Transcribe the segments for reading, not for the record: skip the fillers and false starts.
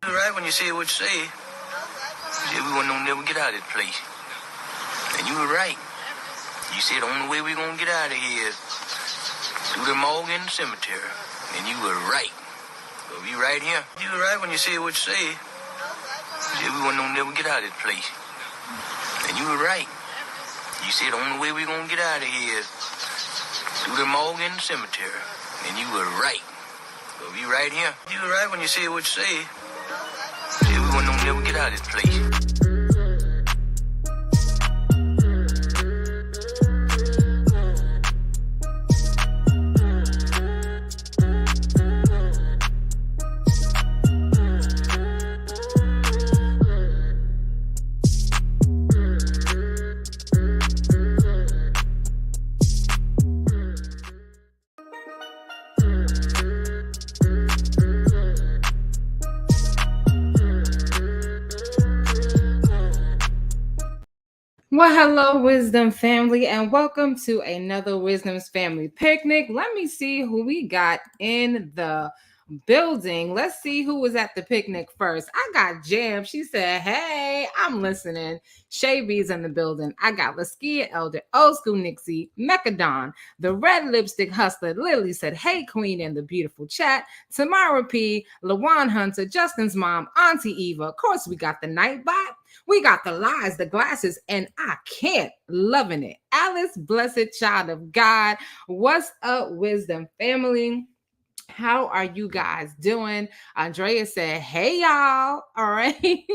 You're right when you say what you say. You said we wouldn't never get out of this place. And you were right. You said the only way we're going to get out of here is through the morgue and the cemetery. And you were right. But we right here. You were right when you said what you say. You said we wouldn't never get out of this place. And you were right. You said the only way we're going to get out of here is through the morgue and the cemetery. And you were right. But we right here. You were right when you said what you say. You said we wouldn't never get out of this place. Well, hello, Wisdom family, and welcome to another Wisdom's Family Picnic. Let me see who we got in the building. Let's see who was at the picnic first. I got Jam. She said, hey, I'm listening. Shea B's in the building. I got Laskia Elder, Old School Nixie, Mechadon, the Red Lipstick Hustler. Lily said, hey, Queen, in the beautiful chat. Tamara P, Lawan Hunter, Justin's mom, Auntie Eva. Of course, we got the Nightbot. We got the lies, the glasses, and I can't. Loving it. Alice, blessed child of God. What's up, Wisdom family? How are you guys doing? Andrea said, hey, y'all. All right.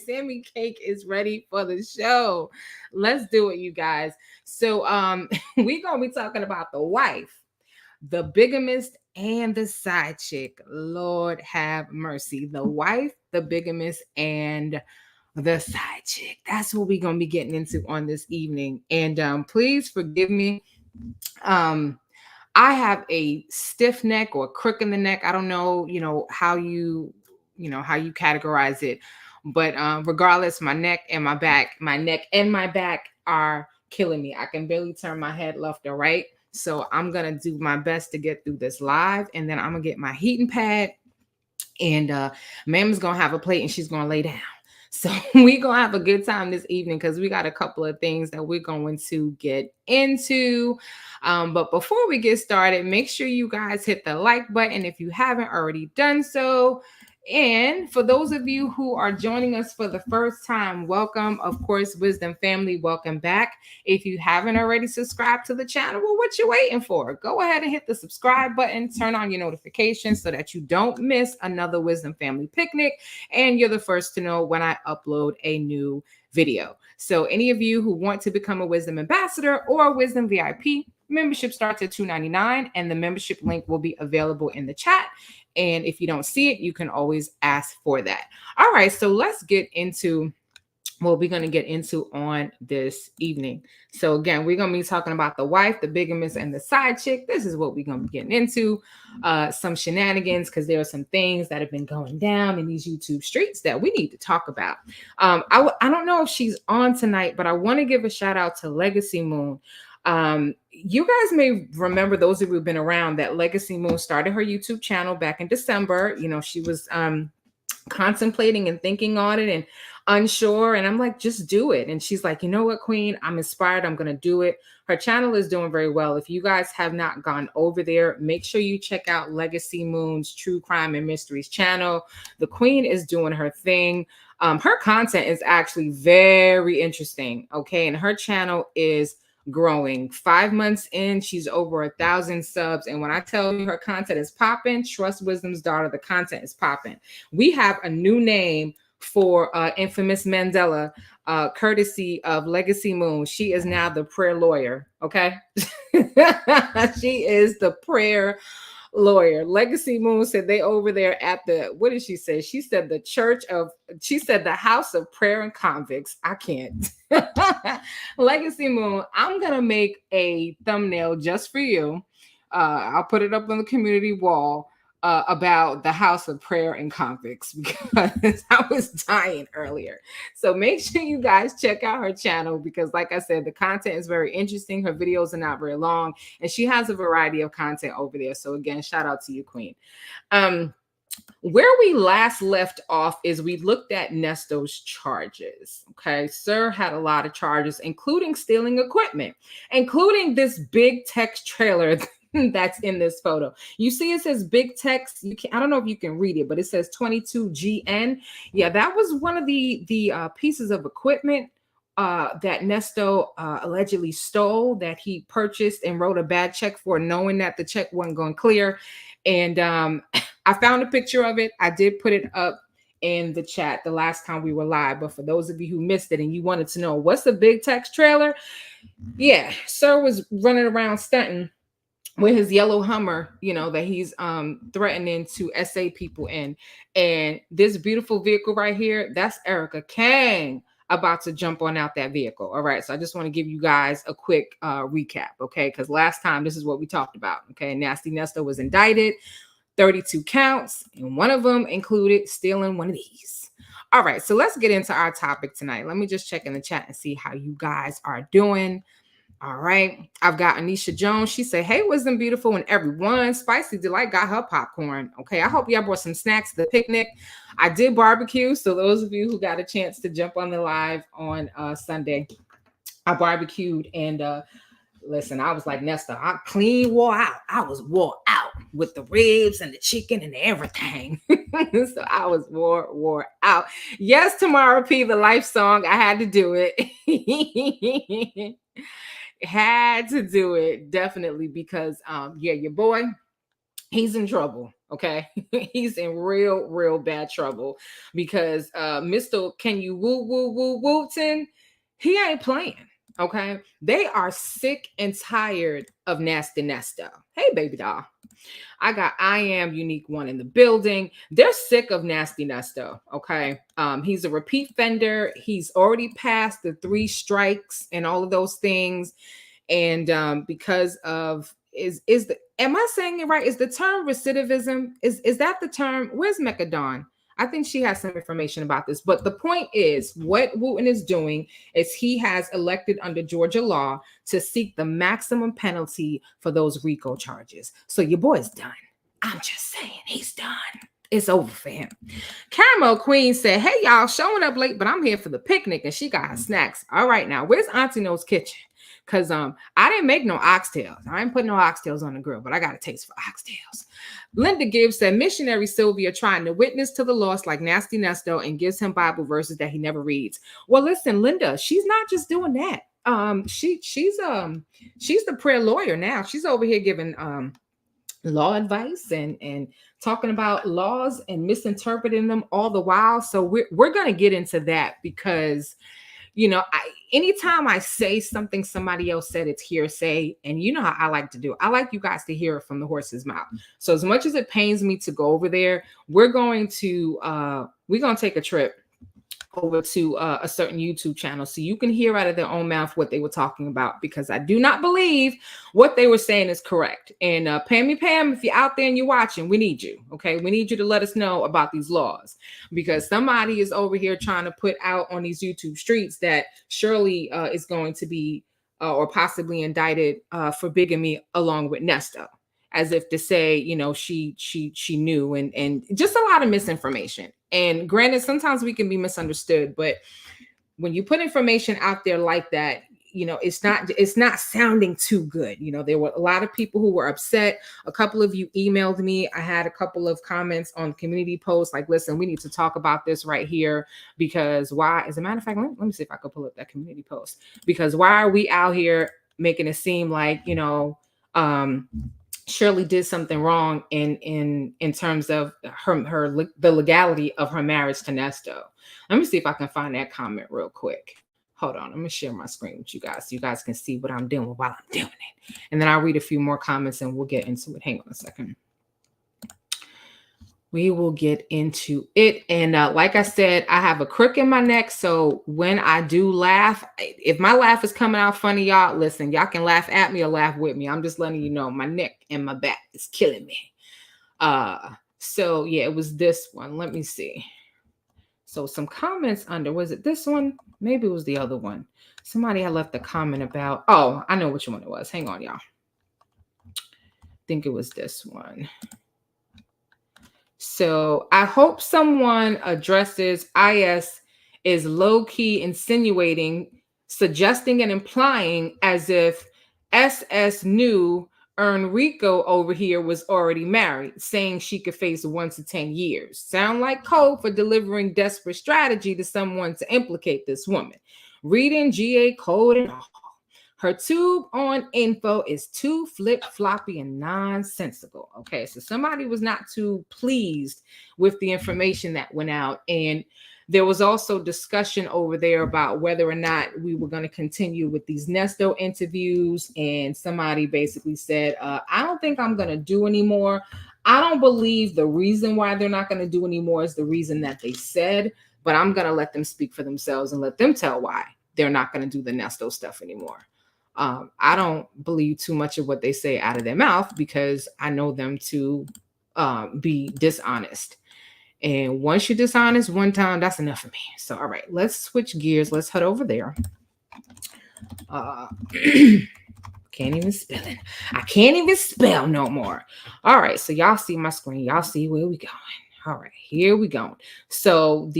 Sammy Cake is ready for the show. Let's do it, you guys. So we're going to be talking about the wife, the bigamist, and the side chick. Lord have mercy. The wife, the bigamist, and the side chick. That's what we're going to be getting into on this evening. And please forgive me. I have a stiff neck or crook in the neck. I don't know, how you categorize it. But regardless, my neck and my back are killing me. I can barely turn my head left or right. So I'm going to do my best to get through this live. And then I'm going to get my heating pad. And Mama's going to have a plate and she's going to lay down. So we're going to have a good time this evening because we got a couple of things that we're going to get into. But before we get started, make sure you guys hit the like button if you haven't already done so. And for those of you who are joining us for the first time, welcome. Of course, Wisdom family, welcome back. If you haven't already subscribed to the channel, well, what you waiting for? Go ahead and hit the subscribe button, turn on your notifications so that you don't miss another Wisdom family picnic. And you're the first to know when I upload a new video. So any of you who want to become a Wisdom ambassador or a Wisdom VIP, membership starts at $2.99 and the membership link will be available in the chat. And if you don't see it, you can always ask for that. All right, so let's get into what we're going to get into on this evening. So again, we're going to be talking about the wife, the bigamist, and the side chick. This is what we're going to be getting into. Some shenanigans, because there are some things that have been going down in these YouTube streets that we need to talk about. I don't know if she's on tonight, but I want to give a shout out to Legacy Moon. You guys may remember, those of you who've been around, that Legacy Moon started her YouTube channel back in December. She was contemplating and thinking on it and unsure. And I'm like, just do it. And she's like, you know what, Queen, I'm inspired. I'm going to do it. Her channel is doing very well. If you guys have not gone over there, make sure you check out Legacy Moon's True Crime and Mysteries channel. The Queen is doing her thing. Her content is actually very interesting. Okay. And her channel is growing. 5 months in, she's over 1,000 subs. And when I tell you her content is popping, trust Wisdom's Daughter, the content is popping. We have a new name for infamous Mandela, courtesy of Legacy Moon. She is now the prayer lawyer. Okay. She is the prayer lawyer. Legacy Moon said they over there at the, what did she say? She said the House of Prayer and Convicts. I can't. Legacy Moon, I'm going to make a thumbnail just for you. I'll put it up on the community wall about the House of Prayer and Convicts, because I was dying earlier. So make sure you guys check out her channel, because like I said, the content is very interesting. Her videos are not very long, and she has a variety of content over there. So again, shout out to you, Queen. where we last left off is we looked at Nesto's charges. Okay, sir had a lot of charges, including stealing equipment, including this big text trailer that's in this photo. You see, it says big text. I don't know if you can read it, but it says 22GN. Yeah, that was one of the pieces of equipment that Nesto allegedly stole, that he purchased and wrote a bad check for, knowing that the check wasn't going to clear. And I found a picture of it. I did put it up in the chat the last time we were live. But for those of you who missed it and you wanted to know what's the big text trailer, yeah, sir was running around stunting with his yellow Hummer, you know, that he's threatening to SA people in. And this beautiful vehicle right here, that's Erica Kang about to jump on out that vehicle. All right, so I just want to give you guys a quick recap, okay? Because last time, this is what we talked about, okay? Nasty Nesto was indicted, 32 counts, and one of them included stealing one of these. All right, so let's get into our topic tonight. Let me just check in the chat and see how you guys are doing. All right, I've got Anisha Jones. She said, hey, Wisdom Beautiful and everyone. Spicy Delight got her popcorn. Okay, I hope y'all brought some snacks to the picnic. I did barbecue, so those of you who got a chance to jump on the live on Sunday, I barbecued, and listen, I was like, Nesto, I clean wore out. I was wore out with the ribs and the chicken and everything. So I was wore out. Yes, Tamara P, the life song, I had to do it. Had to do it, definitely, because yeah, your boy, he's in trouble. Okay, he's in real bad trouble, because Mr. Can You Woo Wooten, he ain't playing. Okay, they are sick and tired of Nasty Nesto. Hey, baby doll. I got I Am Unique One in the building. They're sick of Nasty Nesto. Okay. He's a repeat offender. He's already passed the 3 strikes and all of those things. And because of am I saying it right? Is the term recidivism? Is that the term? Where's Mechadon? I think she has some information about this. But the point is, what Wooten is doing is he has elected under Georgia law to seek the maximum penalty for those RICO charges. So your boy's done. I'm just saying, he's done. It's over for him. Caramel Queen said, hey, y'all, showing up late, but I'm here for the picnic, and she got her snacks. All right, now, where's Auntie No's kitchen? Because I didn't make no oxtails. I ain't putting no oxtails on the grill, but I got a taste for oxtails. Linda Gibbs said, missionary Sylvia trying to witness to the lost like Nasty Nesto and gives him Bible verses that he never reads. Well, listen, Linda, she's not just doing that. She's the prayer lawyer now. She's over here giving law advice and talking about laws and misinterpreting them all the while. So we're going to get into that, because you know, anytime I say something somebody else said, it's hearsay. And you know how I like to do. I like you guys to hear it from the horse's mouth. So as much as it pains me to go over there, we're going to take a trip over to a certain YouTube channel so you can hear out of their own mouth what they were talking about, because I do not believe what they were saying is correct. And Pam, if you're out there and you're watching, we need you. Okay, we need you to let us know about these laws, because somebody is over here trying to put out on these YouTube streets that Shirley is going to be or possibly indicted for bigamy along with Nesto, as if to say, you know, she knew, and just a lot of misinformation. And granted, sometimes we can be misunderstood, but when you put information out there like that, you know, it's not sounding too good. You know, there were a lot of people who were upset. A couple of you emailed me. I had a couple of comments on community posts like, listen, we need to talk about this right here, because why? As a matter of fact, let me see if I can pull up that community post, because why are we out here making it seem like, you know, Shirley did something wrong in terms of the legality of her marriage to Nesto. Let me see if I can find that comment real quick. Hold on, I'm gonna share my screen with you guys so you guys can see what I'm doing while I'm doing it. And then I'll read a few more comments and we'll get into it. Hang on a second. We will get into it. And like I said, I have a crook in my neck. So when I do laugh, if my laugh is coming out funny, y'all, listen, y'all can laugh at me or laugh with me. I'm just letting you know my neck and my back is killing me. So yeah, it was this one. Let me see. So some comments under, was it this one? Maybe it was the other one. Somebody had left a comment about, oh, I know which one it was. Hang on, y'all. I think it was this one. So I hope someone addresses IS is low-key insinuating, suggesting, and implying as if SS knew Enrico over here was already married, saying she could face 1 to 10 years. Sound like code for delivering desperate strategy to someone to implicate this woman. Reading GA code and all. Her tube on info is too flip-floppy and nonsensical. Okay, so somebody was not too pleased with the information that went out. And there was also discussion over there about whether or not we were going to continue with these Nesto interviews. And somebody basically said, I don't think I'm going to do anymore. I don't believe the reason why they're not going to do anymore is the reason that they said, but I'm going to let them speak for themselves and let them tell why they're not going to do the Nesto stuff anymore. I don't believe too much of what they say out of their mouth because I know them to be dishonest. And once you're dishonest one time, that's enough for me. So, all right, let's switch gears. Let's head over there. Can't even spell it. I can't even spell no more. All right, so y'all see my screen. Y'all see where we going. All right, here we go. So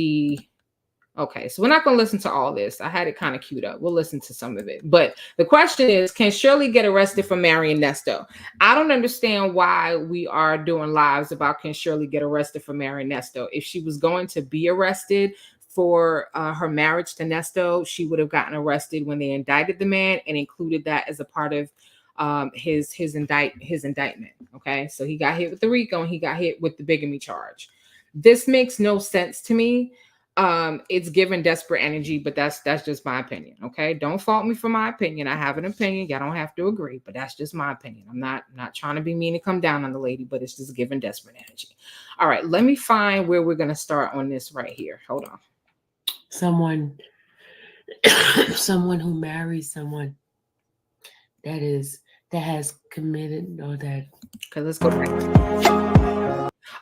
okay, so we're not going to listen to all this. I had it kind of queued up. We'll listen to some of it. But the question is, can Shirley get arrested for marrying Nesto? I don't understand why we are doing lives about can Shirley get arrested for marrying Nesto. If she was going to be arrested for her marriage to Nesto, she would have gotten arrested when they indicted the man and included that as a part of his indictment. Okay, so he got hit with the RICO and he got hit with the bigamy charge. This makes no sense to me. It's given desperate energy, but that's just my opinion. Okay, don't fault me for my opinion. I have an opinion. Y'all don't have to agree, but that's just my opinion. I'm not trying to be mean and come down on the lady, but it's just given desperate energy. All right, let me find where we're gonna start on this right here. Hold on. Someone who marries someone that has committed or that. Okay, let's go back.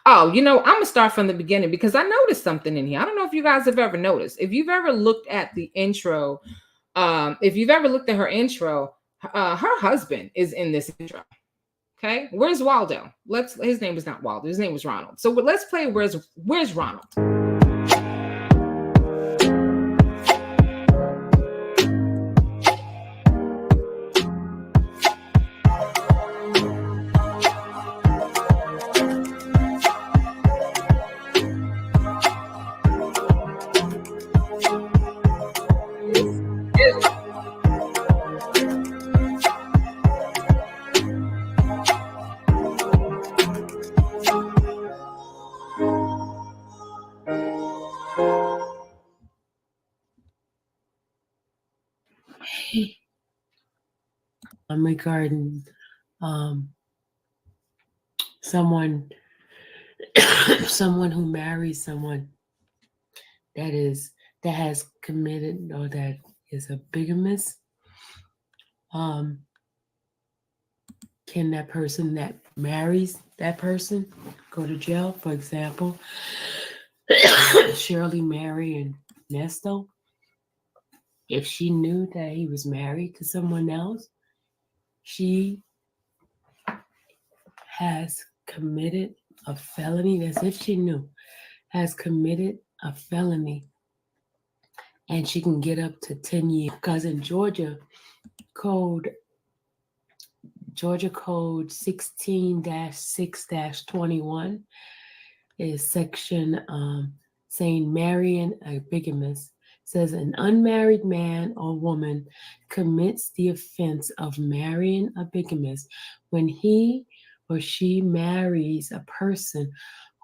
Oh, I'm gonna start from the beginning because I noticed something in here. I don't know if you guys have ever noticed. If you've ever looked at the intro, if you've ever looked at her intro, her husband is in this intro. Okay, where's Waldo? His name was not Waldo. His name was Ronald. So let's play. Where's Ronald? Regarding someone who marries someone that has committed or that is a bigamist, can that person that marries that person go to jail? For example, Shirley marrying Nesto, if she knew that he was married to someone else, she has committed a felony, as if she knew, has committed a felony, and she can get up to 10 years. Because in Georgia Code 16-6-21 is section saying marrying a bigamist. Says an unmarried man or woman commits the offense of marrying a bigamist when he or she marries a person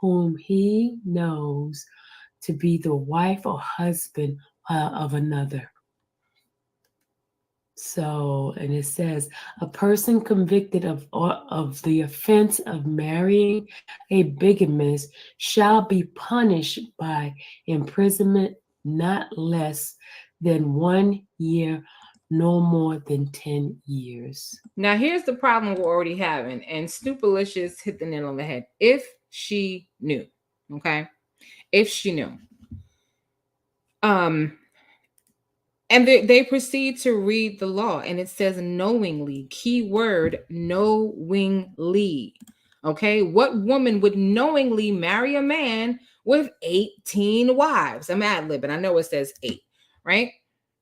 whom he knows to be the wife or husband of another. So, and it says a person convicted of the offense of marrying a bigamist shall be punished by imprisonment not less than 1 year, no more than 10 years. Now, here's the problem we're already having, and Stupalicious hit the nail on the head. If she knew, okay? If she knew. And they proceed to read the law, and it says knowingly, keyword knowingly. Okay, what woman would knowingly marry a man with 18 wives? I'm ad-libbing. I know it says 8, right?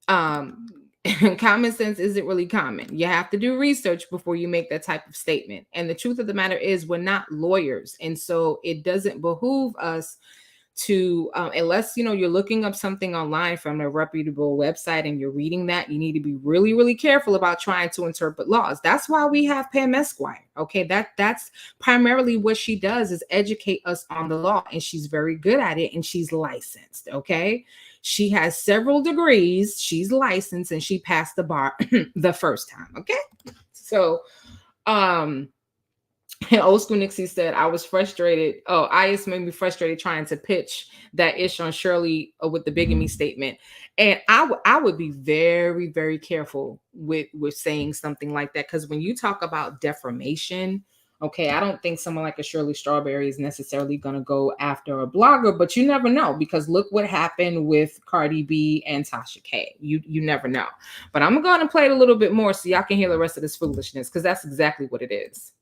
Common sense isn't really common. You have to do research before you make that type of statement. And the truth of the matter is, we're not lawyers, and so it doesn't behoove us to unless you're looking up something online from a reputable website and you're reading that, you need to be really, really careful about trying to interpret laws. That's why we have Pam Esquire. Okay, that's primarily what she does, is educate us on the law, and she's very good at it, and she's licensed. Okay, she has several degrees, she's licensed, and she passed the bar the first time. Okay, so Old School Nixie said, I was frustrated. Oh, IS made me frustrated trying to pitch that ish on Shirley with the bigamy statement. And I would be very, very careful with saying something like that. Because when you talk about defamation, okay, I don't think someone like a Shirley Strawberry is necessarily going to go after a blogger, but you never know, because look what happened with Cardi B and Tasha K. You never know. But I'm going to play it a little bit more so y'all can hear the rest of this foolishness, because that's exactly what it is.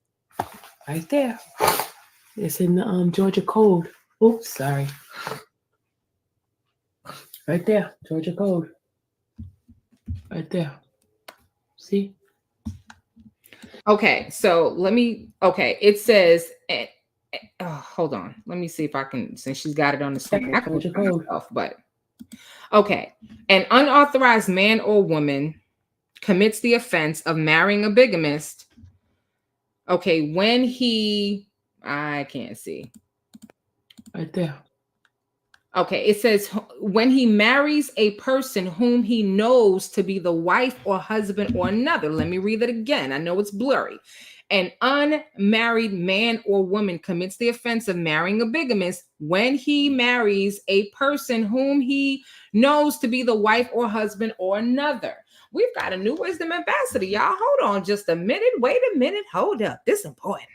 Right there. It's in the Georgia Code. Oops, sorry. Right there, Georgia Code. Right there. See? Okay, so it says, hold on. Let me see if I can, since she's got it on the screen. I can look it myself, but okay. An unauthorized man or woman commits the offense of marrying a bigamist. Okay, when I can't see. Right there. Okay, it says when he marries a person whom he knows to be the wife or husband or another. Let me read that again. I know it's blurry. An unmarried man or woman commits the offense of marrying a bigamist when he marries a person whom he knows to be the wife or husband or another. We've got a new wisdom ambassador, y'all. Hold on just a minute. Wait a minute. Hold up. This is important.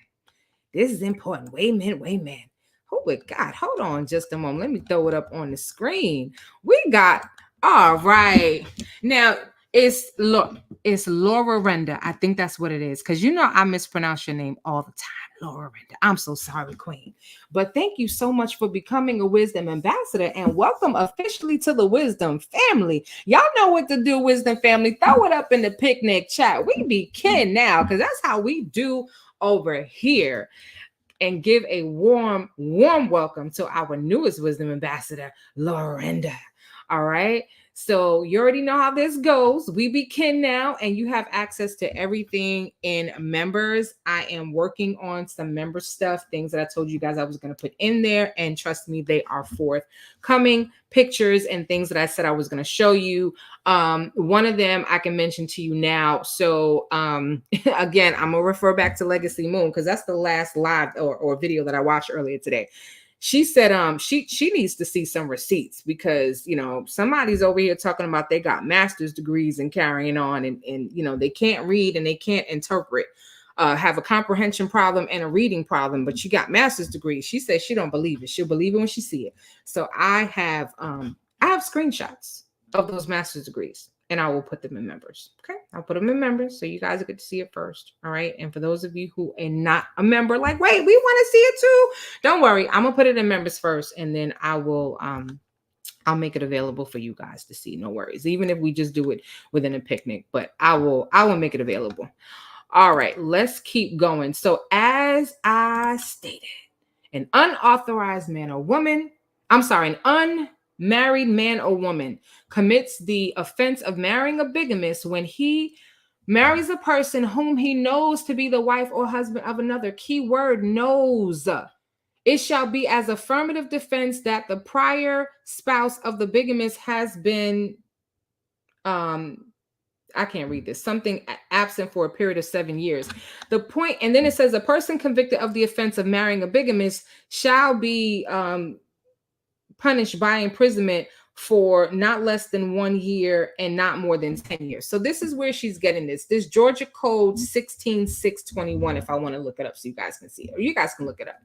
This is important. Wait a minute. Oh, my God. Hold on just a moment. Let me throw it up on the screen. We got, all right. Now, it's Laura Renda. I think that's what it is. Because I mispronounce your name all the time. Laura Renda. I'm so sorry, Queen. But thank you so much for becoming a wisdom ambassador, and welcome officially to the wisdom family. Y'all know what to do, wisdom family. Throw it up in the picnic chat. We be kin now, because that's how we do over here. And give a warm welcome to our newest wisdom ambassador, Laura Renda. All right. So you already know how this goes. We be kin now, and you have access to everything in members. I am working on some member stuff, things that I told you guys I was going to put in there. And trust me, they are forthcoming. Pictures and things that I said I was going to show you. One of them I can mention to you now. So again, I'm going to refer back to Legacy Moon, because that's the last live or video that I watched earlier today. She said she needs to see some receipts, because somebody's over here talking about they got master's degrees and carrying on, and they can't read and they can't interpret, have a comprehension problem and a reading problem, but you got master's degrees. She says she don't believe it. She'll believe it when she see it. So I have screenshots of those master's degrees, and I will put them in members. Okay, I'll put them in members so you guys get to see it first. All right, and for those of you who are not a member, like, wait, we want to see it too, don't worry, I'm gonna put it in members first, and then I will I'll make it available for you guys to see. No worries, even if we just do it within a picnic, but I will make it available. All right, let's keep going. So as I stated, an unauthorized man or woman, an unmarried man or woman commits the offense of marrying a bigamist when he marries a person whom he knows to be the wife or husband of another. Keyword knows. It shall be as affirmative defense that the prior spouse of the bigamist has been I can't read this. Something absent for a period of 7 years. The point, and then it says a person convicted of the offense of marrying a bigamist shall be punished by imprisonment for not less than 1 year and not more than 10 years. So this is where she's getting this. This Georgia Code 16621, if I want to look it up so you guys can see it, or you guys can look it up.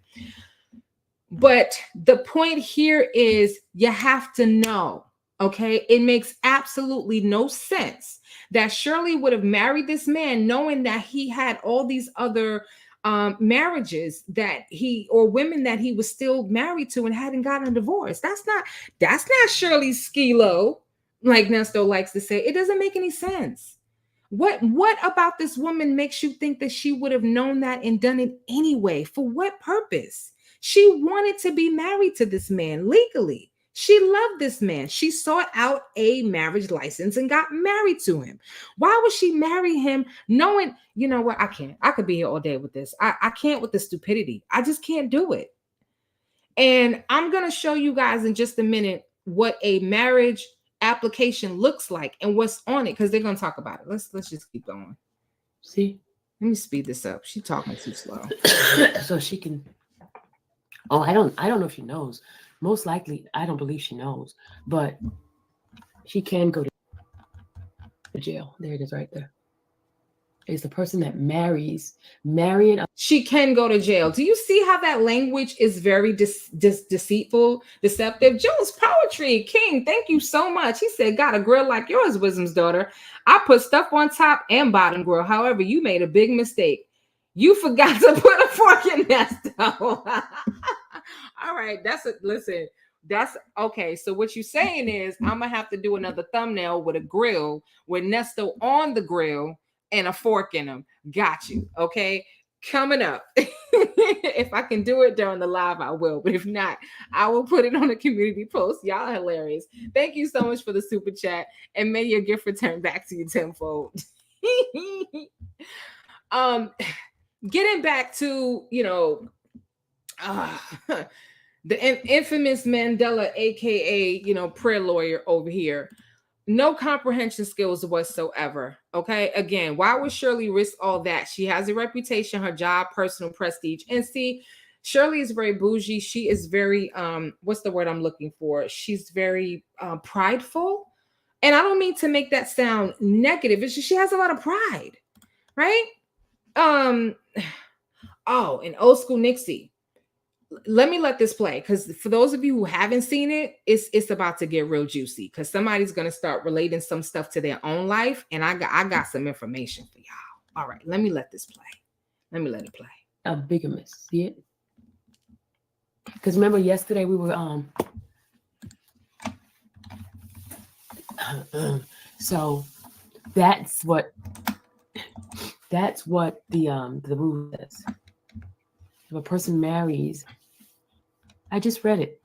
But the point here is you have to know, okay? It makes absolutely no sense that Shirley would have married this man knowing that he had all these other marriages that he, or women that he was still married to and hadn't gotten a divorce. That's not Shirley Skilo, like Nesto likes to say. It doesn't make any sense. What about this woman makes you think that she would have known that and done it anyway? For what purpose? She wanted to be married to this man legally. She loved this man. She sought out a marriage license and got married to him. Why would she marry him knowing, you know what? I can't. I could be here all day with this. I can't with the stupidity. I just can't do it. And I'm going to show you guys in just a minute what a marriage application looks like and what's on it, because they're going to talk about it. Let's just keep going. See? Let me speed this up. She's talking too slow. So she can. Oh, I don't know if she knows. Most likely, I don't believe she knows, but she can go to jail. There it is right there. It's the person that marrying. She can go to jail. Do you see how that language is very deceitful, deceptive? Jones Poetry King, thank you so much. He said, got a grill like yours, Wisdom's daughter. I put stuff on top and bottom grill. However, you made a big mistake. You forgot to put a fork in Nesto. All right, listen, that's okay. So what you're saying is I'm gonna have to do another thumbnail with a grill with Nesto on the grill and a fork in them. Got you. Okay, coming up. If I can do it during the live, I will. But if not, I will put it on a community post. Y'all are hilarious. Thank you so much for the super chat, and may your gift return back to you tenfold. Getting back to, the infamous Mandela, aka, prayer lawyer over here. No comprehension skills whatsoever. Okay. Again, why would Shirley risk all that? She has a reputation, her job, personal prestige. And see, Shirley is very bougie. She is very, what's the word I'm looking for? She's very prideful. And I don't mean to make that sound negative. It's just she has a lot of pride, right? Oh, and old school Nixie. Let me let this play, because for those of you who haven't seen it, it's about to get real juicy, because somebody's going to start relating some stuff to their own life, and I got some information for y'all. All right, let me let this play. Let me let it play. A bigamist, see it? Because remember yesterday we were so that's what the rule says. If a person marries, I just read it.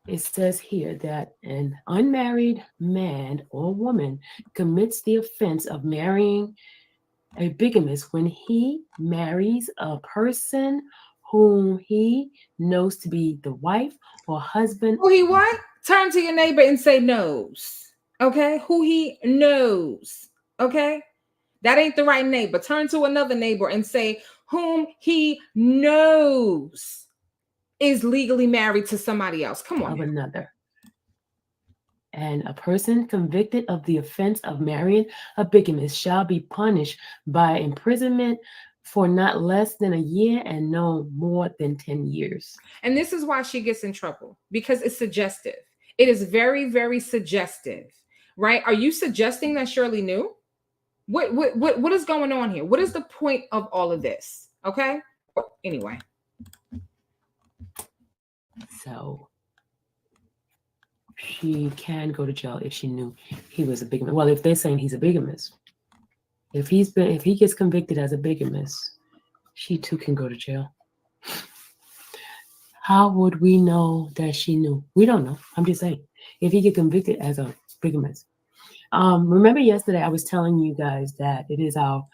It says here that an unmarried man or woman commits the offense of marrying a bigamist when he marries a person whom he knows to be the wife or husband. Who he what? Turn to your neighbor and say knows. Okay? Who he knows. Okay? That ain't the right neighbor. Turn to another neighbor and say whom he knows is legally married to somebody else. Come on. Of another. And a person convicted of the offense of marrying a bigamist shall be punished by imprisonment for not less than a year and no more than 10 years. And this is why she gets in trouble, because it's suggestive. It is very, very suggestive, right? Are you suggesting that Shirley knew? What is going on here? What is the point of all of this? Okay. Anyway. So she can go to jail if she knew he was a bigamist. Well, if they're saying he's a bigamist, if he gets convicted as a bigamist, she too can go to jail. How would we know that she knew? We don't know. I'm just saying, if he get convicted as a bigamist. Remember yesterday I was telling you guys that it is our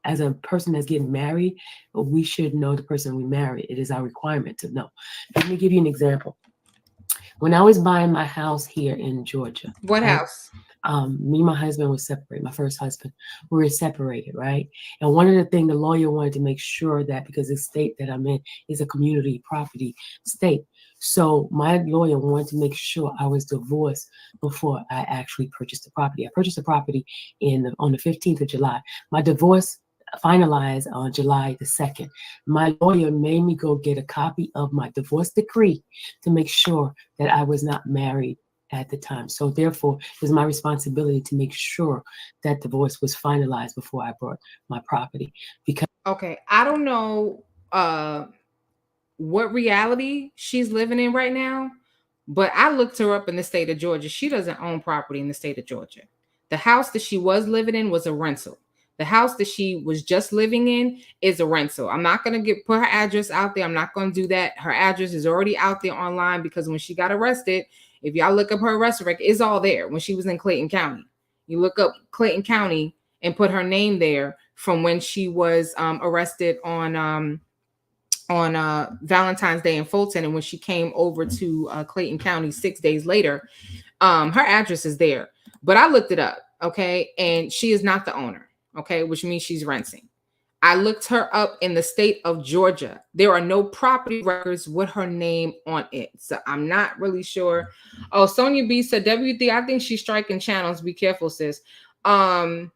as a person that's getting married, we should know the person we marry. It is our requirement to know. Let me give you an example. When I was buying my house here in Georgia. What house? Me and my husband were separated. My first husband, we were separated, right? And one of the things the lawyer wanted to make sure that, because the state that I'm in is a community property state. So my lawyer wanted to make sure I was divorced before I actually purchased the property. I purchased the property on the 15th of July. My divorce finalized on July the 2nd. My lawyer made me go get a copy of my divorce decree to make sure that I was not married at the time. So therefore, it was my responsibility to make sure that divorce was finalized before I brought my property. Because okay, I don't know what reality she's living in right now, but I looked her up in the state of Georgia. She doesn't own property in the state of Georgia. The house that she was living in was a rental. The house that she was just living in is a rental. I'm not going to put her address out there. I'm not going to do that. Her address is already out there online because when she got arrested, if y'all look up her arrest record, it's all there when she was in Clayton County. You look up Clayton County and put her name there from when she was arrested on Valentine's Day in Fulton, and when she came over to Clayton County 6 days later, her address is there. But I looked it up, okay, and she is not the owner, okay, which means she's renting. I looked her up in the state of Georgia. There are no property records with her name on it, so I'm not really sure. Oh, Sonia B said, WD, I think she's striking channels. Be careful, sis. Well,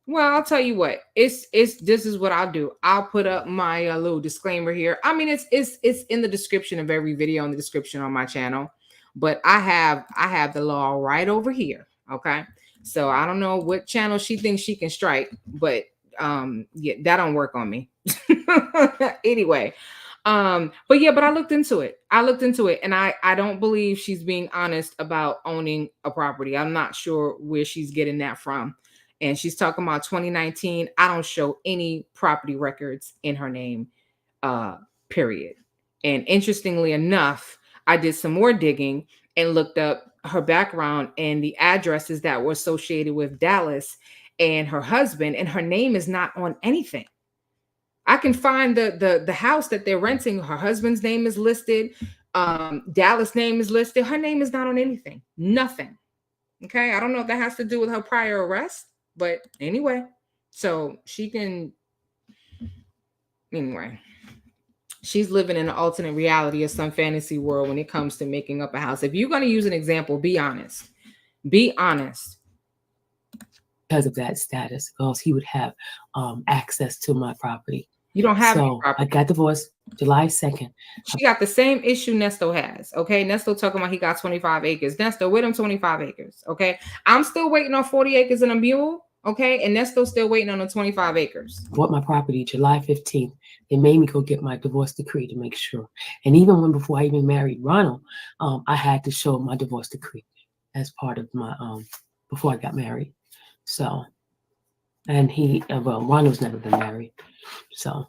I'll tell you what. This is what I'll do. I'll put up my little disclaimer here. I mean, it's in the description of every video, in the description on my channel. But I have the law right over here. Okay, so I don't know what channel she thinks she can strike, but yeah, that don't work on me. Anyway, but I looked into it. And I don't believe she's being honest about owning a property. I'm not sure where she's getting that from. And she's talking about 2019. I don't show any property records in her name, period. And interestingly enough, I did some more digging and looked up her background and the addresses that were associated with Dallas and her husband, and her name is not on anything. I can find the house that they're renting. Her husband's name is listed. Dallas' name is listed. Her name is not on anything. Nothing. Okay. I don't know if that has to do with her prior arrest. But anyway, so she can, anyway, she's living in an alternate reality of some fantasy world when it comes to making up a house. If you're going to use an example, be honest. Be honest. Because of that status, because he would have access to my property. You don't have any property. I got divorced July 2nd. She got the same issue Nesto has. Okay. Nesto talking about he got 25 acres. Nesto, with him 25 acres. Okay. I'm still waiting on 40 acres and a mule. Okay. And Nesto's still waiting on the 25 acres. Bought my property July 15th. They made me go get my divorce decree to make sure. And even before I even married Ronald, I had to show my divorce decree as part of my, before I got married. So, and Ronald's never been married. So,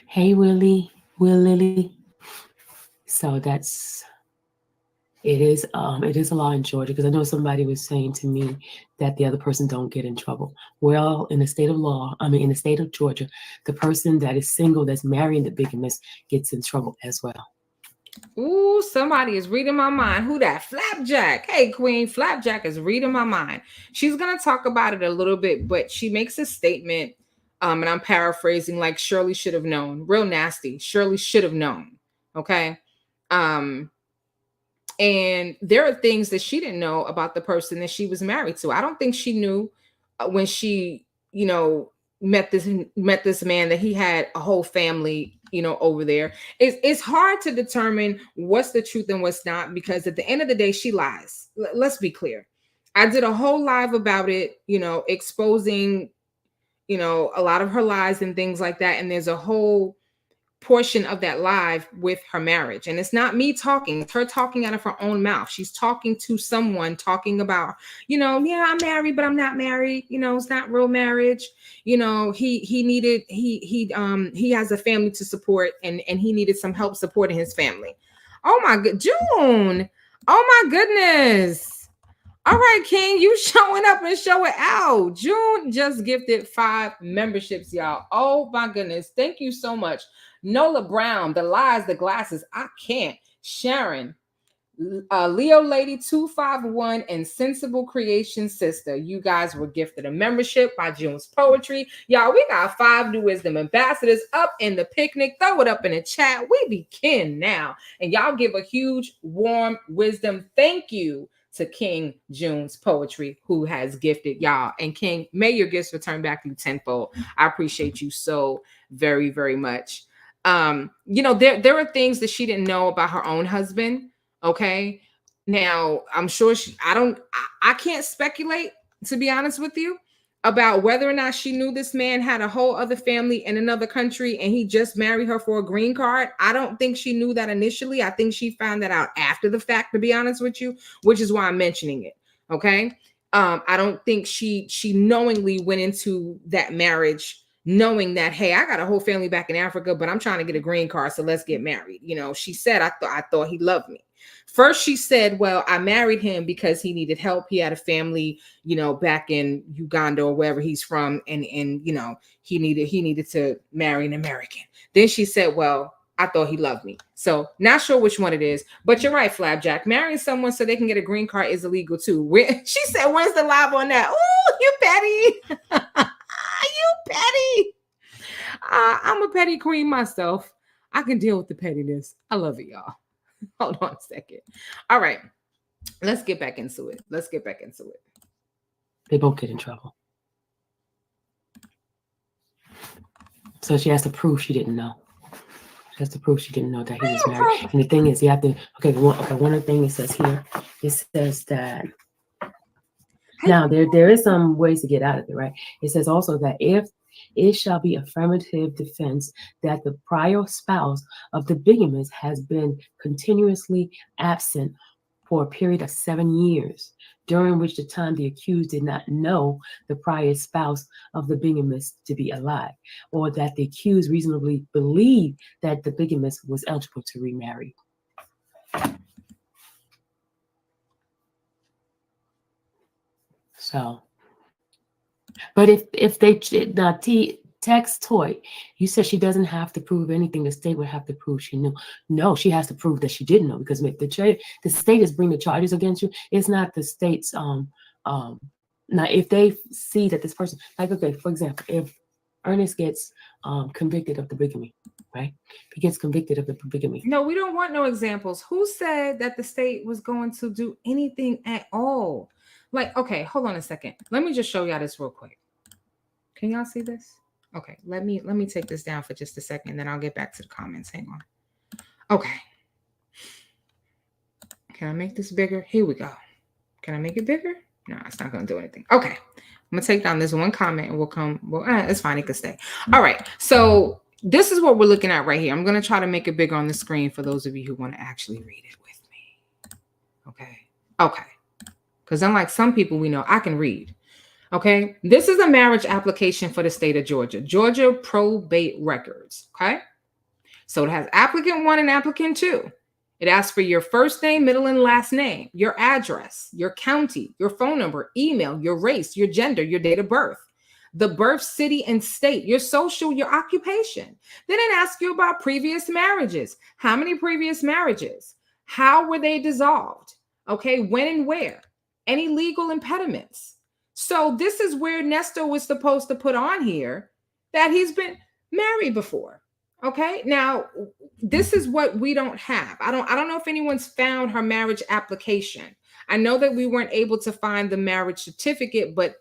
hey, Lily. So it is a law in Georgia, because I know somebody was saying to me that the other person don't get in trouble. Well, in the state of Georgia, the person that is single, that's marrying the bigamist, gets in trouble as well. Ooh, somebody is reading my mind. Who that? Flapjack. Hey, Queen. Flapjack is reading my mind. She's going to talk about it a little bit, but she makes a statement, and I'm paraphrasing, like Shirley should have known. Real nasty. Shirley should have known. Okay. And there are things that she didn't know about the person that she was married to. I don't think she knew when she, met this man that he had a whole family, over there. It's hard to determine what's the truth and what's not, because at the end of the day, she lies. Let's be clear. I did a whole live about it, exposing, a lot of her lies and things like that. And there's a whole portion of that live with her marriage, and it's not me talking, it's her talking out of her own mouth. She's talking to someone, talking about, yeah, I'm married, but I'm not married, it's not real marriage. He has a family to support, and he needed some help supporting his family. Oh my god, June, oh my goodness. All right, King, you showing up and show it out. June just gifted 5 memberships, y'all. Oh my goodness, thank you so much. Nola Brown, the lies, the glasses, I can't. Sharon, Leo Lady 251, and Sensible Creation Sister. You guys were gifted a membership by June's Poetry. Y'all, we got 5 new wisdom ambassadors up in the picnic. Throw it up in the chat. We begin now. And y'all give a huge, warm wisdom thank you to King June's Poetry, who has gifted y'all. And King, may your gifts return back to you tenfold. I appreciate you so very, very much. There are things that she didn't know about her own husband. Okay. Now, I'm sure I can't speculate, to be honest with you, about whether or not she knew this man had a whole other family in another country and he just married her for a green card. I don't think she knew that initially. I think she found that out after the fact, to be honest with you, which is why I'm mentioning it. Okay. I don't think she knowingly went into that marriage knowing that, hey, I got a whole family back in Africa, but I'm trying to get a green card, so let's get married. She said, I thought he loved me. First, she said, well, I married him because he needed help. He had a family, back in Uganda or wherever he's from, and he needed to marry an American. Then she said, well, I thought he loved me. So not sure which one it is, but you're right, Flapjack. Marrying someone so they can get a green card is illegal too. She said, where's the live on that? Ooh, you petty. You petty. I'm a petty queen myself. I can deal with the pettiness. I love it, y'all. Hold on a second. All right. Let's get back into it. They both get in trouble. So she has to prove she didn't know. She has to prove she didn't know that he was married. And the thing is, you have to, one of the things it says here, it says that, now there is some ways to get out of it, right? It says also that if it shall be affirmative defense that the prior spouse of the bigamist has been continuously absent for a period of 7 years, during which the time the accused did not know the prior spouse of the bigamist to be alive, or that the accused reasonably believed that the bigamist was eligible to remarry. So, but if they text Toy, you said she doesn't have to prove anything. The state would have to prove she knew. No, she has to prove that she didn't know, because if the state is bringing the charges against you, it's not the state's now if they see that this person, like, okay, for example, if Ernest gets convicted of the bigamy, right? He gets convicted of the bigamy. No, we don't want no examples. Who said that the state was going to do anything at all? Like, okay, hold on a second. Let me just show y'all this real quick. Can y'all see this? Okay, let me take this down for just a second, then I'll get back to the comments. Hang on. Okay. Can I make this bigger? Here we go. Can I make it bigger? No, it's not going to do anything. Okay. I'm going to take down this one comment and we'll come. Well, it's fine. It could stay. All right. So this is what we're looking at right here. I'm going to try to make it bigger on the screen for those of you who want to actually read it with me. Okay. Okay. Because unlike some people we know, I can read. Okay. This is a marriage application for the state of Georgia. Georgia probate records. Okay. So it has applicant 1 and applicant 2. It asks for your first name, middle, and last name, your address, your county, your phone number, email, your race, your gender, your date of birth, the birth city and state, your social, your occupation. Then it asks you about previous marriages. How many previous marriages? How were they dissolved? Okay, when and where? Any legal impediments? So this is where Nesto was supposed to put on here that he's been married before. Okay, now this is what we don't have. I don't know if anyone's found her marriage application. I know that we weren't able to find the marriage certificate, but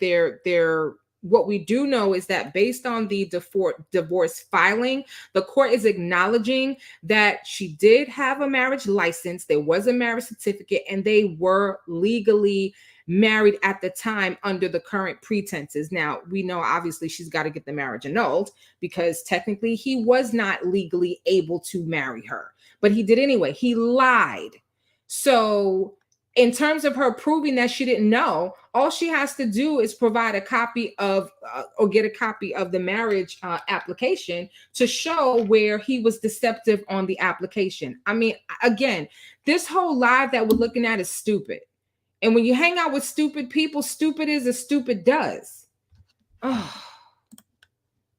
what we do know is that based on the divorce filing, the court is acknowledging that she did have a marriage license, there was a marriage certificate, and they were legally married at the time under the current pretenses. Now, we know obviously she's got to get the marriage annulled because technically he was not legally able to marry her, but he did anyway. He lied. So in terms of her proving that she didn't know, all she has to do is provide a copy of or get a copy of the marriage application to show where he was deceptive on the application. I mean, again, this whole lie that we're looking at is stupid. And when you hang out with stupid people, stupid is as stupid does. Oh.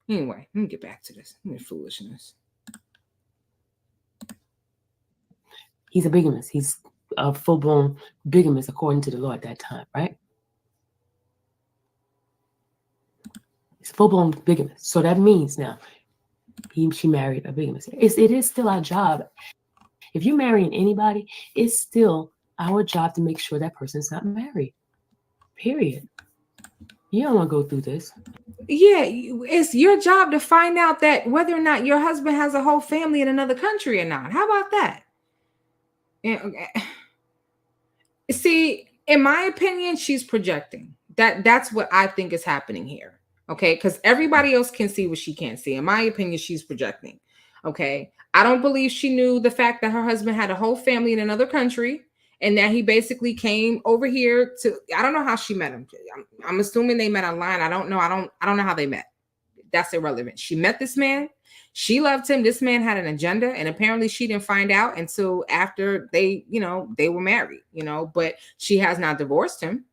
Anyway, let me get back to this. Foolishness. He's a bigamist. He's a full-blown bigamist according to the law at that time, right? He's a full-blown bigamist. So that means now she married a bigamist. It is still our job. If you're marrying anybody, it's still our job to make sure that person's not married. Period. You don't want to go through this. Yeah, it's your job to find out that whether or not your husband has a whole family in another country or not. How about that? See, in my opinion, she's projecting. That's what I think is happening here. Okay, because everybody else can see what she can't see. In my opinion, she's projecting. Okay, I don't believe she knew the fact that her husband had a whole family in another country and that he basically came over here to. I don't know how she met him. I'm assuming they met online. I don't know. I don't know how they met. That's irrelevant. She met this man. She loved him. This man had an agenda, and apparently she didn't find out until after they were married, but she has not divorced him.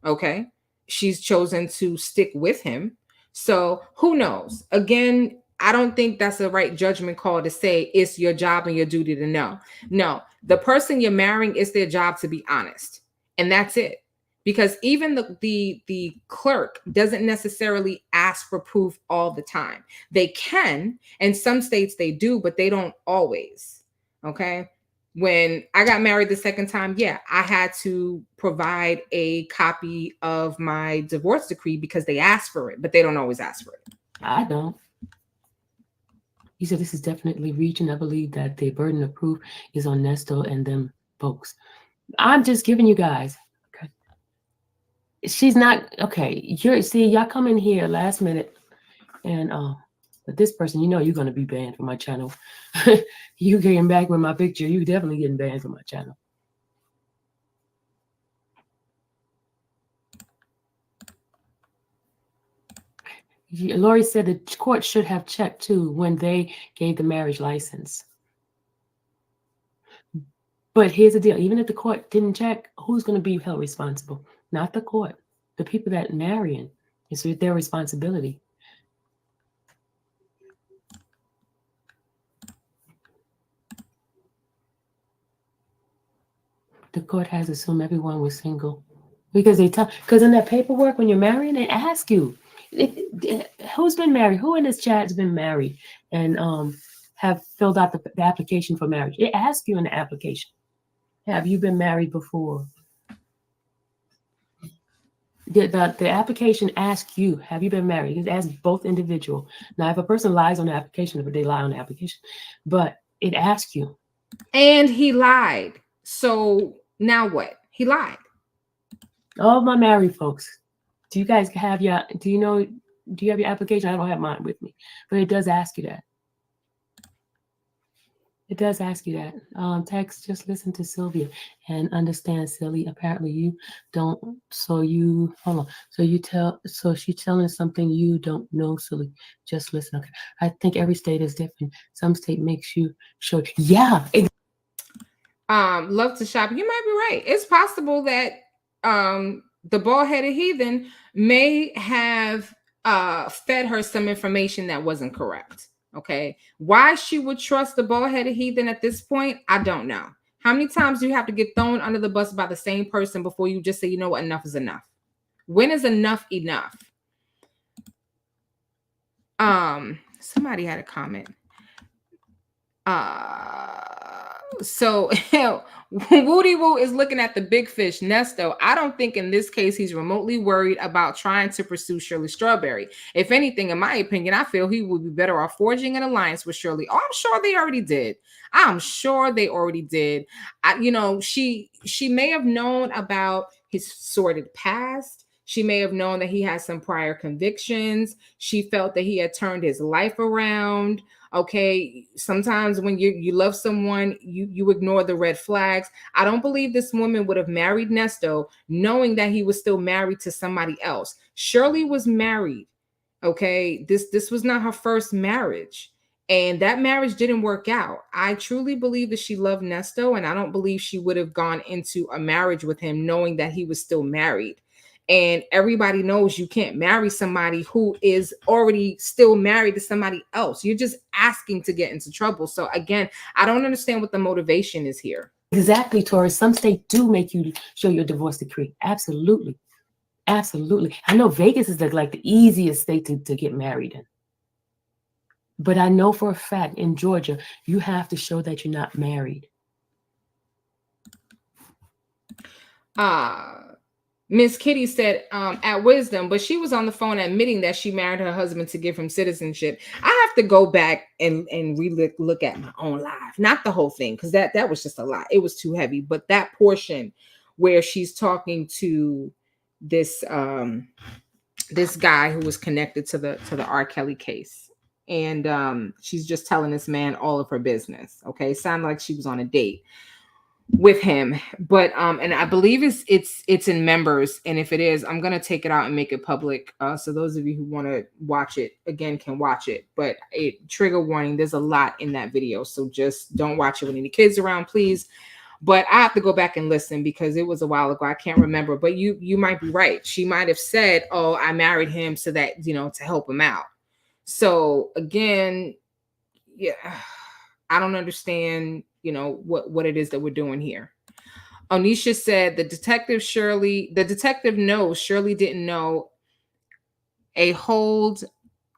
Okay. She's chosen to stick with him. So who knows? Again, I don't think that's the right judgment call to say it's your job and your duty to know. No, the person you're marrying, it's their job to be honest. And that's it. Because even the clerk doesn't necessarily ask for proof all the time. They can, and some states they do, but they don't always. Okay. When I got married the second time, yeah, I had to provide a copy of my divorce decree because they asked for it, but they don't always ask for it. I don't. He said this is definitely reaching. I believe that the burden of proof is on Nesto and them folks. I'm just giving you guys. Okay. She's not okay. Y'all come in here last minute, and but this person, you're gonna be banned from my channel. You getting back with my picture, you definitely getting banned from my channel. Lori said the court should have checked too when they gave the marriage license. But here's the deal: even if the court didn't check, who's going to be held responsible? Not the court. The people that marrying. It's their responsibility. The court has assumed everyone was single because because in that paperwork when you're marrying, they ask you who's been married, who in this chat has been married and have filled out the application for marriage. It asks you in the application, have you been married before? The application asks you, have you been married? It asks both individual. Now, if a person lies on the application, if they lie on the application, but it asks you. And he lied. So now what? He lied. All my married folks, do you guys have do you have your application? I don't have mine with me, but it does ask you that. It does ask you that. Text, just listen to Sylvia and understand, silly. Apparently you don't. So she's telling something you don't know, silly. Just listen. Okay. I think every state is different. Some state makes you show. Yeah. Love to shop. You might be right. It's possible that the bald-headed heathen may have fed her some information that wasn't correct. Okay. Why she would trust the bald-headed heathen at this point, I don't know. How many times do you have to get thrown under the bus by the same person before you just say, you know what, enough is enough? When is enough enough? Somebody had a comment. So Woody Woo is looking at the big fish, Nesto. I don't think in this case he's remotely worried about trying to pursue Shirley Strawberry. If anything, in my opinion, I feel he would be better off forging an alliance with Shirley. Oh, I'm sure they already did. She may have known about his sordid past. She may have known that he had some prior convictions. She felt that he had turned his life around. Okay, sometimes when you love someone, you ignore the red flags. I don't believe this woman would have married Nesto knowing that he was still married to somebody else. Shirley was married. Okay, this was not her first marriage. And that marriage didn't work out. I truly believe that she loved Nesto, and I don't believe she would have gone into a marriage with him knowing that he was still married. And everybody knows you can't marry somebody who is already still married to somebody else. You're just asking to get into trouble. So again, I don't understand what the motivation is here. Exactly, Tori. Some states do make you show your divorce decree. Absolutely. Absolutely. I know Vegas is like the easiest state to get married in. But I know for a fact in Georgia, you have to show that you're not married. Miss Kitty said, at Wisdom, but she was on the phone admitting that she married her husband to give him citizenship. I have to go back and look at my own life, not the whole thing, because that was just a lot. It was too heavy. But that portion where she's talking to this this guy who was connected to the R. Kelly case, and she's just telling this man all of her business. Okay, sounded like she was on a date with him, but and I believe it's in members, and if it is, I'm gonna take it out and make it public, so those of you who want to watch it again can watch it. But it, trigger warning, there's a lot in that video, so just don't watch it when any kids around, please. But I have to go back and listen because it was a while ago. I can't remember, but you might be right. She might have said, oh, I married him so that, you know, to help him out. So again, yeah, I don't understand, you know, what it is that we're doing here. Onisha said the detective knows Shirley didn't know a hold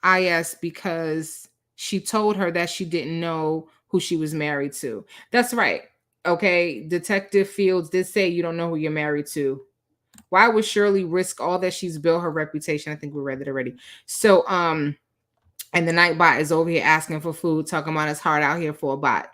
IS because she told her that she didn't know who she was married to. That's right. Okay, Detective Fields did say you don't know who you're married to. Why would Shirley risk all that she's built her reputation? I think we read it already. So and the Nightbot is over here asking for food, talking about it's hard out here for a bot.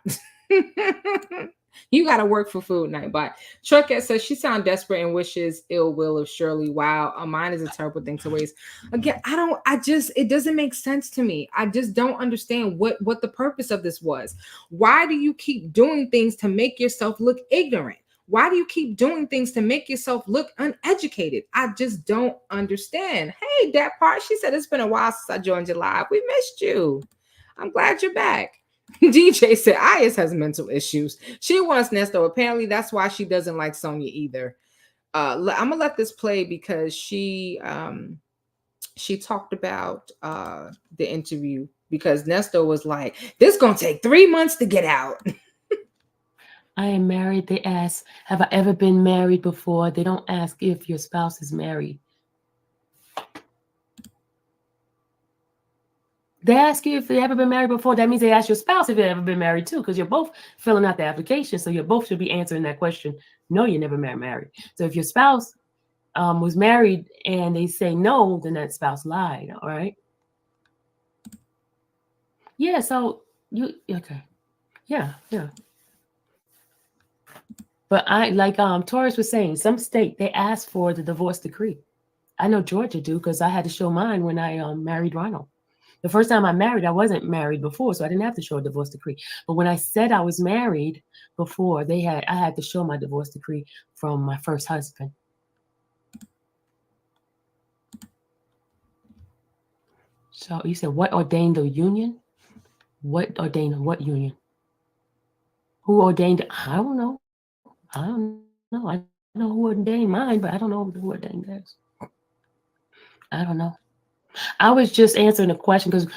You got to work for food, Nightbot. Truckette says she sounds desperate and wishes ill will of Shirley. Wow, mine is a terrible thing to waste. Again, it doesn't make sense to me. I just don't understand what the purpose of this was. Why do you keep doing things to make yourself look ignorant? Why do you keep doing things to make yourself look uneducated? I just don't understand. Hey, that part, she said, it's been a while since I joined you live. We missed you. I'm glad you're back. DJ said, Ayas has mental issues. She wants Nesto. Apparently, that's why she doesn't like Sonia either. I'm going to let this play because she talked about the interview because Nesto was like, this is going to take 3 months to get out. I am married. They ask, have I ever been married before? They don't ask if your spouse is married. They ask you if you ever been married before. That means they ask your spouse if you've ever been married too, because you're both filling out the application. So you both should be answering that question. No, you never been married. So if your spouse was married and they say no, then that spouse lied. All right. Yeah. So okay. Yeah. But I like Taurus was saying, some state they ask for the divorce decree. I know Georgia do because I had to show mine when I married Ronald. The first time I married, I wasn't married before, so I didn't have to show a divorce decree. But when I said I was married before, I had to show my divorce decree from my first husband. So you said, what ordained the union? What ordained what union? Who ordained it? I don't know. I know who ordained mine, but I don't know who ordained theirs. I don't know. I was just answering a question because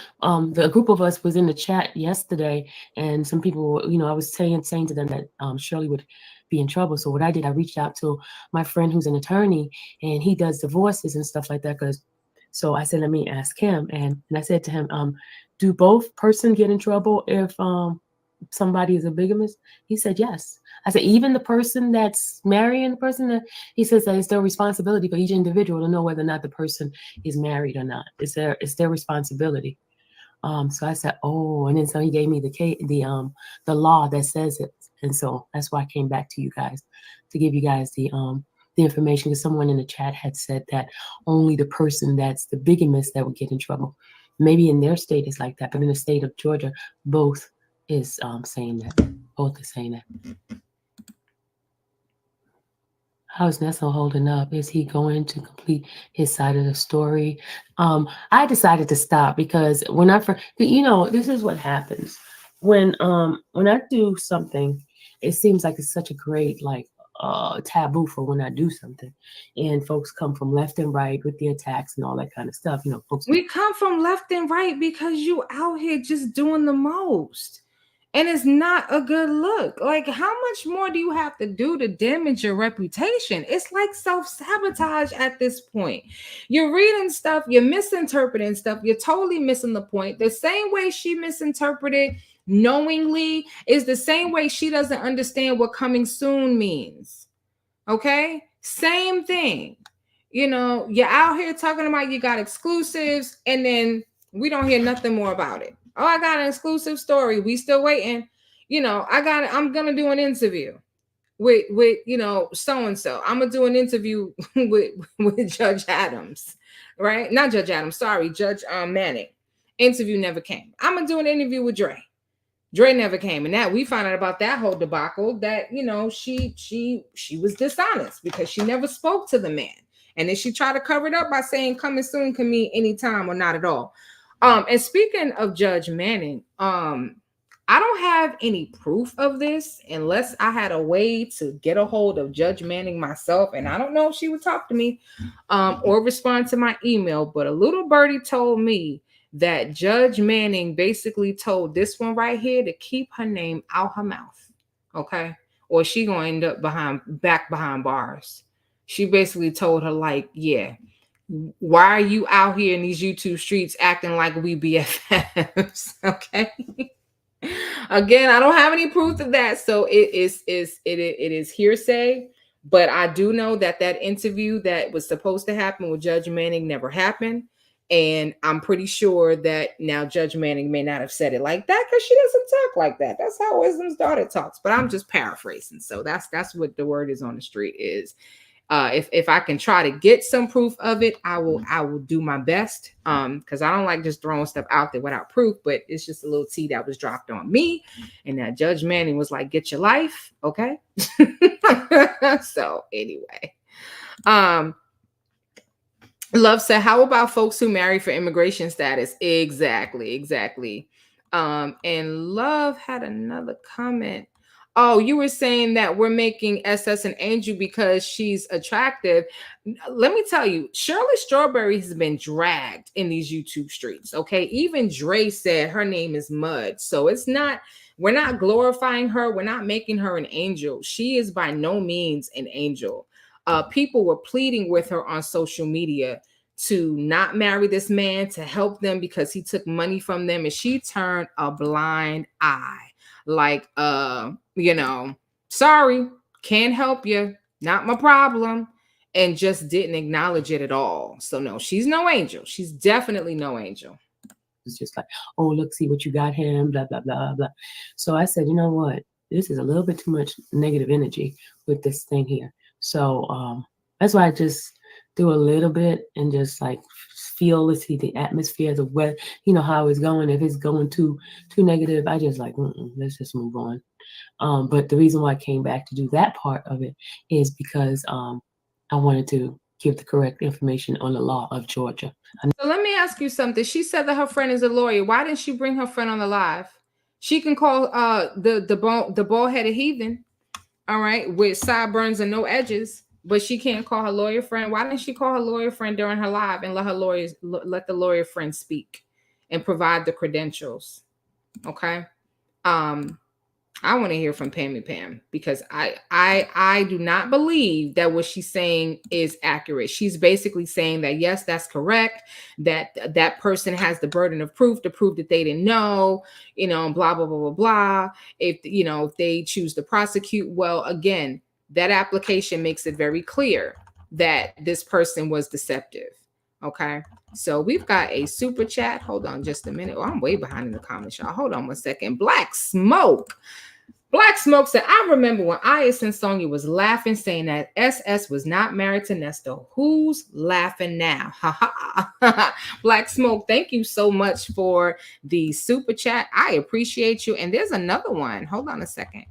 the group of us was in the chat yesterday, and some people, I was saying to them that Shirley would be in trouble. So what I did, I reached out to my friend who's an attorney, and he does divorces and stuff like that. So I said, let me ask him, and I said to him, do both persons get in trouble if somebody is a bigamist? He said yes. I said, even the person that's marrying the person, that he says that it's their responsibility for each individual to know whether or not the person is married or not. It's their responsibility. So I said, oh, and then so he gave me the law that says it, and so that's why I came back to you guys to give you guys the information, because someone in the chat had said that only the person that's the bigamist that would get in trouble. Maybe in their state it's like that, but in the state of Georgia, both is saying that. Both is saying that. How's Nesto holding up? Is he going to complete his side of the story? I decided to stop because when this is what happens when I do something. It seems like it's such a great taboo for when I do something, and folks come from left and right with the attacks and all that kind of stuff. Folks. We come from left and right because you out here just doing the most. And it's not a good look. Like, how much more do you have to do to damage your reputation? It's like self-sabotage at this point. You're reading stuff, you're misinterpreting stuff, you're totally missing the point. The same way she misinterpreted knowingly is the same way she doesn't understand what coming soon means. Okay? Same thing. you're out here talking about you got exclusives, and then we don't hear nothing more about it. Oh, I got an exclusive story. We still waiting. I'm gonna do an interview with so and so. I'm gonna do an interview with Judge Adams, right? Not Judge Adams, sorry, Judge Manning. Interview never came. I'm gonna do an interview with Dre. Dre never came, and that we found out about that whole debacle that she was dishonest because she never spoke to the man, and then she tried to cover it up by saying coming soon can mean anytime or not at all. And speaking of Judge Manning, I don't have any proof of this unless I had a way to get a hold of Judge Manning myself, and I don't know if she would talk to me or respond to my email. But a little birdie told me that Judge Manning basically told this one right here to keep her name out her mouth, okay? Or she gonna end up back behind bars. She basically told her, like, yeah, why are you out here in these YouTube streets acting like we BFFs, okay? Again, I don't have any proof of that, so it is hearsay. But I do know that interview that was supposed to happen with Judge Manning never happened. And I'm pretty sure that now Judge Manning may not have said it like that because she doesn't talk like that. That's how Wisdom's daughter talks. But I'm just paraphrasing. So that's what the word is on the street is. If I can try to get some proof of it, I will do my best. Because I don't like just throwing stuff out there without proof. But it's just a little tea that was dropped on me, and that Judge Manning was like, "Get your life, okay." So anyway, Love said, how about folks who marry for immigration status? Exactly. And Love had another comment. Oh, you were saying that we're making SS an angel because she's attractive. Let me tell you, Shirley Strawberry has been dragged in these YouTube streets. Okay. Even Dre said her name is Mud. So we're not glorifying her. We're not making her an angel. She is by no means an angel. People were pleading with her on social media to not marry this man, to help them because he took money from them, and she turned a blind eye. Like, sorry, can't help you, not my problem, and just didn't acknowledge it at all. So no, she's no angel. She's definitely no angel. It's just like, oh, look, see what you got him, blah, blah, blah, blah. So I said, you know what? This is a little bit too much negative energy with this thing here. So that's why I just do a little bit and just like feel, let's see the atmosphere, the weather, how it's going. If it's going too negative, I just like, let's just move on. But the reason why I came back to do that part of it is because I wanted to give the correct information on the law of Georgia. So let me ask you something. She said that her friend is a lawyer. Why didn't she bring her friend on the live? She can call the bald-headed heathen, all right, with sideburns and no edges, but she can't call her lawyer friend. Why didn't she call her lawyer friend during her live and let the lawyer friend speak and provide the credentials? Okay. I want to hear from Pammy Pam, because I do not believe that what she's saying is accurate. She's basically saying that, yes, that's correct, that person has the burden of proof to prove that they didn't know, blah, blah, blah, blah, blah. If they choose to prosecute, well, again, that application makes it very clear that this person was deceptive. Okay. So we've got a super chat. Hold on just a minute. Oh, I'm way behind in the comments, y'all. Hold on one second. Black Smoke said, I remember when Ias and Sonia was laughing, saying that SS was not married to Nesto. Who's laughing now? Black Smoke, thank you so much for the super chat. I appreciate you. And there's another one. Hold on a second.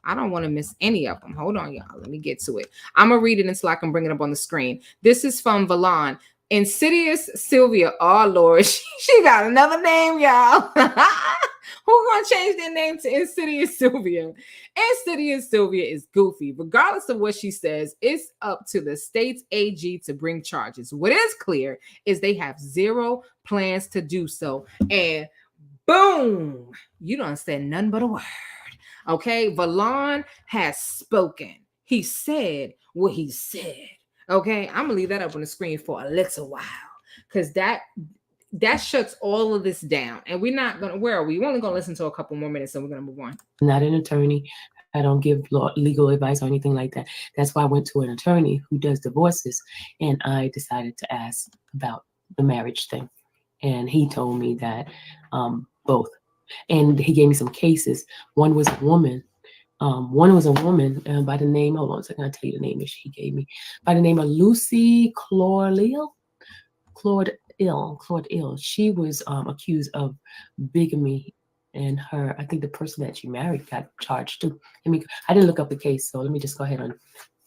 I don't want to miss any of them. Hold on, y'all. Let me get to it. I'm going to read it until I can bring it up on the screen. This is from Valon. Insidious Sylvia. Oh, Lord. She got another name, y'all. Who's going to change their name to Insidious Sylvia? Insidious Sylvia is goofy. Regardless of what she says, it's up to the state's AG to bring charges. What is clear is they have zero plans to do so. And boom, you don't say nothing but a word. Okay, Valon has spoken. He said what he said. Okay, I'm gonna leave that up on the screen for a little while, because that shuts all of this down. And we're not gonna, where are we? We're only gonna listen to a couple more minutes and we're gonna move on. Not an attorney. I don't give legal advice or anything like that. That's why I went to an attorney who does divorces, and I decided to ask about the marriage thing. And he told me that both. And he gave me some cases. One was a woman. By the name, hold on a second, I'll tell you the name that she gave me. By the name of Lucy Claude Ill. She was accused of bigamy, and I think the person that she married got charged too. I didn't look up the case, so let me just go ahead and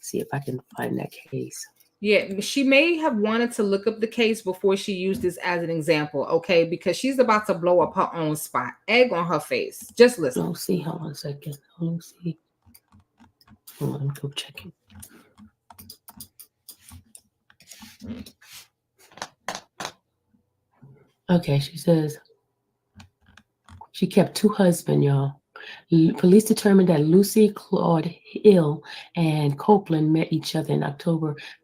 see if I can find that case. Yeah, she may have wanted to look up the case before she used this as an example, okay? Because she's about to blow up her own spot. Egg on her face. Just listen. Let's see. Hold on a second. Let's see. Hold on, go checking. Okay, she says she kept 2 husbands, y'all. Police determined that Lucy Claude Hill and Copeland met each other in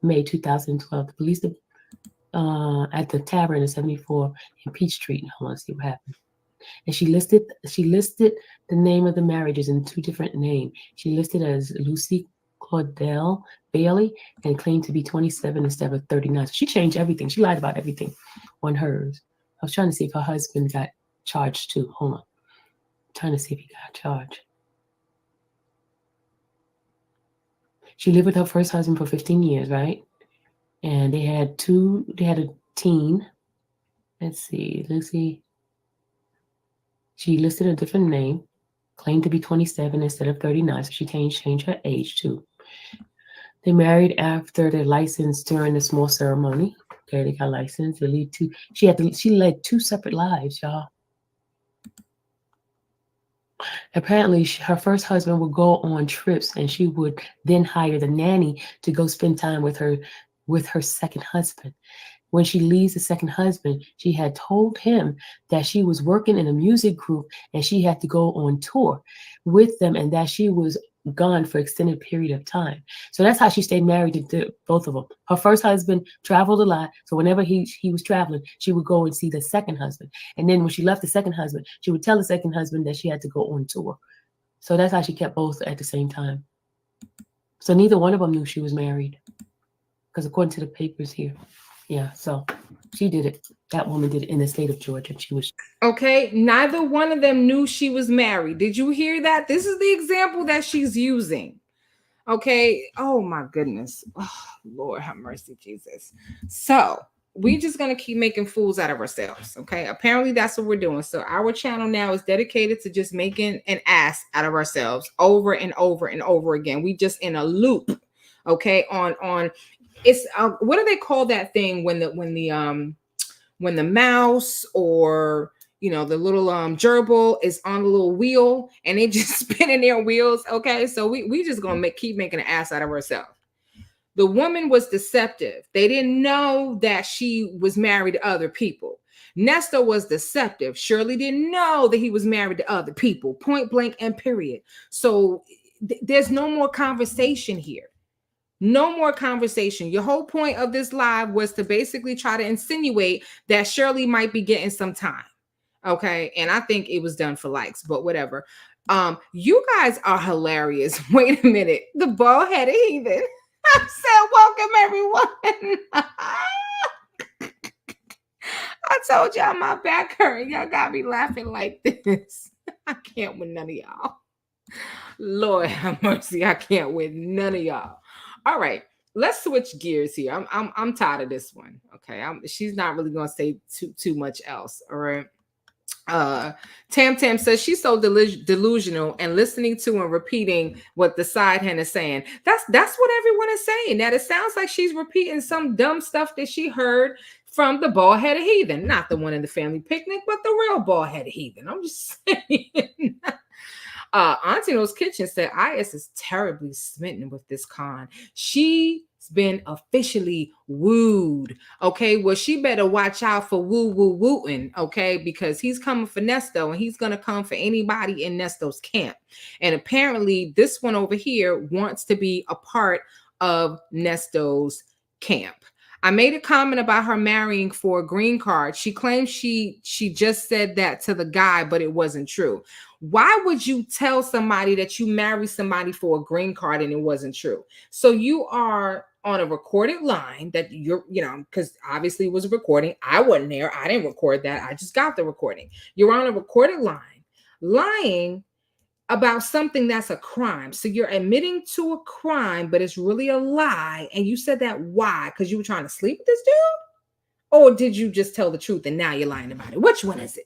May 2012. The police at the tavern at 74 in Peach Street. I want to see what happened. And she listed the name of the marriages in 2 different names. She listed as Lucy Claudel Bailey and claimed to be 27 instead of 39. So she changed everything. She lied about everything on hers. I was trying to see if her husband got charged too. Hold on. Trying to see if he got charged. She lived with her first husband for 15 years, right? And they had a teen. Let's see, Lucy. She listed a different name, claimed to be 27 instead of 39, so she changed her age too. They married after their license during a small ceremony. Okay, they got licensed. She led 2 separate lives, y'all. Apparently, her first husband would go on trips, and she would then hire the nanny to go spend time with her second husband. When she leaves the second husband, she had told him that she was working in a music group and she had to go on tour with them, and that she was gone for extended period of time. So that's how she stayed married to both of them. Her first husband traveled a lot, so whenever he was traveling, she would go and see the second husband. And then when she left the second husband, she would tell the second husband that she had to go on tour. So that's how she kept both at the same time. So neither one of them knew she was married, because according to the papers here. Yeah, so she did it. That woman did it in the state of Georgia. She was okay. Neither one of them knew she was married. Did you hear that? This is the example that she's using. Okay. Oh my goodness. Oh, Lord have mercy, Jesus. So we're just gonna keep making fools out of ourselves. Okay. Apparently that's what we're doing. So our channel now is dedicated to just making an ass out of ourselves over and over and over again. We just in a loop. Okay. On it's what do they call that thing when the mouse or the little gerbil is on the little wheel and they just spinning their wheels. Okay, so we just gonna keep making an ass out of ourselves. The woman was deceptive. They didn't know that she was married to other people. Nesto was deceptive. Shirley didn't know that he was married to other people. Point blank and period. So there's no more conversation here. No more conversation. Your whole point of this live was to basically try to insinuate that Shirley might be getting some time. Okay. And I think it was done for likes, but whatever. You guys are hilarious. Wait a minute. The bald-headed heathen. I said, welcome everyone. I told y'all my back hurt. Y'all got me laughing like this. I can't with none of y'all. Lord have mercy. I can't with none of y'all. All right, let's switch gears here. I'm tired of this one. Okay, she's not really gonna say too much else. All right. Tam says she's so delusional and listening to and repeating what the side hen is saying. That's what everyone is saying. That it sounds like she's repeating some dumb stuff that she heard from the bald-headed heathen, not the one in the family picnic, but the real bald-headed heathen. I'm just saying. Auntie No's Kitchen said IS is terribly smitten with this con. She's been officially wooed. Okay, well, she better watch out for wooing. Okay, because he's coming for Nesto and he's gonna come for anybody in Nesto's camp. And apparently, this one over here wants to be a part of Nesto's camp. I made a comment about her marrying for a green card. She claims she just said that to the guy, but it wasn't true. Why would you tell somebody that you marry somebody for a green card and it wasn't true? So you are on a recorded line that you're, because obviously it was a recording. I wasn't there. I didn't record that. I just got the recording. You're on a recorded line lying about something that's a crime. So you're admitting to a crime, but it's really a lie. And you said that why? Because you were trying to sleep with this dude? Or did you just tell the truth and now you're lying about it? Which one is it?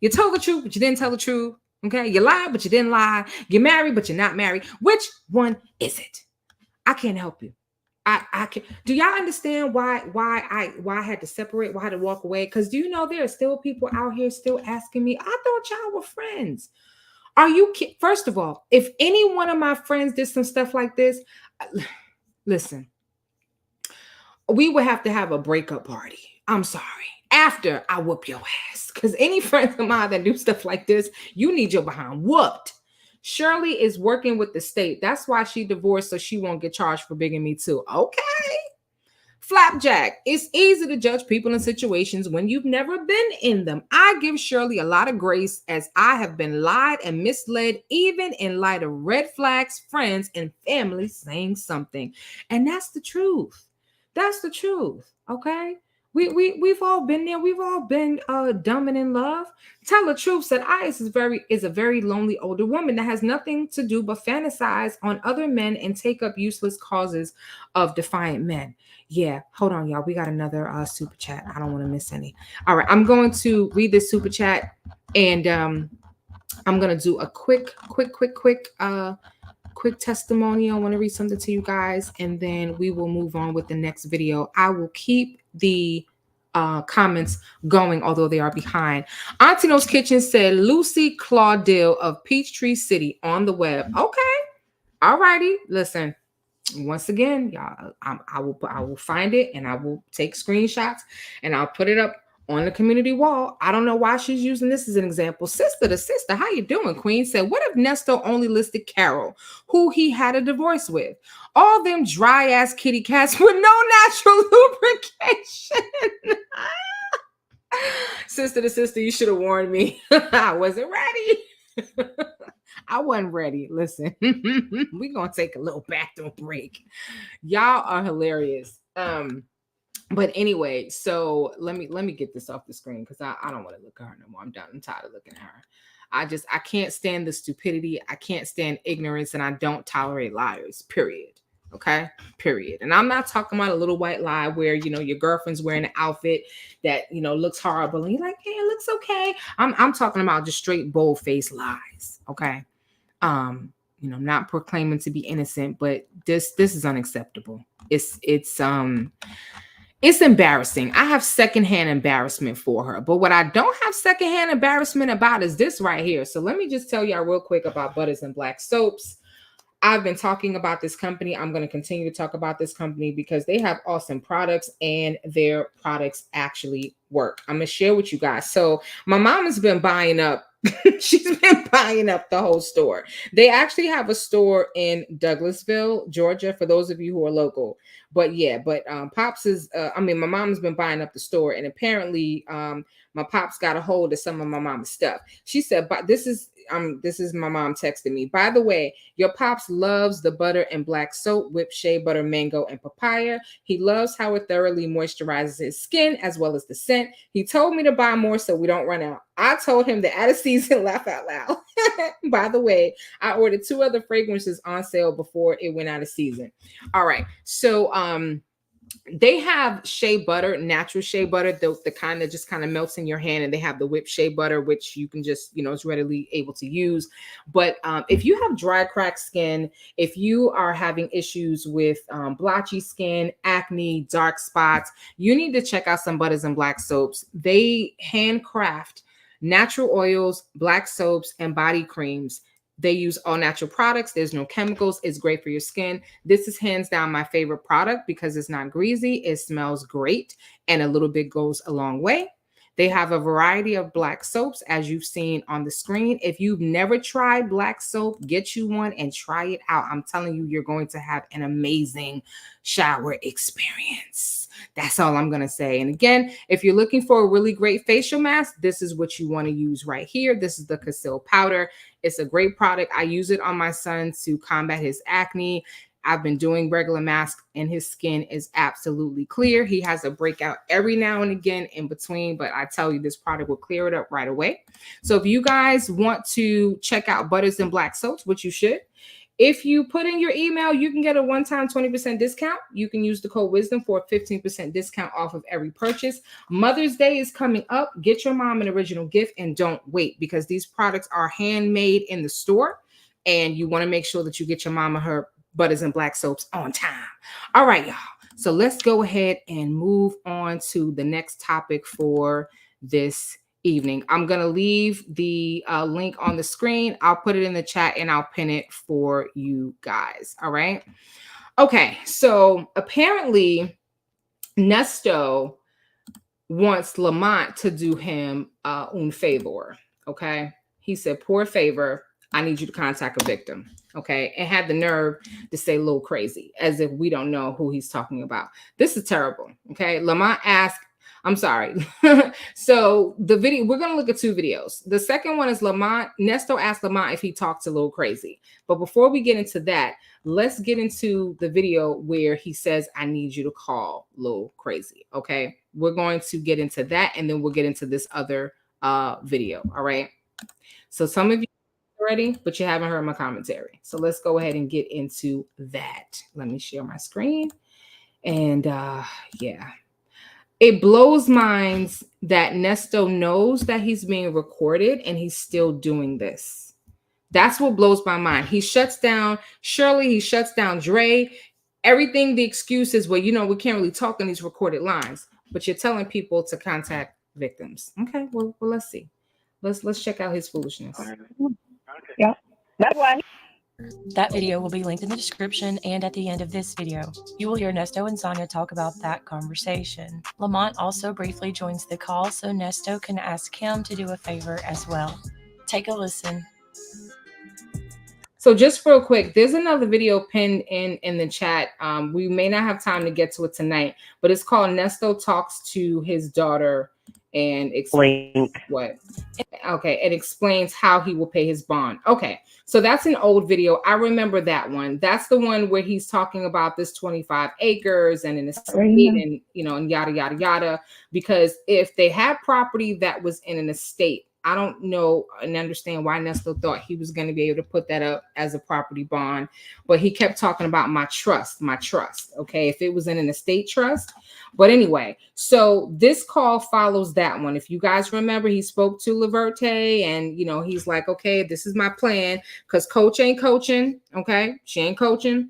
You told the truth, but you didn't tell the truth. Okay. You lied, but you didn't lie. You're married, but you're not married. Which one is it? I can't help you. I can. Do y'all understand why I had to separate, why I had to walk away? Because do you know there are still people out here still asking me, I thought y'all were friends. Are you first of all, if any one of my friends did some stuff like this, listen, we would have to have a breakup party. I'm sorry. After I whoop your ass. Because any friends of mine that do stuff like this, you need your behind whooped. Shirley is working with the state. That's why she divorced, so she won't get charged for bigamy too. Okay. Flapjack, it's easy to judge people in situations when you've never been in them. I give Shirley a lot of grace as I have been lied and misled, even in light of red flags, friends, and family saying something. And that's the truth. That's the truth. Okay. We've all been there. We've all been dumb and in love. Tell the truth, said Iris is a very lonely older woman that has nothing to do but fantasize on other men and take up useless causes of defiant men. Yeah, hold on, y'all. We got another super chat. I don't want to miss any. All right, I'm going to read this super chat, and I'm gonna do a quick testimonial. I want to read something to you guys, and then we will move on with the next video. I will keep the comments going, although they are behind. Antino's Kitchen said Lucy Claudille of Peachtree City on the web. Okay, all righty. Listen, once again, y'all, I will find it and I will take screenshots and I'll put it up on the community wall. I don't know why she's using this as an example. Sister to sister, how you doing? Queen said, what if Nesto only listed Carol, who he had a divorce with? All them dry ass kitty cats with no natural lubrication. Sister to sister, you should have warned me. I wasn't ready. I wasn't ready. Listen, we're gonna take a little bathroom break. Y'all are hilarious. But anyway, so let me get this off the screen because I don't want to look at her no more. I'm done. I'm tired of looking at her. I can't stand the stupidity. I can't stand ignorance, and I don't tolerate liars. Period. Okay. Period. And I'm not talking about a little white lie where your girlfriend's wearing an outfit that looks horrible, and you're like, hey, it looks okay. I'm talking about just straight bold-faced lies. Okay. Not proclaiming to be innocent, but this is unacceptable. It's embarrassing. I have secondhand embarrassment for her, but what I don't have secondhand embarrassment about is this right here. So let me just tell y'all real quick about Butters and Black Soaps. I've been talking about this company. I'm going to continue to talk about this company because they have awesome products and their products actually work. I'm going to share with you guys. So my mom has been buying up. She's been buying up the whole store. They actually have a store in Douglasville, Georgia, for those of you who are local. But Pops is, my mom's been buying up the store, and apparently my Pops got a hold of some of my mom's stuff. She said, but this is my mom texting me. By the way, your Pops loves the butter and black soap, whipped shea butter, mango, and papaya. He loves how it thoroughly moisturizes his skin as well as the scent. He told me to buy more so we don't run out. I told him to add a season, laugh out loud. By the way, I ordered 2 other fragrances on sale before it went out of season. All right. So they have shea butter, natural shea butter, the kind that just kind of melts in your hand, and they have the whipped shea butter, which you can just, it's readily able to use. But if you have dry, cracked skin, if you are having issues with blotchy skin, acne, dark spots, you need to check out some Butters and Black Soaps. They handcraft natural oils, black soaps, and body creams. They use all natural products. There's no chemicals. It's great for your skin. This is hands down my favorite product because it's not greasy. It smells great, and a little bit goes a long way. They have a variety of black soaps, as you've seen on the screen. If you've never tried black soap, get you one and try it out. I'm telling you, you're going to have an amazing shower experience. That's all I'm going to say. And again, if you're looking for a really great facial mask, this is what you want to use right here. This is the Qasil powder. It's a great product. I use it on my son to combat his acne. I've been doing regular masks and his skin is absolutely clear. He has a breakout every now and again in between, but I tell you, this product will clear it up right away. So if you guys want to check out Butters and Black Soaps, which you should, if you put in your email, you can get a one-time 20% discount. You can use the code WISDOM for a 15% discount off of every purchase. Mother's Day is coming up. Get your mom an original gift and don't wait, because these products are handmade in the store and you want to make sure that you get your mama her Butters and Black Soaps on time. All right, y'all. So let's go ahead and move on to the next topic for this evening. I'm going to leave the link on the screen. I'll put it in the chat and I'll pin it for you guys. All right. Okay. So apparently Nesto wants Lamont to do him un favor. Okay. He said, poor favor. I need you to contact a victim. Okay. And had the nerve to say a little crazy, as if we don't know who he's talking about. This is terrible. Okay. Lamont asked, I'm sorry. So the video, we're going to look at two videos. The second one is Lamont. Nesto asked Lamont if he talked to Lil Crazy. But before we get into that, let's get into the video where he says, I need you to call Lil Crazy. Okay. We're going to get into that and then we'll get into this other video. All right. So some of you already, but you haven't heard my commentary. So let's go ahead and get into that. Let me share my screen. And yeah, it blows minds that Nesto knows that he's being recorded and he's still doing this. That's what blows my mind. He shuts down Shirley. He shuts down Dre. Everything, the excuse is, well, you know, we can't really talk on these recorded lines, but you're telling people to contact victims. Okay, well let's see. Let's check out his foolishness. Yeah, that's why. That video will be linked in the description and at the end of this video. You will hear Nesto and Sonia talk about that conversation. Lamont also briefly joins the call so Nesto can ask him to do a favor as well. Take a listen. So just real quick, there's another video pinned in the chat. We may not have time to get to it tonight, but it's called Nesto Talks to His Daughter and explains what. Okay, it explains how he will pay his bond. Okay, so that's an old video. I remember that one. That's the one where he's talking about this 25 acres and an estate and, you know, and yada, yada, yada. Because if they had property that was in an estate, I don't know and understand why Nesto thought he was going to be able to put that up as a property bond, but he kept talking about my trust. Okay, if it was in an estate trust. But anyway, so this call follows that one. If you guys remember, he spoke to Laverte and, you know, he's like, okay, this is my plan, because Coach ain't coaching. Okay, she ain't coaching.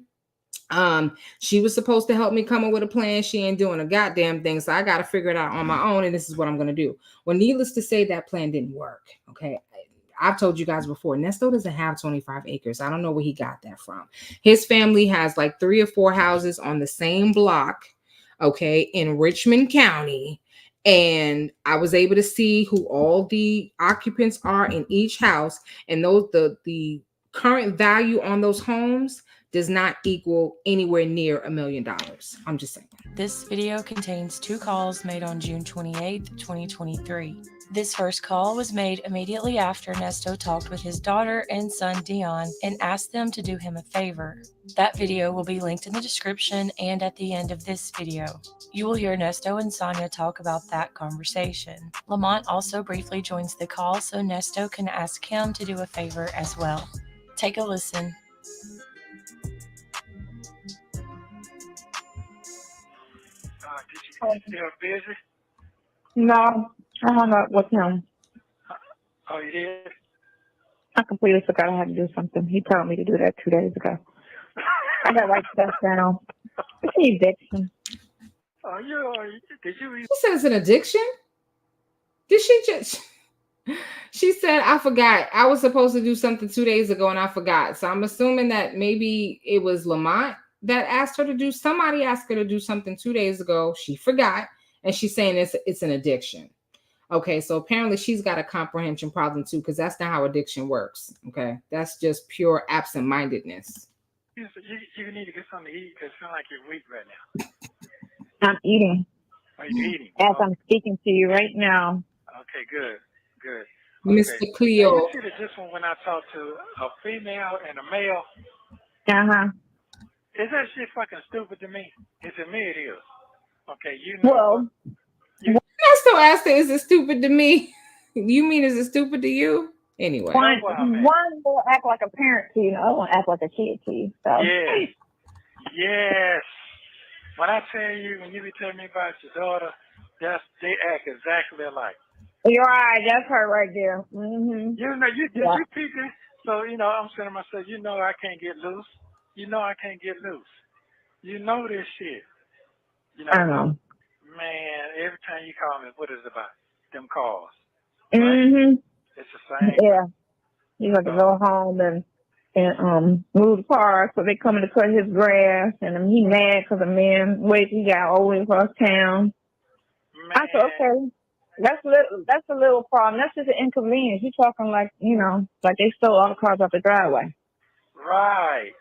She was supposed to help me come up with a plan. She ain't doing a goddamn thing. So I got to figure it out on my own. And this is what I'm going to do. Well, needless to say, that plan didn't work. Okay. I've told you guys before, Nesto doesn't have 25 acres. I don't know where he got that from. His family has like 3 or 4 houses on the same block. Okay. In Richmond County. And I was able to see who all the occupants are in each house. And those, the current value on those homes does not equal anywhere near $1 million. I'm just saying. This video contains 2 calls made on June 28th, 2023. This first call was made immediately after Nesto talked with his daughter and son Dion and asked them to do him a favor. That video will be linked in the description and at the end of this video. You will hear Nesto and Sonia talk about that conversation. Lamont also briefly joins the call so Nesto can ask him to do a favor as well. Take a listen. You're busy? No, I hung up with him. Oh, you did? I completely forgot I had to do something. He told me to do that 2 days ago. I got to write stuff down. It's an addiction. Oh, did you? She said it's an addiction? Did she just... She said, I forgot. I was supposed to do something 2 days ago and I forgot. So I'm assuming that maybe it was Lamont that asked her to do, somebody asked her to do something 2 days ago. She forgot. And she's saying it's an addiction. Okay, so apparently she's got a comprehension problem too, because that's not how addiction works. Okay, that's just pure absent-mindedness. You need to get something to eat because it sounds like you're weak right now. I'm eating. Are you eating? As I'm speaking to you right now. Okay, good. Okay. Mr. Cleo. Now, you see that just when I talk to a female and a male, is that shit fucking stupid to me? To me, it is. Okay, you know. Well, I still asked her, is it stupid to me? You mean, is it stupid to you? Anyway. one will act like a parent to you, the other one act like a kid to you. So. Yes. When I tell you, when you be telling me about your daughter, they act exactly alike. You're right. That's her right there. Mm-hmm. You know, you people. So I'm saying to myself, I can't get loose. I can't get loose. You know this shit. I know. Man, every time you call me, what is it about? Them calls. Mm-hmm. It's the same. Yeah. You got to go home and move the car, so they coming to cut his grass, and he mad because the man he got all the way across town. Man. I said, okay, that's a little problem. That's just an inconvenience. You talking like like they stole all the cars off the driveway. Right.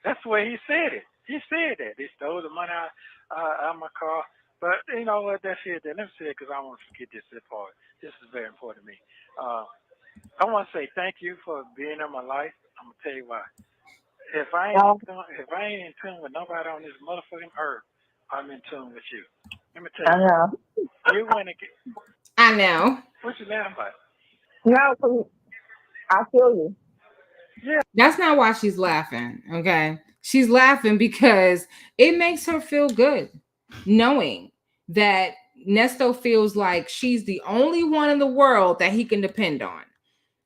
That's the way he said it. He said that they stole the money out of my car. But you know what? That's it. Let me say it because I want to forget this part. This is very important to me. I want to say thank you for being in my life. I'm gonna tell you why. If I ain't in tune with nobody on this motherfucking earth, I'm in tune with you. Let me tell you. I know. You want to get. I know. What you laughing about? No, I feel you. Yeah. That's not why she's laughing. Okay, she's laughing because it makes her feel good, knowing that Nesto feels like she's the only one in the world that he can depend on.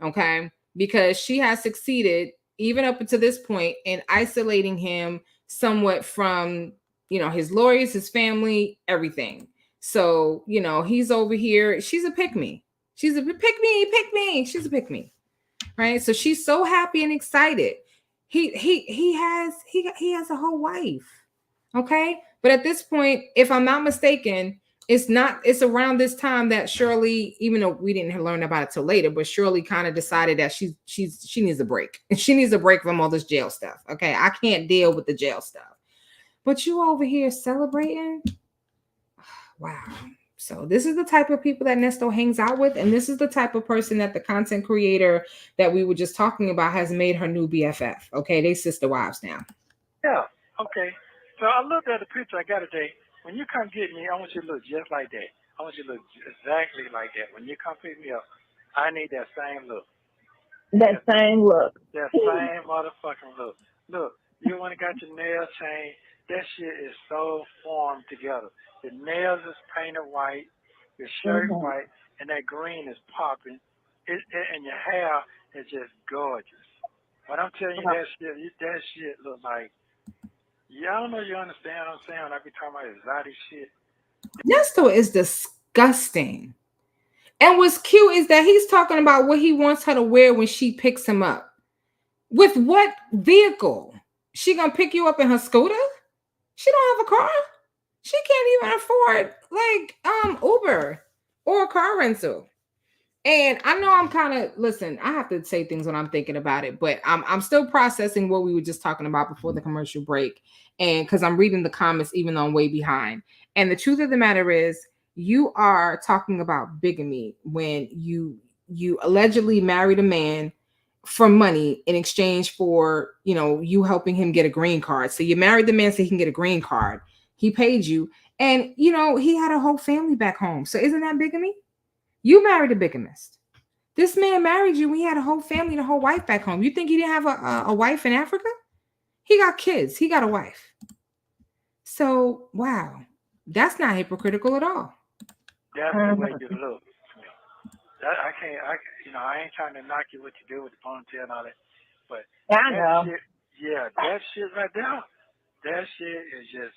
Okay, because she has succeeded even up until this point in isolating him somewhat from his lawyers, his family, everything. So he's over here. She's a pick me. She's a pick me. She's a pick me. Right. So she's so happy and excited. He has a whole wife. Okay. But at this point, if I'm not mistaken, it's around this time that Shirley, even though we didn't learn about it till later, but Shirley kind of decided that she needs a break. She needs a break from all this jail stuff. Okay. I can't deal with the jail stuff. But you over here celebrating. Wow. So this is the type of people that Nesto hangs out with, and this is the type of person that the content creator that we were just talking about has made her new BFF. Okay, they sister wives now. Yeah. Okay. So I looked at the picture I got today. When you come get me, I want you to look just like that. I want you to look exactly like that. When you come pick me up, I need that same look. That same look. That same motherfucking look. Look, you want to got your nail changed. That shit is so formed together. The nails is painted white, your shirt white, and that green is popping. And your hair is just gorgeous. But I'm telling you, that shit look like, I don't know if you understand what I'm saying when I be talking about exotic shit. Nesto is disgusting. And what's cute is that he's talking about what he wants her to wear when she picks him up. With what vehicle? She gonna pick you up in her scooter? She don't have a car. She can't even afford Uber or a car rental. And I know I'm kind of, listen, I have to say things when I'm thinking about it, but I'm still processing what we were just talking about before the commercial break. And because I'm reading the comments, even though I'm way behind. And the truth of the matter is, you are talking about bigamy when you allegedly married a man for money in exchange for, you helping him get a green card. So you married the man so he can get a green card. He paid you. And, he had a whole family back home. So isn't that bigamy? You married a bigamist. This man married you when he had a whole family and a whole wife back home. You think he didn't have a wife in Africa? He got kids. He got a wife. So, wow. That's not hypocritical at all. That's the way you look. I ain't trying to knock you what you do with the ponytail and all that. But I know. That shit right there, that shit is just,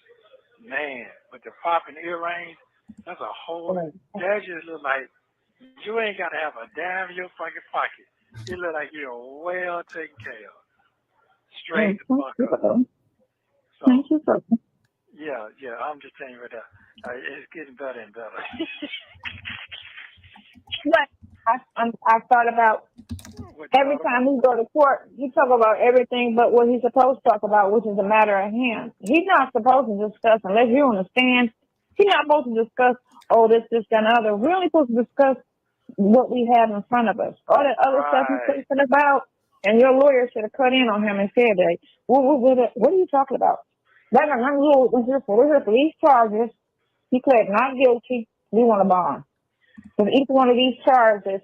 man, with the popping earrings, that's a whole, that just look like, you ain't got to have a dime in your fucking pocket. You look like you're well taken care of. Straight the fuck up. So, thank you so much. Yeah, I'm just telling you right now. It's getting better and better. But I thought about every time he go to court, he talk about everything but what he's supposed to talk about, which is a matter at hand. He's not supposed to discuss, unless you understand, he's not supposed to discuss, oh, this, and other. We're only supposed to discuss what we have in front of us. All that other stuff he's talking about, and your lawyer should have cut in on him and said, that, what are you talking about? We're here for these charges. He pled not guilty. We want a bond. Because each one of these charges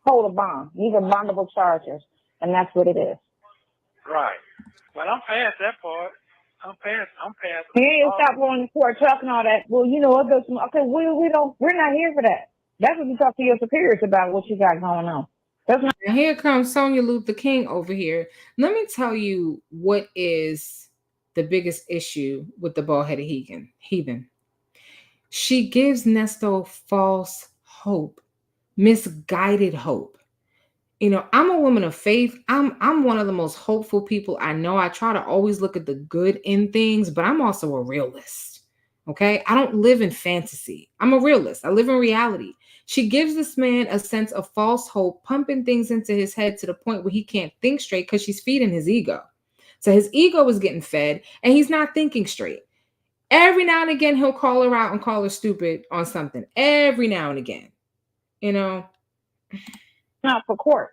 hold a bond. These are bondable charges, and that's what it is. Right. Well, I'm past that part. I'm past. You ain't stop going to court talking all that. Well, you know, okay, we're not here for that. That's what you talk to your superiors about, what you got going on. Now here comes Sonia Luther King over here. Let me tell you what is the biggest issue with the bald-headed heathen. She gives Nesto false hope, misguided hope. You know, I'm a woman of faith. I'm one of the most hopeful people I know. I try to always look at the good in things, but I'm also a realist. Okay? I don't live in fantasy. I'm a realist. I live in reality. She gives this man a sense of false hope, pumping things into his head to the point where he can't think straight because she's feeding his ego. So his ego is getting fed and he's not thinking straight. Every now and again, he'll call her out and call her stupid on something. Every now and again. You know? Not for court.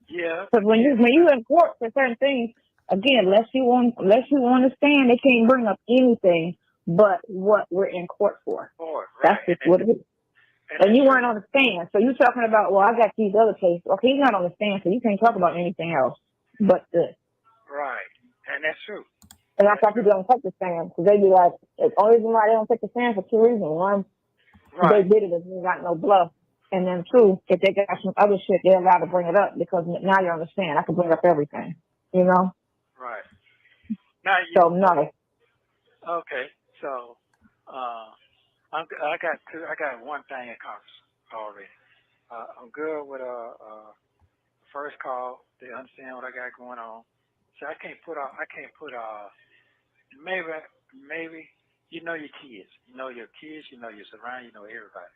Yeah. Because when you in court for certain things, again, unless you understand, they can't bring up anything but what we're in court for. Right. That's just what it is. And you weren't on the stand, so you're talking about, well, I got these other cases. Okay, he's not on the stand, so you can't talk about anything else but this. Right, and that's true. And that's why people don't take the stand, because they be like, the only reason why they don't take the stand for two reasons. One, they did it, and they got no bluff. And then two, if they got some other shit, they're allowed to bring it up, because now you're on the stand. I can bring up everything, you know? Right. Now so, no. Okay, so, I got one thing accomplished already. I'm good with first call. They understand what I got going on. So I can't put maybe you know your kids. You know your kids, you know your surrounding, you know everybody.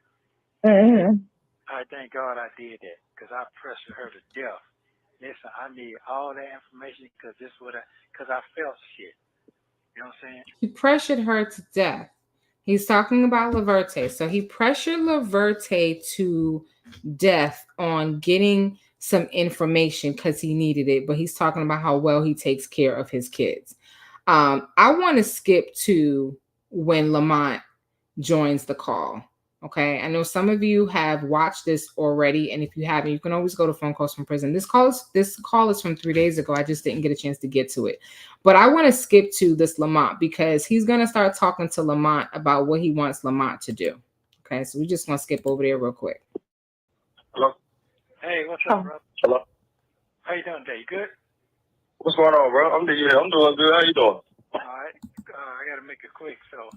Mm-hmm. I thank God I did that, because I pressured her to death. Listen, I need all that information because I felt shit. You know what I'm saying? He pressured her to death. He's talking about Laverte. So he pressured Laverte to death on getting some information because he needed it. But he's talking about how well he takes care of his kids. I want to skip to when Lamont joins the call. Okay. I know some of you have watched this already. And if you haven't, you can always go to Phone Calls from Prison. This call is from 3 days ago. I just didn't get a chance to get to it. But I want to skip to this Lamont because he's going to start talking to Lamont about what he wants Lamont to do. Okay. So we're just going to skip over there real quick. Hello. Hey, what's up, bro? Hello. How you doing today? You good? What's going on, bro? I'm doing good. How you doing? All right. I got to make it quick. So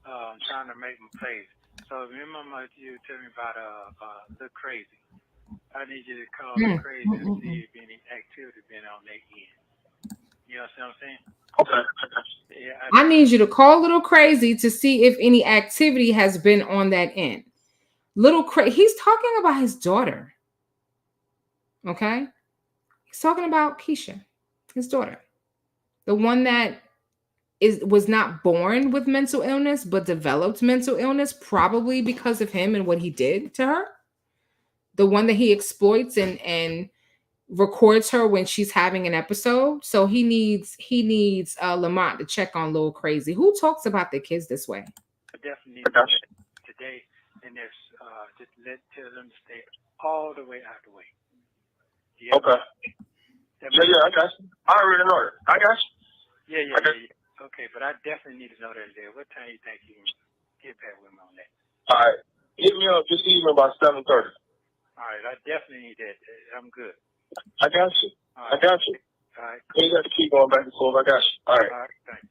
I'm trying to make my plays. So remember you tell me about Look Crazy. I need you to call Look Crazy and see if any activity been on their end. You know what I'm saying? Okay. Yeah. I need you to call Little Crazy to see if any activity has been on that end. Little Crazy, he's talking about his daughter. Okay? He's talking about Keisha, his daughter. The one that was not born with mental illness, but developed mental illness, probably because of him and what he did to her. The one that he exploits and records her when she's having an episode. So he needs Lamont to check on Lil Crazy. Who talks about their kids this way? I definitely need to do that today, and there's just tell them to stay all the way out the way. Yeah. Okay. Yeah, I got you. I already know it. I got you. Yeah. Okay, but I definitely need to know that today. What time do you think you can get back with me on that? All right. Hit me up this evening about 7:30. All right, I definitely need that. I'm good. I got you. Right. I got you. All right. You got to keep going back and forth. I got you. All right. All right, thanks.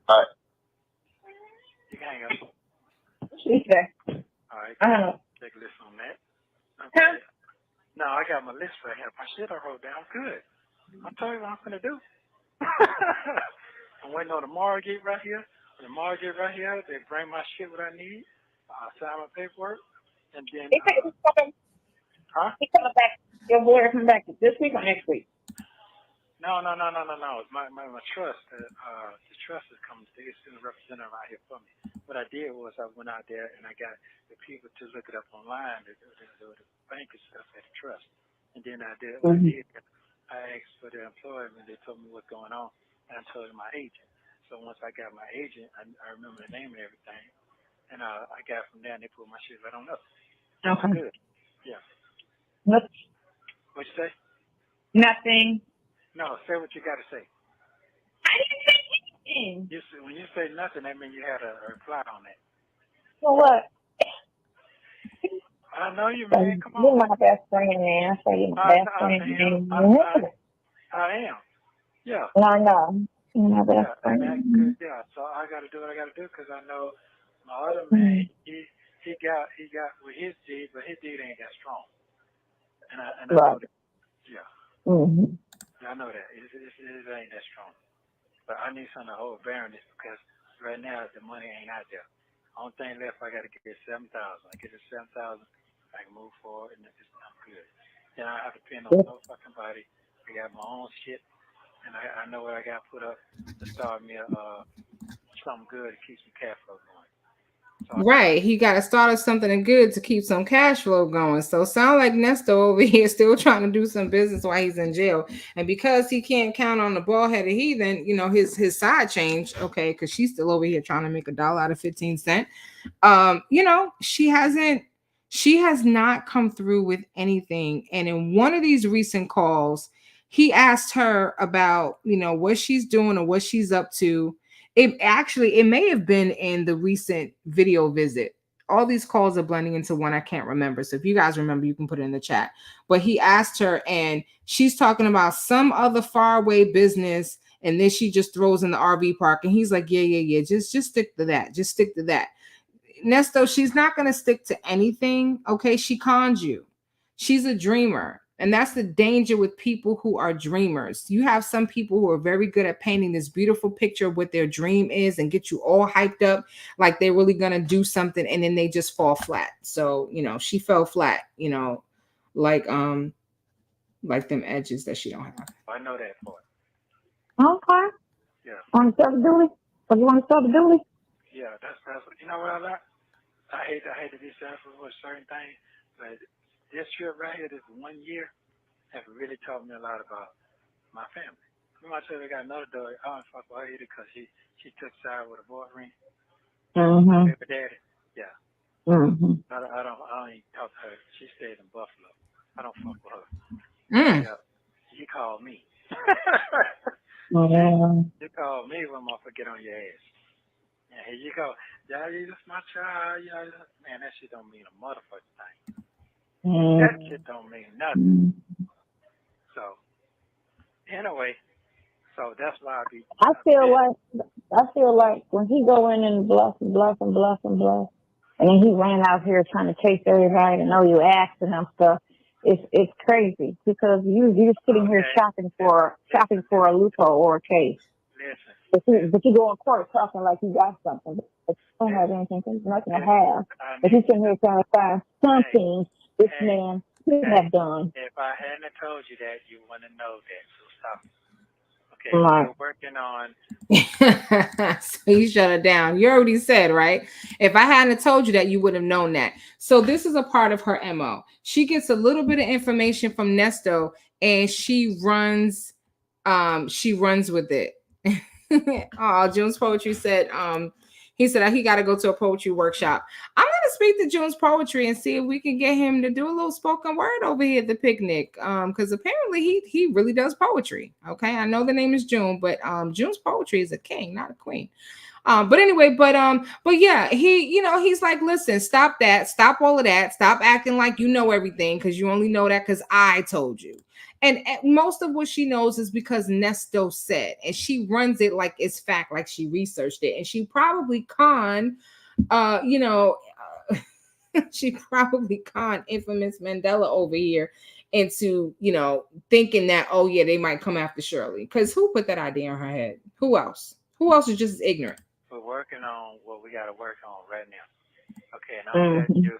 All right. You can hang up. She's there. All right. Take a listen on that. Okay. Huh? No, I got my list right here. My shit I wrote down. Good. I'll tell you what I'm going to do. I'm waiting on the mortgage right here. When the mortgage right here, they bring my shit what I need. Sign my paperwork. And then Huh? He coming back. Your boy coming back this week or next week? No. My trust, the trust is coming. They send a representative out here for me. What I did was I went out there and I got the people to look it up online, the bank and stuff at the trust. And then I did what I did. I asked for their employment. They told me what's going on, and I told them my agent. So once I got my agent, I remember the name and everything, and I got from there and they put my shit right on up. Okay. Good. Yeah. What'd you say? Nothing. No, say what you got to say. I didn't say anything. When you say nothing, that means you had a reply on that. For what? I know you, man. Come on. You're my best friend, man. I say you're my best friend. I am. Yeah. No. You're my best friend. Yeah. So I got to do what I got to do because I know my other man. He got with his deed, but his deed ain't that strong. And I know that. Yeah. Mm-hmm. I know that. It ain't that strong. But I need something to hold bearing this because right now the money ain't out there. Only thing left, I got to get 7,000. I get the 7,000, I can move forward, and I'm good. Then I have to depend on no fucking body. I got my own shit, and I know what I got to put up to start me something good to keep some cash flow going. Right. He got to start us something good to keep some cash flow going. So sound like Nesto over here still trying to do some business while he's in jail. And because he can't count on the bald-headed heathen, his side change, okay, because she's still over here trying to make $1 out of 15 cents. She has not come through with anything. And in one of these recent calls, he asked her about, what she's doing or what she's up to. It may have been in the recent video visit. All these calls are blending into one. I can't remember. So if you guys remember, you can put it in the chat. But he asked her and she's talking about some other faraway business. And then she just throws in the RV park. And he's like, yeah. Just stick to that. Just stick to that. Nesto, she's not going to stick to anything. Okay. She cons you. She's a dreamer. And that's the danger with people who are dreamers. You have some people who are very good at painting this beautiful picture of what their dream is and get you all hyped up like they're really going to do something. And then they just fall flat. So, she fell flat, like them edges that she don't have. I know that part. Okay. Yeah. Want to start the duty? Or you want to start the duty? Yeah, that's you know what I like? I hate to be selfish with certain things, but this trip right here, this 1 year, have really taught me a lot about my family. Remember I told you I got another daughter. I don't fuck with her either because she took side with a boy ring. Mm-hmm. Baby daddy. Yeah. Mm-hmm. I don't even talk to her. She stays in Buffalo. I don't fuck with her. Yeah. She called me. You called me when I forget on your ass. Yeah, here you go. Daddy, that's my child. Man, that shit don't mean a motherfucking thing. That shit don't mean nothing. So, anyway, that's why I feel like when he go in and bluff, and then he ran out here trying to chase everybody to know you asking him stuff. It's crazy because you're sitting here shopping for a loophole or a case. Listen. But you go in court talking like you got something. But you don't have anything. There's nothing to have. But you sitting here trying to find something this man could have done. If I hadn't told you that, you wouldn't know that. So stop. Okay, right. We're working on. So you shut it down. You already said, right? If I hadn't told you that, you would have known that. So this is a part of her MO. She gets a little bit of information from Nesto and she runs with it. Oh, June's Poetry said, he said he got to go to a poetry workshop. I'm going to speak to June's Poetry and see if we can get him to do a little spoken word over here at the picnic. Because apparently he really does poetry. Okay. I know the name is June, but June's Poetry is a king, not a queen. But anyway, but yeah, he's like, listen, stop that. Stop all of that. Stop acting like you know everything because you only know that because I told you. And most of what she knows is because Nesto said, and she runs it like it's fact, like she researched it. And she probably she probably conned infamous Mandela over here into, thinking that, oh yeah, they might come after Shirley. Because who put that idea in her head? Who else? Who else is just ignorant? We're working on what we got to work on right now. Okay, and I'm telling you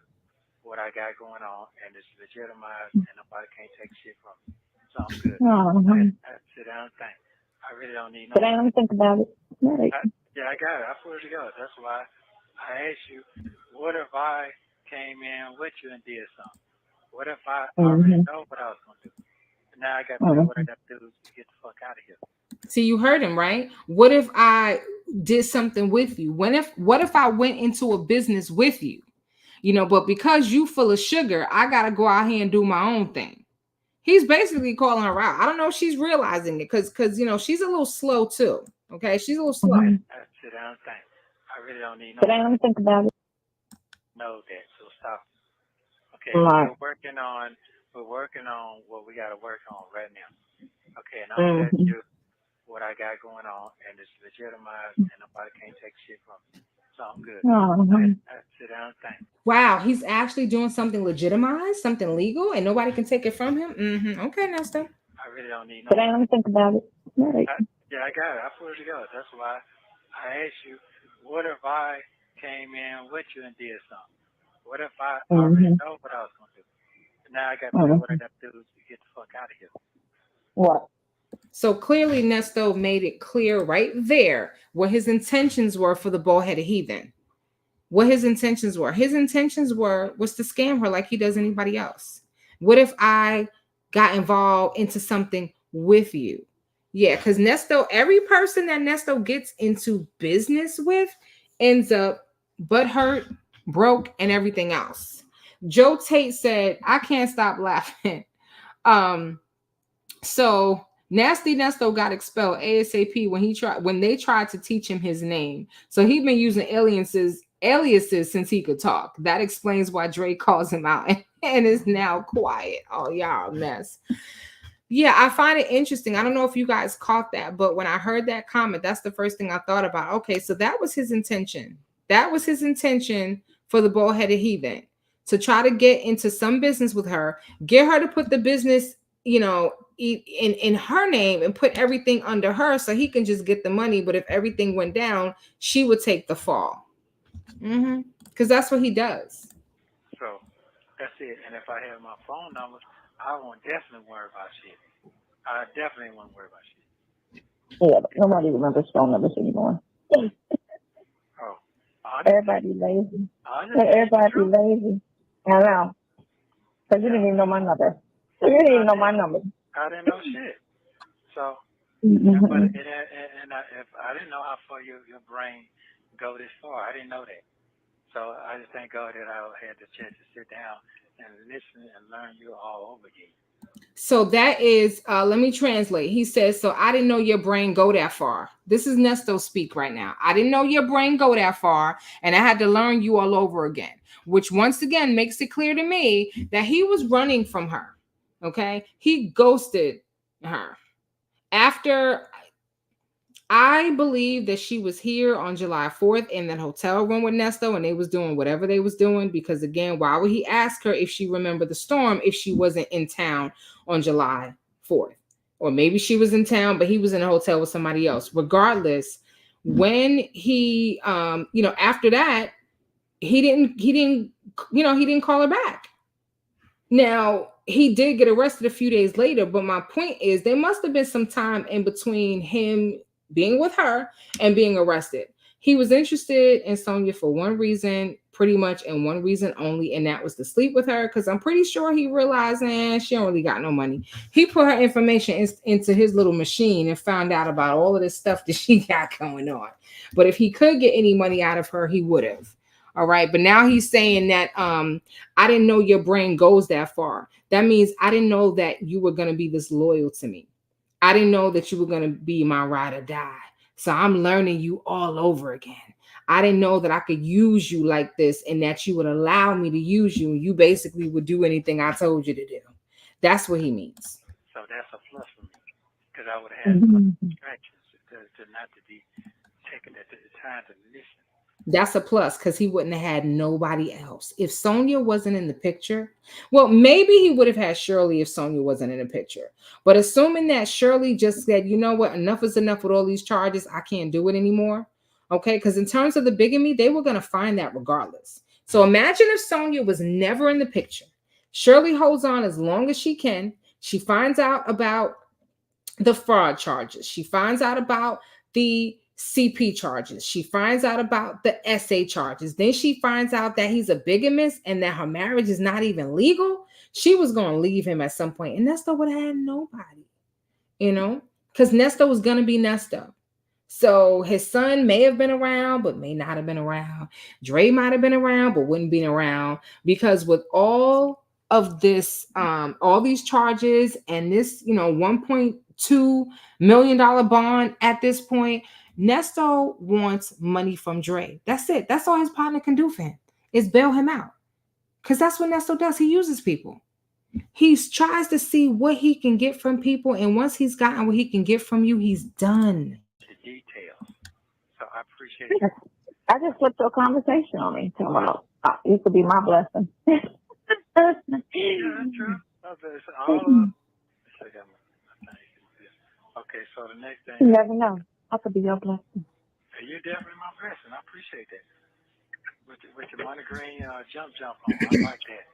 what I got going on, and it's legitimized, and nobody can't take shit from me. So I'm good. I sit down and think. I really don't need no. Sit down and think about it. Right. Yeah, I got it. I put it together. That's why I asked you, what if I came in with you and did something? What if I already know what I was going to do? Now I got to do what I got to do to get the fuck out of here. See, you heard him, right? What if I did something with you? What if I went into a business with you? You know, but because you full of sugar, I got to go out here and do my own thing. He's basically calling her out. I don't know if she's realizing it because you know, she's a little slow too. Okay, she's a little slow. I sit down and think. I really don't need no. Sit down and think about it. Know that, so stop. Okay, Right. we're working on what we got to work on right now. Okay, and I'm telling you what I got going on, and it's legitimized, and nobody can't take shit from me. So I'm good. I sit down and think. Wow, he's actually doing something legitimized, something legal, and nobody can take it from him. Okay, Nesto. I really don't need no. Sit down and think about it. Right. Yeah, I got it. I put it together. That's why I asked you, what if I came in with you and did something? What if I already know what I was going to do? Now I got to do what I got to do to get the fuck out of here. What? So clearly Nesto made it clear right there what his intentions were for the bald-headed heathen. What his intentions were. His intentions was to scam her like he does anybody else. What if I got involved into something with you? Yeah, because Nesto, every person that Nesto gets into business with ends up butthurt, broke, and everything else. Joe Tate said, I can't stop laughing. So Nasty Nesto got expelled ASAP when they tried to teach him his name. So he'd been using aliases since he could talk. That explains why Dre calls him out and is now quiet. Oh, y'all a mess. Yeah, I find it interesting. I don't know if you guys caught that, but when I heard that comment, that's the first thing I thought about. Okay, so that was his intention. That was his intention for the bald-headed heathen, to try to get into some business with her, get her to put the business, you know, in her name and put everything under her so he can just get the money. But if everything went down, she would take the fall. Because that's what he does. So that's it. And if I have my phone number, I won't definitely worry about shit. I definitely won't worry about shit. Yeah, but nobody remembers phone numbers anymore. Oh. Everybody lazy. Everybody lazy. I know. Because you didn't even know my number. You didn't even know my number. I didn't know shit. So, but if I didn't know how far your brain go this far, I didn't know that. So I just thank God that I had the chance to sit down and listen and learn you all over again. So that is, let me translate. He says, so I didn't know your brain go that far. This is Nesto speak right now. I didn't know your brain go that far, and I had to learn you all over again, which once again makes it clear to me that he was running from her. Okay, he ghosted her after I believe that she was here on July 4th in that hotel room with Nesto, and they was doing whatever they was doing, because again, why would he ask her if she remembered the storm if she wasn't in town on July 4th? Or maybe she was in town, but he was in a hotel with somebody else. Regardless, when he after that, he didn't call her back. Now, he did get arrested a few days later, but my point is there must have been some time in between him being with her and being arrested. He was interested in Sonia for one reason, pretty much, and one reason only, and that was to sleep with her, because I'm pretty sure he realized, she don't really got no money. He put her information into his little machine and found out about all of this stuff that she got going on. But if he could get any money out of her, he would have. All right. But now he's saying that I didn't know your brain goes that far. That means I didn't know that you were going to be this loyal to me. I didn't know that you were going to be my ride or die. So I'm learning you all over again. I didn't know that I could use you like this and that you would allow me to use you. You basically would do anything I told you to do. That's what he means. So that's a plus for me, because I would have had some distractions to not to be taking the time to listen. That's a plus, because he wouldn't have had nobody else. If Sonia wasn't in the picture, well, maybe he would have had Shirley if Sonia wasn't in the picture. But assuming that Shirley just said, you know what, enough is enough with all these charges, I can't do it anymore. Okay, because in terms of the bigamy, they were going to find that regardless. So imagine if Sonia was never in the picture. Shirley holds on as long as she can. She finds out about the fraud charges. She finds out about the CP charges. She finds out about the SA charges. Then she finds out that he's a bigamist and that her marriage is not even legal. She was going to leave him at some point. And Nesto would have had nobody, you know, because Nesto was going to be Nesto. So his son may have been around, but may not have been around. Dre might have been around, but wouldn't be around, because with all of this, all these charges and this, you know, $1.2 million bond at this point, Nesto wants money from Dre. That's it. That's all his partner can do for him, is bail him out. Because that's what Nesto does. He uses people. He tries to see what he can get from people. And once he's gotten what he can get from you, he's done. Details. So I appreciate it. I just flipped your conversation on me. So, well, you could be my blessing. Yeah, that's true. It's all of okay, so the next thing. You never know. I could be your blessing. You're definitely my blessing. I appreciate that. With your money green jump on. I like that.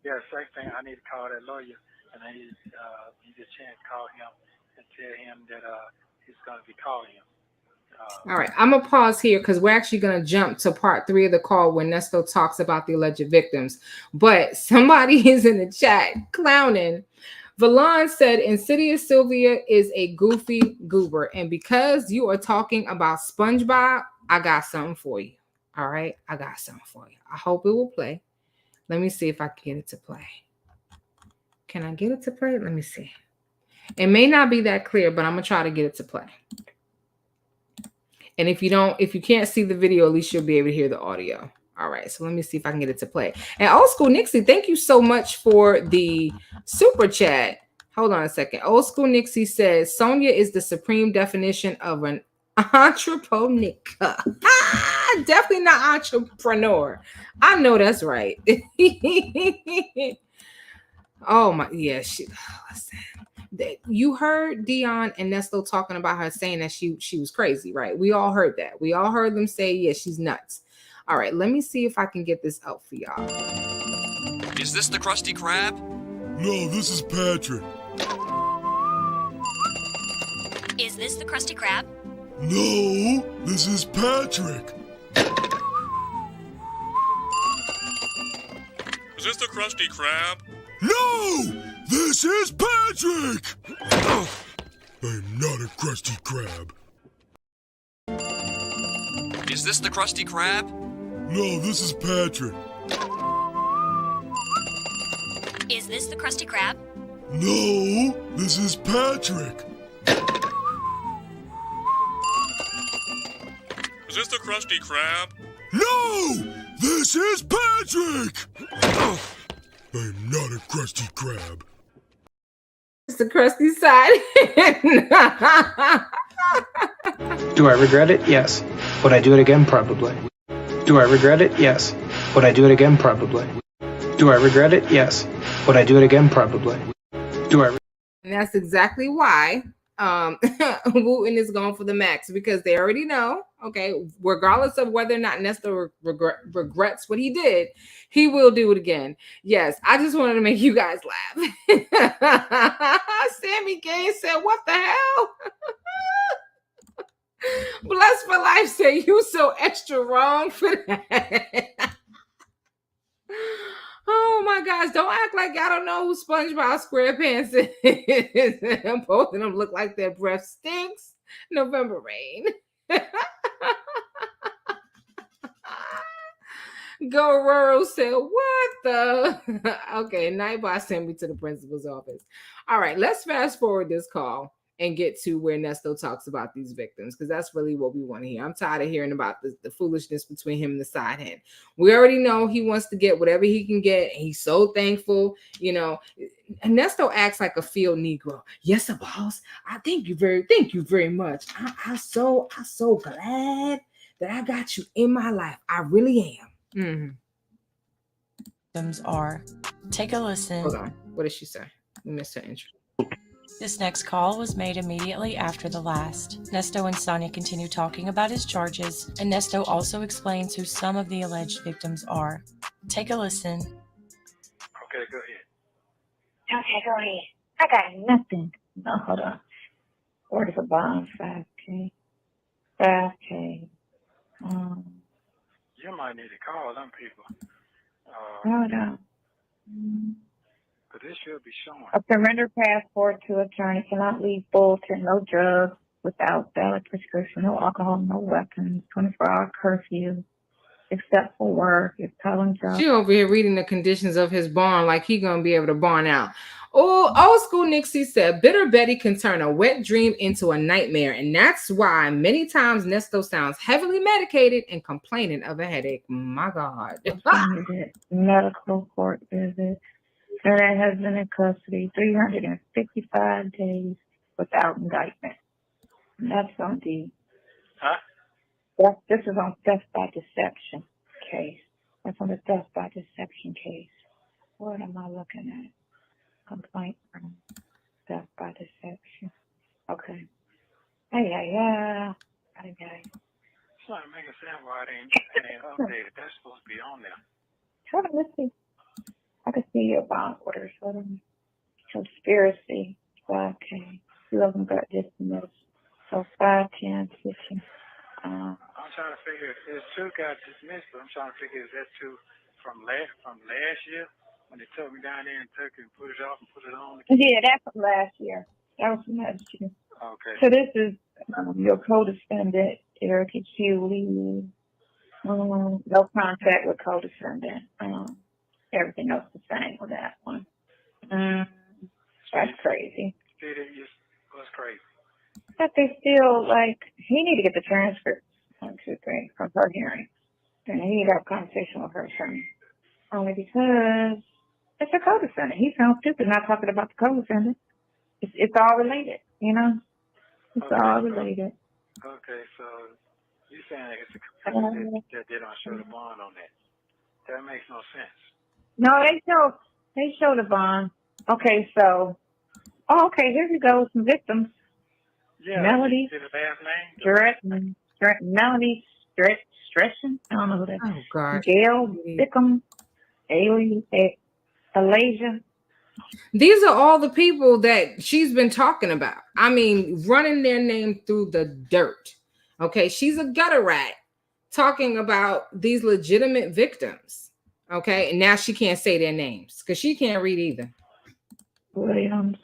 Yeah, second thing, I need to call that lawyer, and I need a chance to call him and tell him that he's going to be calling him. All right, I'm going to pause here because we're actually going to jump to part 3 of the call when Nesto talks about the alleged victims. But somebody is in the chat clowning. Valon said, Insidious Sylvia is a goofy goober. And because you are talking about SpongeBob, I got something for you. All right, I got something for you. I hope it will play. Let me see if I can get it to play. Can I get it to play? Let me see. It may not be that clear, but I'm going to try to get it to play. And if you can't see the video, at least you'll be able to hear the audio. All right, so let me see if I can get it to play. And Old School Nixie, thank you so much for the super chat. Hold on a second. Old School Nixie says, Sonia is the supreme definition of an entrepreneur. Definitely not entrepreneur. I know that's right. Oh my, yeah. Listen. You heard Dion and Nesto talking about her saying that she was crazy, right? We all heard that. We all heard them say, yeah, she's nuts. All right, let me see if I can get this out for y'all. Is this the Krusty Krab? No, this is Patrick. Is this the Krusty Krab? No, this is Patrick. Is this the Krusty Krab? No, this is Patrick. I'm not a Krusty Krab. Is this the Krusty Krab? No, this is Patrick. Is this the Krusty Krab? No, this is Patrick. Is this the Krusty Krab? No, this is Patrick. I'm not a Krusty Krab. It's the crusty side. Do I regret it? Yes. Would I do it again? Probably. Do I regret it? Yes. Would I do it again? Probably. Do I regret it? Yes. Would I do it again? Probably. Do I? And that's exactly why Wooten is going for the max, because they already know, okay, regardless of whether or not Nesto regrets what he did, he will do it again. Yes, I just wanted to make you guys laugh. Sammy Gaines said, what the hell? Blessed for Life said, you so extra wrong for that. Oh my gosh, don't act like y'all don't know who SpongeBob SquarePants is. Both of them look like their breath stinks. November Rain. Guerrero said, what the? Okay, Nightbot sent me to the principal's office. All right, let's fast forward this call and get to where Nesto talks about these victims, because that's really what we want to hear. I'm tired of hearing about the foolishness between him and the side hand. We already know he wants to get whatever he can get. And he's so thankful, you know. And Nesto acts like a field Negro. Yes, boss. I thank you very much. I'm so glad that I got you in my life. I really am. Mm-hmm. Victims are. Take a listen. Hold on. What did she say? We missed her intro. This next call was made immediately after the last. Nesto and Sonia continue talking about his charges, and Nesto also explains who some of the alleged victims are. Take a listen. Okay, go ahead. Okay, go ahead. I got nothing. No, hold on. Order for bond, 5K. 5K. You might need to call them people. Hold on. But this should be showing. A surrender passport to attorney cannot leave Fulton. No drugs without valid prescription. No alcohol. No weapons. 24-hour curfew. Except for work. It's telling jobs. She over here reading the conditions of his bond like he gonna be able to bond out. Oh, old school Nixie said, bitter Betty can turn a wet dream into a nightmare. And that's why many times Nesto sounds heavily medicated and complaining of a headache. My God. Medical court visit. That has been in custody 355 days without indictment. And that's on the this is on theft by deception case. That's on the theft by deception case. What am I looking at? Complaint from theft by deception. Okay. Yeah. It's not making sense why it ain't updated. That's supposed to be on there. Hold on, let's see. I can see your bond orders. Hold on. Conspiracy. 5K. 2 of them got dismissed. So 5, 10, 15. I'm trying to figure if 2 got dismissed, but I'm trying to figure is that 2 from last year when they took me down there and took it and put it off and put it on again? Yeah, that's from last year. That was from last year. Okay. So this is your co-defendant, Erica Shirley. No contact with co-defendant. Everything else the same with that one. That's crazy. What's crazy? But they still, he need to get the transcript, 1, 2, 3, from her hearing. And he need to have a conversation with her attorney. Only because it's a co-defendant. He sounds stupid not talking about the co-defendant. It's all related, you know? It's all related. Okay, so you're saying it's a conspiracy that they don't show the bond on that. That makes no sense. No, they show the bond. Okay, so, here we go, some victims. Yeah, Melody. Did the last name? Melody Stretchen. I don't know who that is. Oh, God. Gail Bickham. Alasia. These are all the people that she's been talking about. I mean, running their name through the dirt. Okay, she's a gutter rat talking about these legitimate victims. Okay, and now she can't say their names because she can't read either. Williams.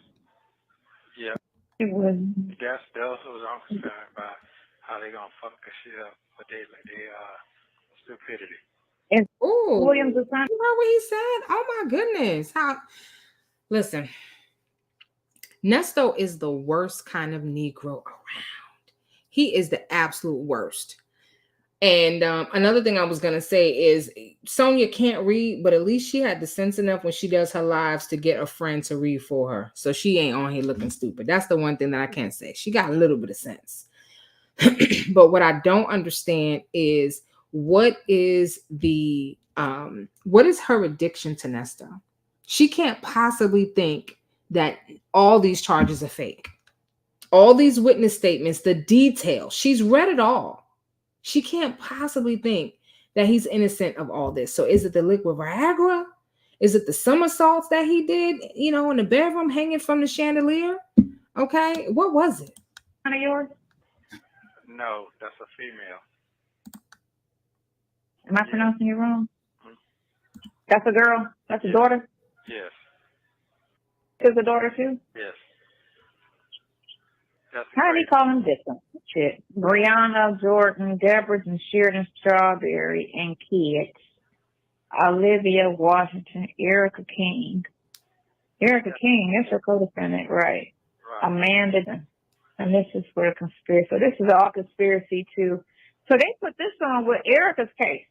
Yeah. It was. That's what I'm concerned about. How they gonna fuck the shit up with their stupidity. Oh, Williams is not. You heard what he said? Oh my goodness! Listen, Nesto is the worst kind of Negro around. He is the absolute worst. And another thing I was going to say is Sonia can't read, but at least she had the sense enough when she does her lives to get a friend to read for her. So she ain't on here looking stupid. That's the one thing that I can't say. She got a little bit of sense. But what I don't understand is what is her addiction to Nesto? She can't possibly think that all these charges are fake. All these witness statements, the detail, she's read it all. She can't possibly think that he's innocent of all this. So is it the liquid Viagra? Is it the somersaults that he did, in the bedroom hanging from the chandelier? Okay, what was it? One of yours? No, that's a female. Am I pronouncing you wrong? That's a girl? That's a daughter? Yes. Is a daughter too? Yes. How do you call them different? Shit. Brianna, Jordan, Deborah, and Sheridan Strawberry, and kids. Olivia Washington, Erica King. Erica King, that's her co-defendant, right? Amanda, and this is for a conspiracy. So this is all conspiracy too. So they put this on with Erica's case.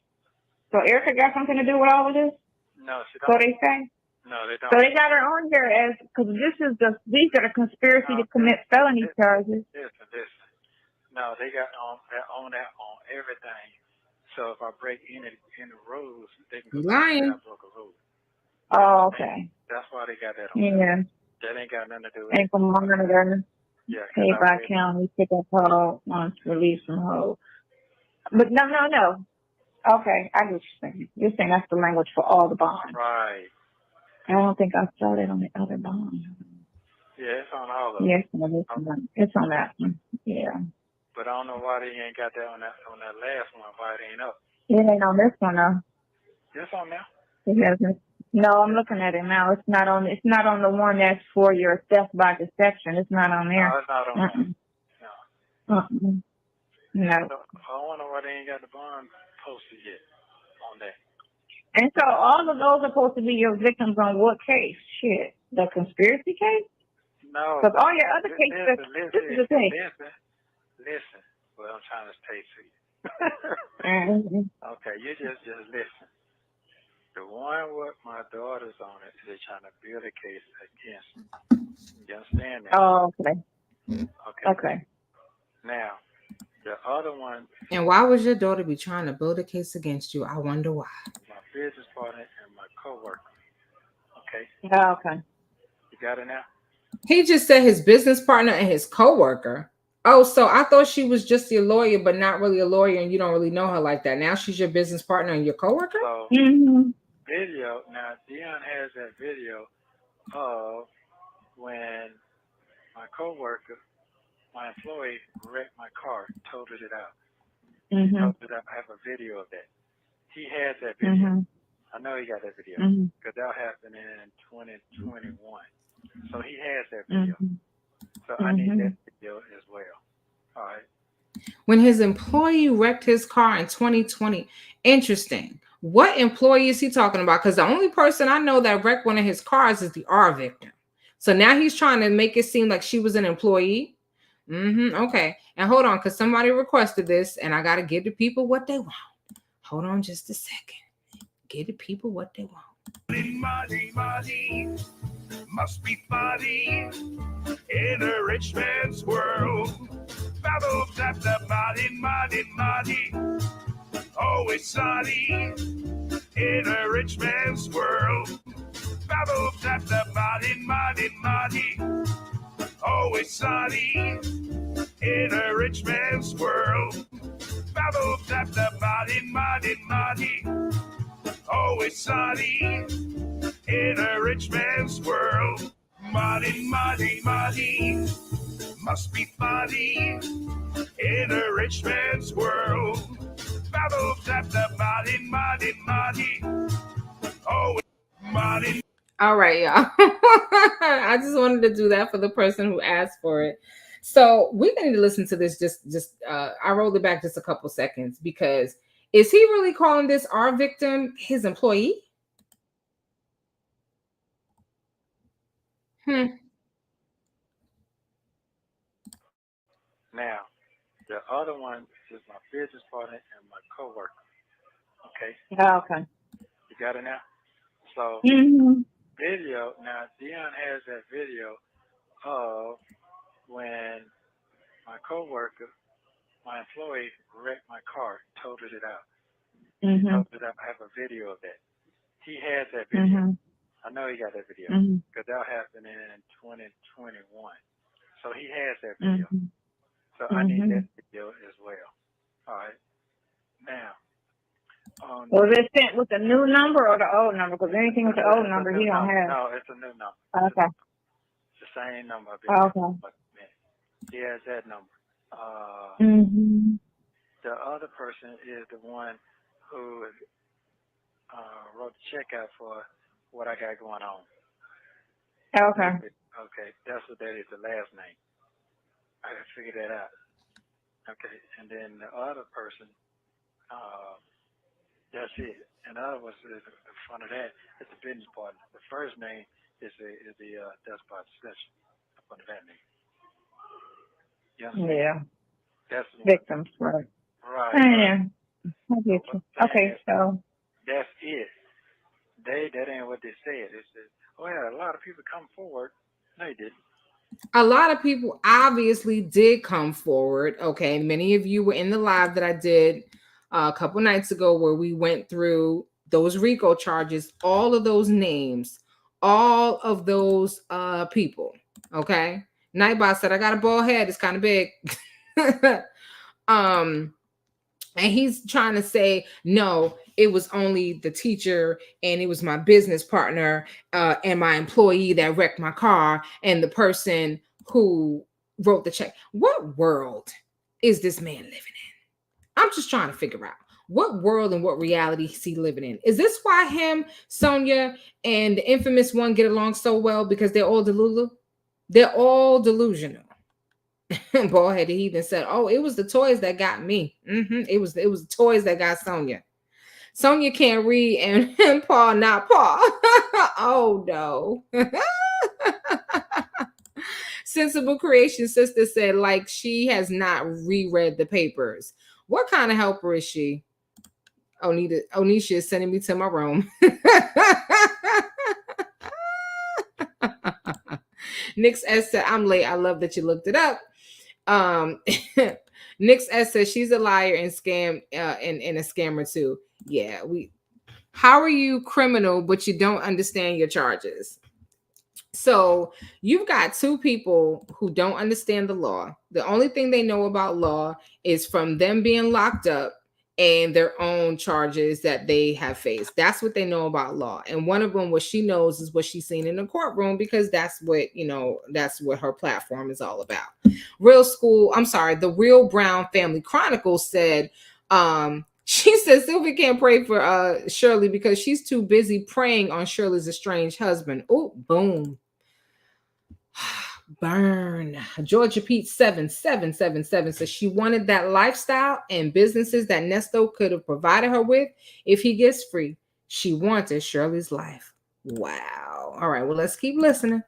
So Erica got something to do with all of this? No, she don't. So they say? No, they don't. So they got her on here because these are the conspiracy to commit felony charges. Listen. No, they got on everything. So if I break any rules, they can go lying. I broke a rule. Oh, okay. That's why they got that on. Yeah. That ain't got nothing to do with it. Income monitor, Yeah, 'cause paid I by read- county, pick up hold, once released from hold. But no. Okay, I get what you're saying. You're saying that's the language for all the bonds. Right. I don't think I saw that on the other bond. Yeah, it's on all of them. Yes, it's on that one. Yeah. But I don't know why they ain't got that on that last one. Why it ain't up? It ain't on this one though. It's on there. It hasn't. No, I'm looking at it now. It's not on the one that's for your theft by deception. It's not on there. No, it's not on there. No. No. So, I wonder why they ain't got the bond posted yet on that. And so all of those are supposed to be your victims on what case? Shit. The conspiracy case? No. Because all your other cases, this is the thing. Listen. Well, I'm trying to say to you. Okay, you just listen. The one with my daughter's on it, they're trying to build a case against me. You understand that? Oh, okay. Okay. Now, the other one. And why would your daughter be trying to build a case against you? I wonder why. My business partner and my coworker. Okay. Oh, okay. You got it now? He just said his business partner and his coworker. Oh, so I thought she was just your lawyer, but not really a lawyer, and you don't really know her like that. Now she's your business partner and your coworker? So, video. Now, Dion has that video of when my coworker, my employee, wrecked my car, totaled it out. Totaled it out. I have a video of that. He has that video. I know he got that video because that happened in 2021. So he has that video. So I need that video as well. All right. When his employee wrecked his car in 2020. Interesting. What employee is he talking about? Because the only person I know that wrecked one of his cars is the R victim. So now he's trying to make it seem like she was an employee. Okay. And hold on, because somebody requested this, and I got to give the people what they want. Hold on just a second. Give the people what they want. Money must be funny in a rich man's world. Battle tap the money, always sunny in a rich man's world. Battle tap the money, always sunny in a rich man's world. Battle tap the money, always sunny in a rich man's world. Money must be funny in a rich man's world. Battle tap the money, always money. All right, y'all. I just wanted to do that for the person who asked for it. So we're going to listen to this. I rolled it back just a couple seconds because is he really calling this our victim his employee? Now, the other one is my business partner and my coworker. Okay. Okay. You got it now? So, video. Now, Dion has that video of when my coworker, my employee, wrecked my car, totaled it out. Totaled it out. I have a video of that. He has that video. I know he got that video because that happened in 2021. So he has that video. So I need that video as well. All right. Now. Was it sent with the new number or the old number? Because anything with the old number, he don't have. No, it's a new number. Okay. It's the same number. He has that number. The other person is the one who wrote the check out for what I got going on. Okay. Okay, that's what that is, the last name. I gotta figure that out. Okay, and then the other person, that's it. And the other was in front of that is the business partner. The first name is the despot session up under that name. You understand? Yeah. That's victims, right? Right. Yeah. I get you. Okay, so that's it. That ain't what they said. They said, oh yeah, a lot of people come forward. No, they didn't. A lot of people obviously did come forward. Okay, many of you were in the live that I did a couple nights ago where we went through those RICO charges. All of those names all of those people. Okay. Nightbot said, I got a bald head. It's kind of big. And he's trying to say, no, it was only the teacher and it was my business partner and my employee that wrecked my car and the person who wrote the check. What world is this man living in? I'm just trying to figure out what world and what reality is he living in. Is this why him, Sonia, and the infamous one get along so well? Because they're all delulu? They're all delusional. Bald-headed heathen said, oh, it was the toys that got me. It was the toys that got Sonia. Sonia can't read and Paul not Paul. Oh no. Sensible Creation Sister said, like she has not reread the papers. What kind of helper is she? Onisha is sending me to my room. Nix S said, I'm late. I love that you looked it up. Nix S says she's a liar and scam and a scammer too. Yeah, how are you criminal but you don't understand your charges? So you've got two people who don't understand the law. The only thing they know about law is from them being locked up and their own charges that they have faced. That's what they know about law. And one of them, what she knows is what she's seen in the courtroom, because that's what, that's what her platform is all about. The Real Brown Family Chronicles said, she says Sylvia can't pray for Shirley because she's too busy preying on Shirley's estranged husband. Oh, boom. Burn. Georgia Pete 7777 says she wanted that lifestyle and businesses that Nesto could have provided her with if he gets free. She wanted Shirley's life. Wow. All right, well, let's keep listening,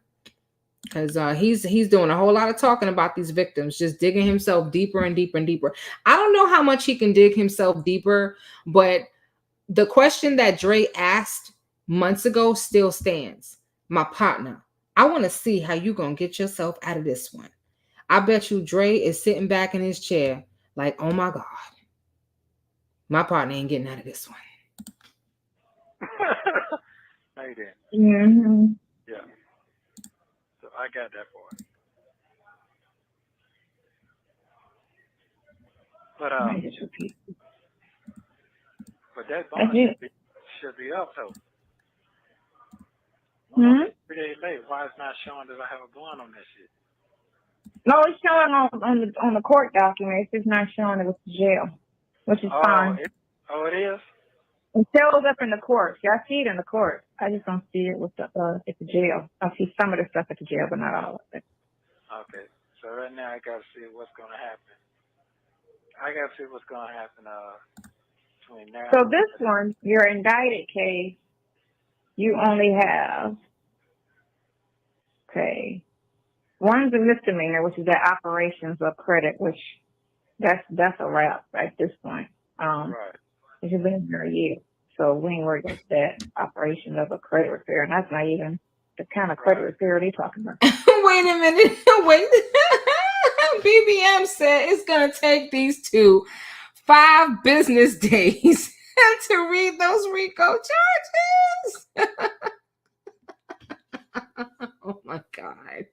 because he's doing a whole lot of talking about these victims, just digging himself deeper and deeper and deeper. I don't know how much he can dig himself deeper, but the question that Dre asked months ago still stands. My partner, I want to see how you going to get yourself out of this one. I bet you Dre is sitting back in his chair like, oh my God, my partner ain't getting out of this one. No, you didn't. Mm-hmm. Yeah. So I got that part. But that bonus should be up though. Mm-hmm. 3 days late. Why is not showing that I have a bond on that shit? No, it's showing on the court document. It's just not showing it was jail, which is fine. It is? It shows up in the court. Yeah, I see it in the court. I just don't see it with at the jail. I see some of the stuff at the jail, but not all of it. Okay. So right now I got to see what's going to happen. I got to see what's going to happen between now. So this one, your indicted case, you only have, one's a misdemeanor, which is the operations of credit, which that's a wrap at this point. Right. It's been here a year, so we ain't worried about that operation of a credit repair, and that's not even the kind of credit repair they're talking about. Wait a minute. Wait. BBM said it's going to take these two 5 business days to read those RICO charges. Oh my God.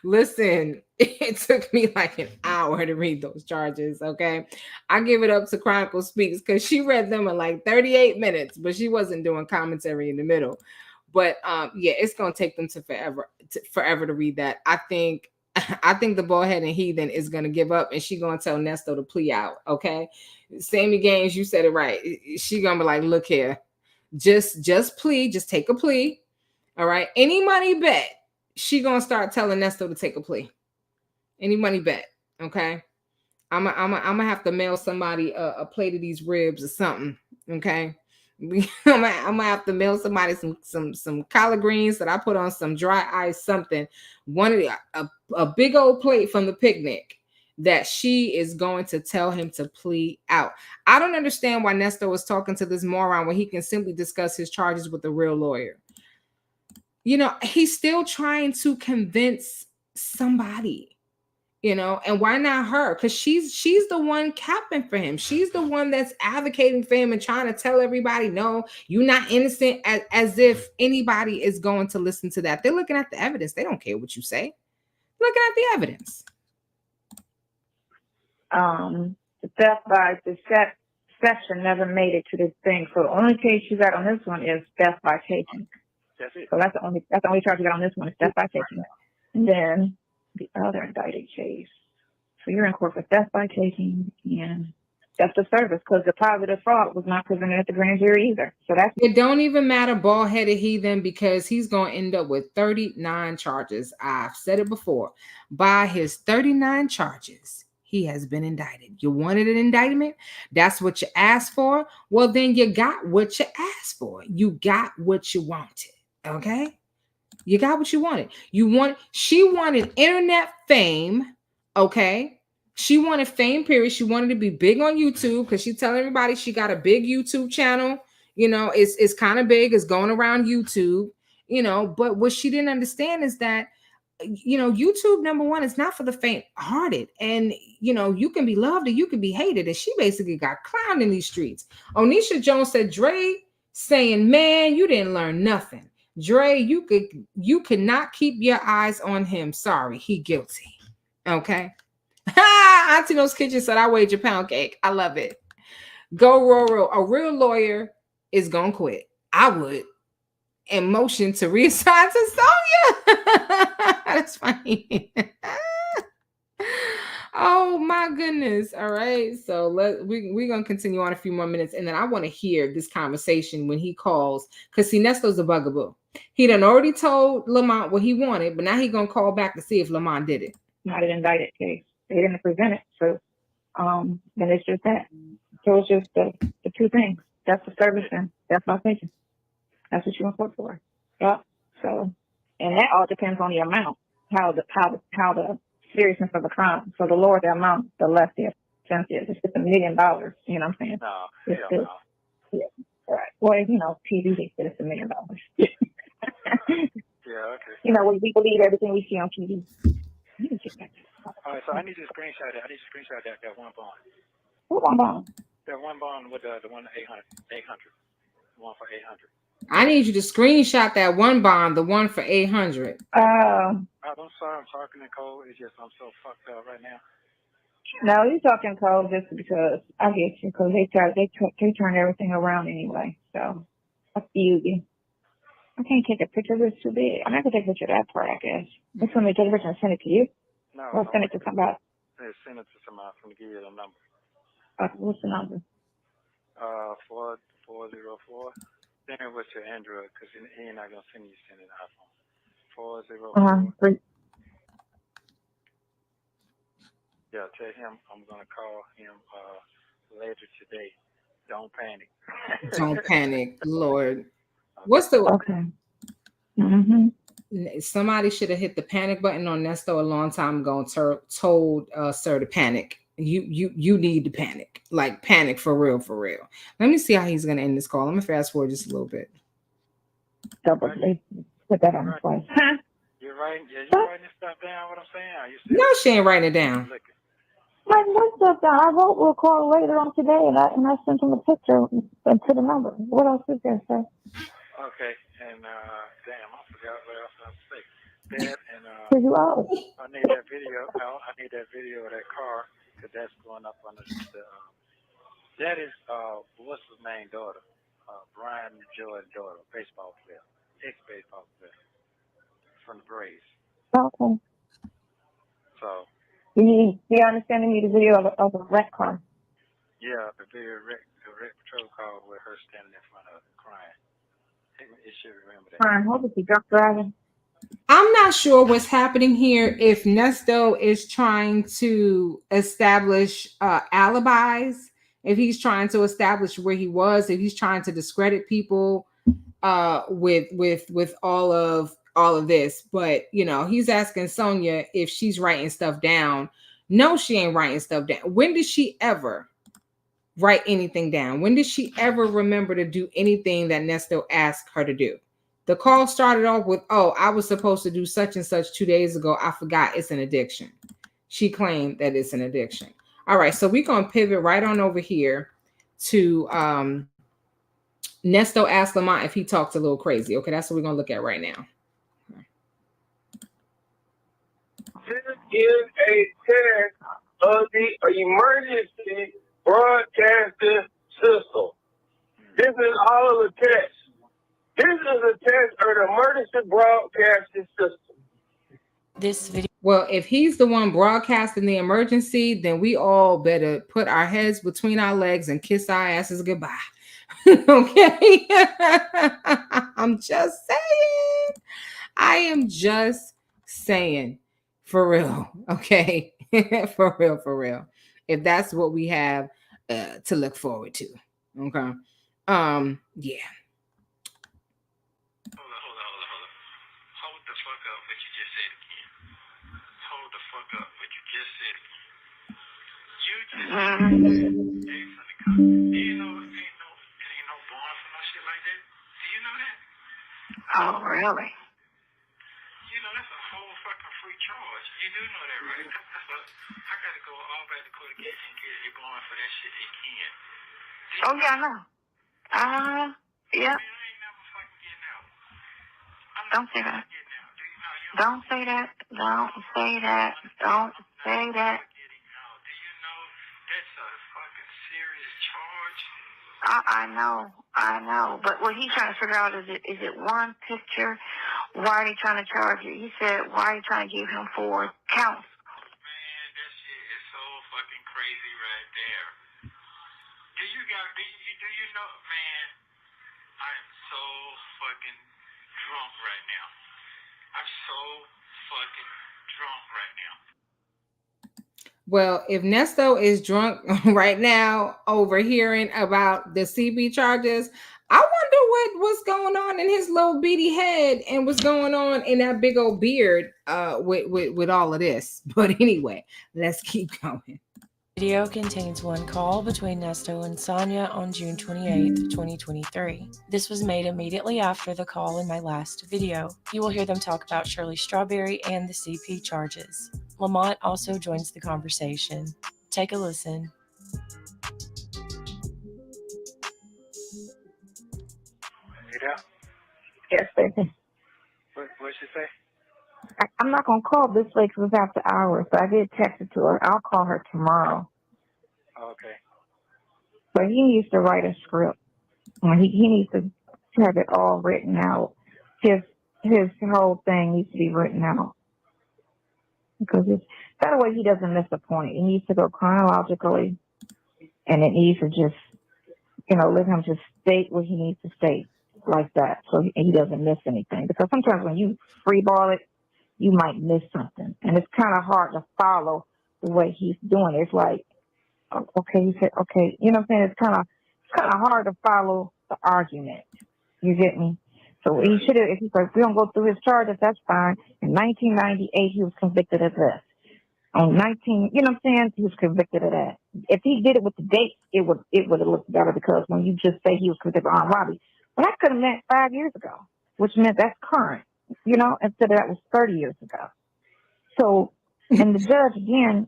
Listen, it took me like an hour to read those charges, okay? I give it up to Chronicle Speaks because she read them in like 38 minutes, but she wasn't doing commentary in the middle. But yeah, it's gonna take them forever to read that. I think the bald-headed heathen is gonna give up and she gonna tell Nesto to plea out, okay? Sammy Gaines, you said it right. She gonna be like, look here, just plea, just take a plea. All right. Any money bet, she gonna start telling Nesto to take a plea. Any money bet. Okay. I'm gonna have to mail somebody a plate of these ribs or something. Okay. I'm gonna have to mail somebody some collard greens that I put on some dry ice, something. A big old plate from the picnic that she is going to tell him to plea out. I don't understand why Nesto was talking to this moron when he can simply discuss his charges with a real lawyer. He's still trying to convince somebody. You know, and why not her? Because she's the one capping for him. She's the one that's advocating for him and trying to tell everybody, no, you're not innocent, as if anybody is going to listen to that. They're looking at the evidence. They don't care what you say. Looking at the evidence. The theft by deception never made it to this thing. So the only case you got on this one is theft by taking. That's it. So that's the only charge you got on this one is theft by taking. And then the other indicted case. So you're in court for theft by taking and theft of service, because the positive fraud was not presented at the grand jury either. So that's it. Don't even matter, bald-headed heathen, because he's going to end up with 39 charges. I've said it before. By his 39 charges, he has been indicted. You wanted an indictment? That's what you asked for? Well, then you got what you asked for. You got what you wanted. Okay? You got what you wanted. She wanted internet fame. Okay? She wanted fame, period. She wanted to be big on YouTube because she's telling everybody she got a big YouTube channel. You know, it's kind of big. It's going around YouTube, you know. But what she didn't understand is that, you know, YouTube, number one, is not for the faint-hearted. And, you know, you can be loved or you can be hated. And she basically got clowned in these streets. Onisha Jones said, Dre saying, man, you didn't learn nothing. Dre, you could not keep your eyes on him. Sorry, he guilty. Okay. Auntie No's Kitchen said, I wager pound cake. I love it. Go rural. A real lawyer is gonna quit. I would. And motion to reassign to Sonya. That's funny. Oh my goodness. All right. So we're gonna continue on a few more minutes, and then I want to hear this conversation when he calls, because see, Nesto's a bugaboo. He done already told Lamont what he wanted, but now he's gonna call back to see if Lamont did it. not an indicted case. They didn't present it. So then it's just that. So it's just the two things. That's the service and that's my thinking. That's what you want court for. Yeah. So, and that all depends on the amount, how the seriousness of the crime. So the lower the amount, the less the offense is. If it's $1 million, you know what I'm saying? No, it's no. Yeah. Right. Well, you know, TV, they said it's $1 million. Yeah, okay. You know, we believe everything we see on TV. You can get back to All right, so I need to screenshot that. I need to screenshot that one bond. What one bond? That one bond with the one 800, the one for 800. I need you to screenshot that one bond, the one for 800. I'm sorry, I'm talking in code. It's just I'm so fucked up right now. No, you're talking code just because I get you, because they turn everything around anyway. So I feel you. I can't take a picture of it, it's too big. I'm not gonna take a picture of that part, I guess. Let's let me take a picture and send it to you. No, or send it to somebody. Send it to somebody. I'm gonna give you the number. What's the number? 404. Send it with your Android, because he ain't not gonna send an iPhone. 404. Yeah, tell him I'm gonna call him later today. Don't panic. Don't panic, Lord. What's the okay? Mm-hmm. Somebody should have hit the panic button on Nesto a long time ago and told Sir to panic. You need to panic, like panic for real, for real. Let me see how he's gonna end this call. I'm gonna fast forward just a little bit. Put that on the slide. You're writing this stuff down. What I'm saying? No, she ain't writing it down. I wrote stuff down. I wrote we'll call later on today, and I sent him a picture and to the number. What else is there, sir? Okay, and damn, I forgot what else I was saying. That and I need that video. I need that video of that car, because that's going up under the. That is what's his name daughter, Brian Jordan's daughter, baseball player, ex-baseball player from the Braves. Okay. So. You understand? You need a video of a wreck car. Yeah, the wreck patrol car with her standing in front of it crying. It should remember that. Crying. What was he drunk driving? I'm not sure what's happening here. If Nesto is trying to establish alibis, if he's trying to establish where he was, if he's trying to discredit people with all of this, but you know, he's asking Sonya if she's writing stuff down. No, she ain't writing stuff down. When did she ever write anything down? When did she ever remember to do anything that Nesto asked her to do? The call started off with, oh, I was supposed to do such and such 2 days ago. I forgot. It's an addiction. she claimed that it's an addiction. All right, so we're going to pivot right on over here to Nesto asked Lamont if he talks a little crazy. Okay, that's what we're going to look at right now. This is a test of the emergency broadcasting system. This is all of the tests. This is a test of the emergency broadcasting system. This video. Well, if he's the one broadcasting the emergency, then we all better put our heads between our legs and kiss our asses goodbye. Okay? I'm just saying. I am just saying. For real. Okay? For real. If that's what we have to look forward to. Okay? Yeah. Hold the fuck up what you just said again. Hold the fuck up what you just said again. You just said ain't no bond for no shit like that. Do you know that? Oh, really? You know that's a whole fucking free charge. You do know that, right? I gotta go all back to court again and get a bond for that shit again. Oh, yeah, I know. Yeah. Man, I ain't never fucking getting out. Don't say that. Don't say that. Don't say that. Don't say that. Do you know that's a fucking serious charge? I know. But what he's trying to figure out is it one picture? Why are they trying to charge you? He said, why are you trying to give him 4 counts? Man, that shit is so fucking crazy right there. Do you know, man, I am so fucking drunk right now. I'm so fucking drunk right now. Well, if Nesto is drunk right now overhearing about the CB charges, I wonder what's going on in his little beady head and what's going on in that big old beard with all of this. But anyway, let's keep going. Video contains one call between Nesto and Sonia on June 28, 2023. This was made immediately after the call in my last video. You will hear them talk about Shirley Strawberry and the CP charges. Lamont also joins the conversation. Take a listen. You there? Yes, baby. What'd she say? I'm not going to call this late because it's after hours, but I did text it to her. I'll call her tomorrow. Okay. But he needs to write a script. He needs to have it all written out. His whole thing needs to be written out. Because that way he doesn't miss a point. It needs to go chronologically, and it needs to just, let him just state what he needs to state like that, so he doesn't miss anything. Because sometimes when you freeball it, you might miss something, and it's kind of hard to follow the way he's doing it. It's like, okay, he said, okay, you know what I'm saying? It's kind of hard to follow the argument. You get me? So he should have, if he's like, we don't go through his charges, that's fine. In 1998, he was convicted of this. On 19, you know what I'm saying? He was convicted of that. If he did it with the dates, it would have looked better, because when you just say he was convicted of armed robbery, well, that could have meant 5 years ago, which meant that's current, instead of that was 30 years ago. So, and the judge, again,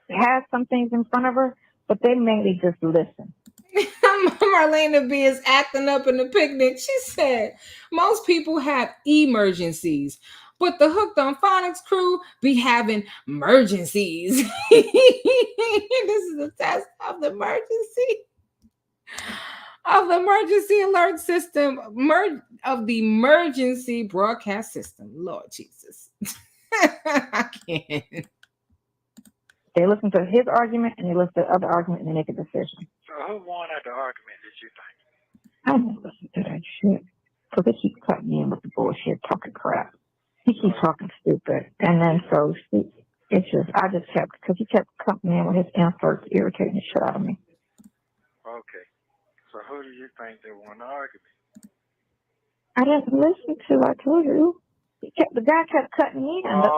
has some things in front of her, but they mainly just listen. Marlena B is acting up in the picnic. She said, most people have emergencies, but the Hooked on Phonics crew be having emergencies. This is a test of the emergency alert system, of the emergency broadcast system. Lord Jesus. I can't. They listen to his argument and they listen to the other argument and they make a decision. So who won at the argument, did you think? I don't listen to that shit. Because they keep cutting in with the bullshit, talking crap. He keeps talking stupid. And then so I just kept, because he kept cutting in with his inserts, irritating the shit out of me. Okay. So who do you think they won the argument? I didn't listen to, I told you. The guy kept cutting in. The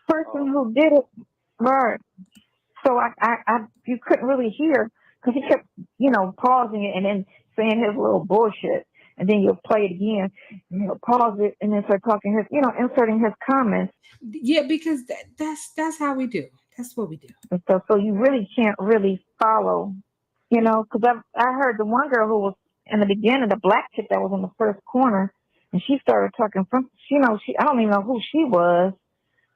person who did it, right. So you couldn't really hear, because he kept, pausing it and then saying his little bullshit. and then you'll play it again, and you'll pause it, and then start talking his, inserting his comments. Yeah, because that's how we do. That's what we do. And so you really can't really follow, because I heard the one girl who was in the beginning, the black chick that was in the first corner, and she started talking from, I don't even know who she was,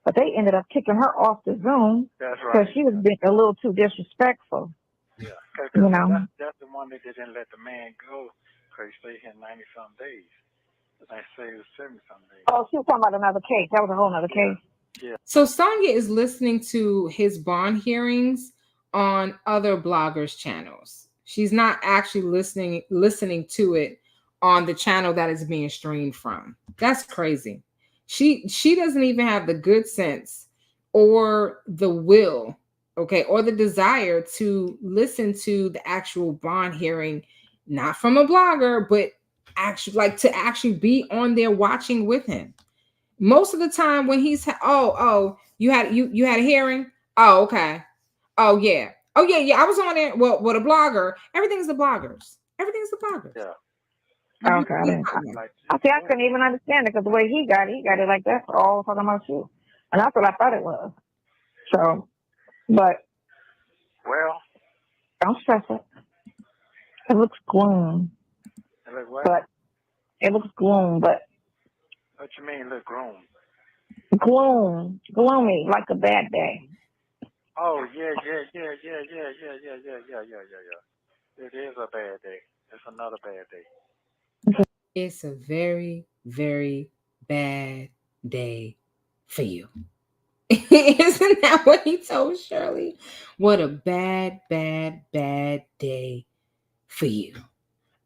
but they ended up kicking her off the Zoom. That's because right. she was being a little too disrespectful. Yeah, You because know. that's the one that didn't let the man go because he stayed here 90-some days. I say it was 70-some days. Oh, she was talking about another case. That was a whole other case. Yeah. So Sonia is listening to his bond hearings on other bloggers' channels. She's not actually listening to it on the channel that is being streamed from. That's crazy. She doesn't even have the good sense or the will, okay, or the desire to listen to the actual bond hearing, not from a blogger, but actually to actually be on there watching with him. Most of the time when he's you had a hearing. Oh, okay. Oh yeah. I was on there. Well, with a blogger, everything's the bloggers. Everything's the bloggers. Yeah. Okay. I couldn't even understand it because the way he got it like that's all talking about you, and that's what I thought it was. So, but don't stress it. It looks gloom. It look what? But it looks gloom. But what you mean, look gloom? Gloomy, like a bad day. Oh yeah. It is a bad day. It's another bad day. It's a very, very bad day for you. Isn't that what he told Shirley? What a bad, bad, bad day for you.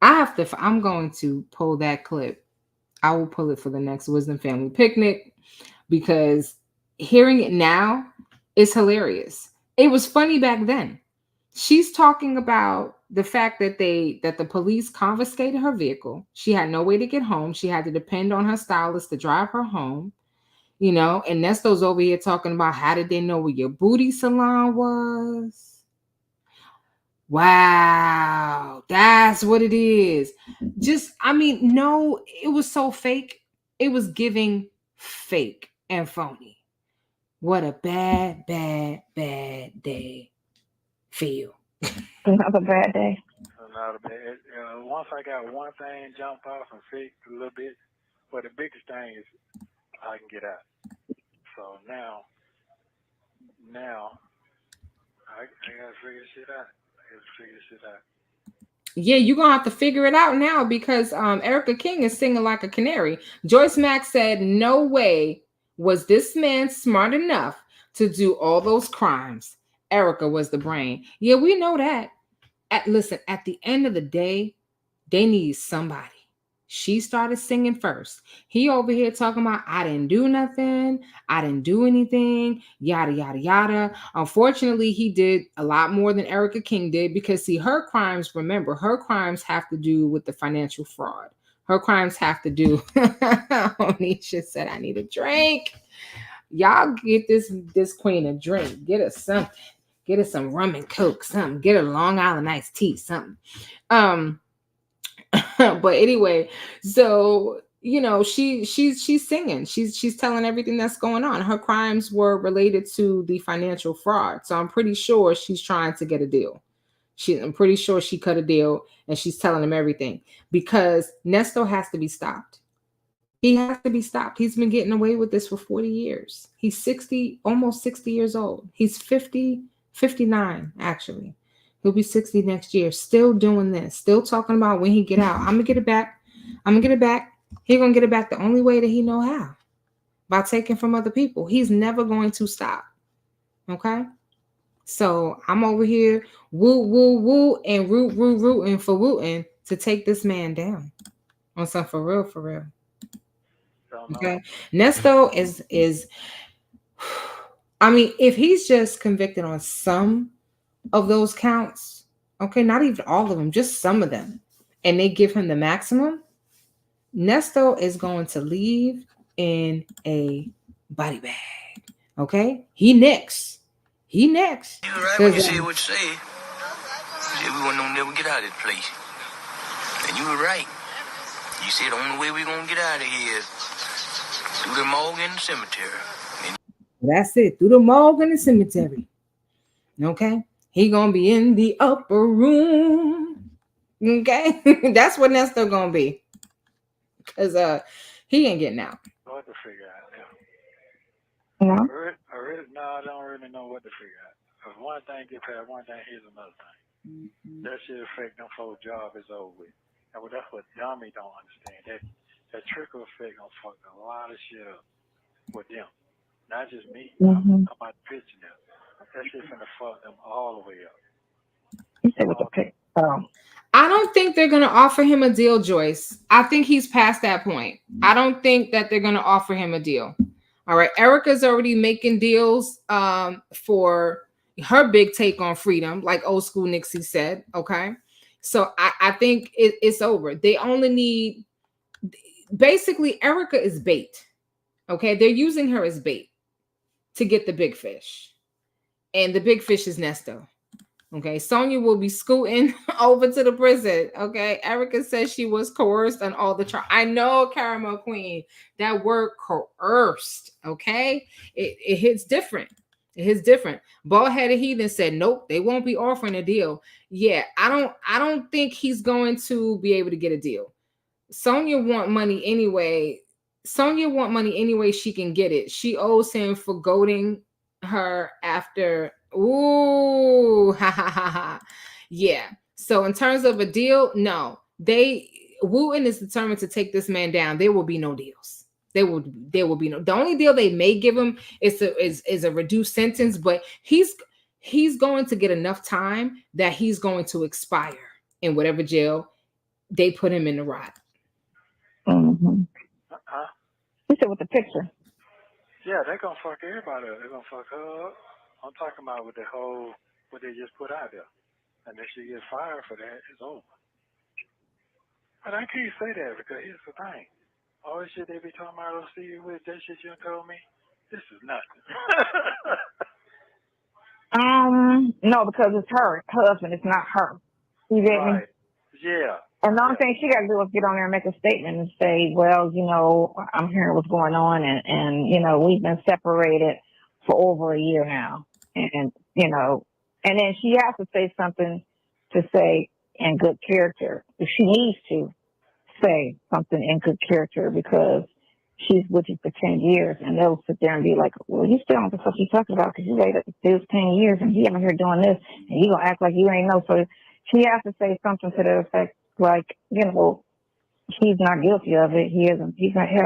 I'm going to pull that clip. I will pull it for the next Wisdom Family Picnic because hearing it now is hilarious. It was funny back then. She's talking about the fact that the police confiscated her vehicle. She had no way to get home. She had to depend on her stylist to drive her home. And Nesto's over here talking about how did they know where your booty salon was? Wow, that's what it is. No, it was so fake. It was giving fake and phony. What a bad, bad, bad day for you. Another bad day. Another bad. Once I got one thing jumped off and fixed a little bit, but the biggest thing is I can get out. So now I gotta figure shit out. Yeah, you're gonna have to figure it out now because Erica King is singing like a canary. Joyce Mack said, "No way was this man smart enough to do all those crimes. Erica was the brain." Yeah, we know that. Listen, at the end of the day, they need somebody. She started singing first. He over here talking about, I didn't do nothing. I didn't do anything. Yada, yada, yada. Unfortunately, he did a lot more than Erica King did because, see, her crimes have to do with the financial fraud. Her crimes have to do. Onisha said, I need a drink. Y'all get this queen a drink. Get her something. Get her some rum and coke, something. Get her Long Island iced tea, something. But anyway, so she's singing. She's telling everything that's going on. Her crimes were related to the financial fraud. So I'm pretty sure she's trying to get a deal. I'm pretty sure she cut a deal and she's telling him everything because Nesto has to be stopped. He has to be stopped. He's been getting away with this for 40 years. He's almost 60 years old. He's 59 actually. He'll be 60 next year, still doing this, still talking about when he get out. I'm going to get it back. He's going to get it back the only way that he know how, by taking from other people. He's never going to stop. Okay? So I'm over here woo, and rooting for Wooten to take this man down on some for real. Okay? Nesto is if he's just convicted on some of those counts, okay, not even all of them, just some of them, and they give him the maximum, Nesto is going to leave in a body bag. Okay, he next. You right when you say what you say. You said we wouldn't never get out of this place, and you were right. You said the only way we're gonna get out of here is through the morgue and the cemetery. That's it. Through the morgue and the cemetery. Okay? He gonna be in the upper room. Okay? That's what Nesto gonna be. Because he ain't getting out. What to figure out now? No. I don't really know what to figure out. If one thing get past one thing, here's another thing. That shit affect them folks' job is over with. And that's what dummy don't understand. That trickle effect gonna fuck a lot of shit up with them. Not just me. I'm about to pitch now. That shit finna fuck them all the way up. You said with the pick. I don't think they're going to offer him a deal, Joyce. I think he's past that point. I don't think that they're going to offer him a deal. All right. Erica's already making deals for her big take on freedom, like old school Nixie said. Okay. So I think it's over. They only need, basically, Erica is bait. Okay. They're using her as bait to get the big fish. And the big fish is Nesto. Okay, Sonia will be scooting over to the prison. Okay, Erica says she was coerced on all the charges. I know, Caramel Queen, that word coerced. Okay, it hits different. It hits different. Bald-headed Heathen said, "Nope, they won't be offering a deal." Yeah, I don't think he's going to be able to get a deal. Sonia want money anyway. She can get it. She owes him for goading her after. Ooh, ha ha ha ha. Yeah. So in terms of a deal, no. Wooten is determined to take this man down. There will be no deals. There will be no. The only deal they may give him is a reduced sentence, but he's going to get enough time that he's going to expire in whatever jail they put him in the rot. You said with the picture. Yeah, they're gonna fuck everybody up. They're gonna fuck her up. I'm talking about with the whole, what they just put out there. And if she gets fired for that, it's over. But I can't say that because here's the thing. All this shit they be talking about, I'll see you with, that shit you told me, this is nothing. No, because it's her husband, it's not her. You get me? Yeah. And the only thing she got to do is get on there and make a statement and say, well, I'm hearing what's going on and we've been separated for over a year now. And then she has to say something to say in good character. She needs to say something in good character because she's with you for 10 years and they'll sit there and be like, well, you still don't know what you're talking about because you waited 10 years and he out here doing this and you gonna act like you ain't know. So she has to say something to the effect like, he's not guilty of it. He has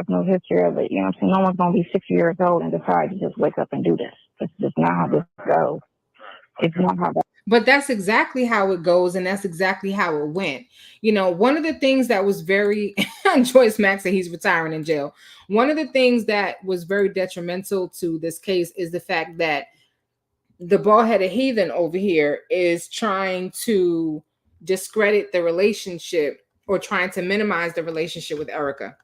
no history of it. You know what I'm saying? No one's gonna be 60 years old and decide to just wake up and do this. It's just not how this goes. It's not how that. But that's exactly how it goes, and that's exactly how it went. One of the things that was very Joyce Mack said he's retiring in jail. One of the things that was very detrimental to this case is the fact that the bald-headed heathen over here is trying to discredit the relationship or trying to minimize the relationship with Erica.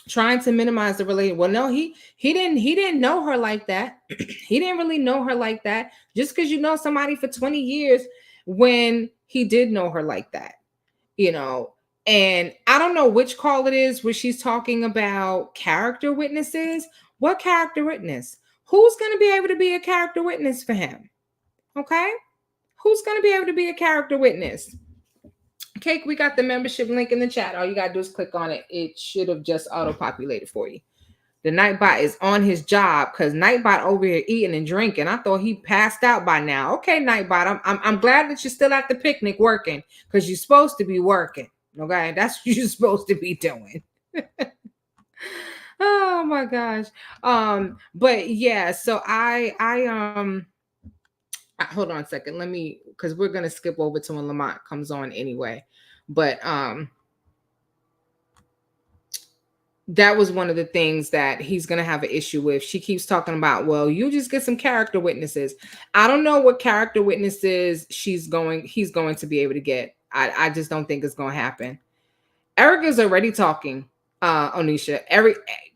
Trying to minimize the relationship. Well, no, he didn't know her like that. He didn't really know her like that. Just because you know somebody for 20 years when he did know her like that, And I don't know which call it is where she's talking about character witnesses. What character witness? Who's going to be able to be a character witness for him? Okay? Who's going to be able to be a character witness? Cake, we got the membership link in the chat. All you got to do is click on it. It should have just auto-populated for you. The Nightbot is on his job because Nightbot over here eating and drinking. I thought he passed out by now. Okay, Nightbot, I'm glad that you're still at the picnic working because you're supposed to be working. Okay, that's what you're supposed to be doing. Oh my gosh. But yeah, so I hold on a second. Let me, because we're gonna skip over to when Lamont comes on anyway. But that was one of the things that he's gonna have an issue with. She keeps talking about, well, you just get some character witnesses. I don't know what character witnesses he's going to be able to get. I just don't think it's gonna happen. Erica's already talking, Onisha.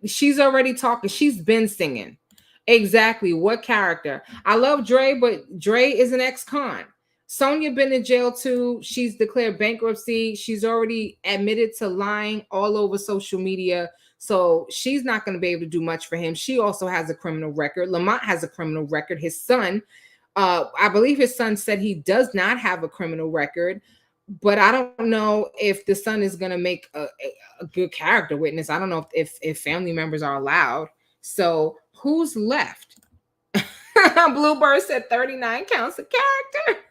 She's already talking. She's been singing. Exactly. What character? I love Dre, but Dre is an ex-con. Sonia been in jail too. She's declared bankruptcy. She's already admitted to lying all over social media. So she's not going to be able to do much for him. She also has a criminal record. Lamont has a criminal record. His son, I believe his son said he does not have a criminal record, but I don't know if the son is going to make a good character witness. I don't know if family members are allowed. So who's left? Bluebird said 39 counts of character.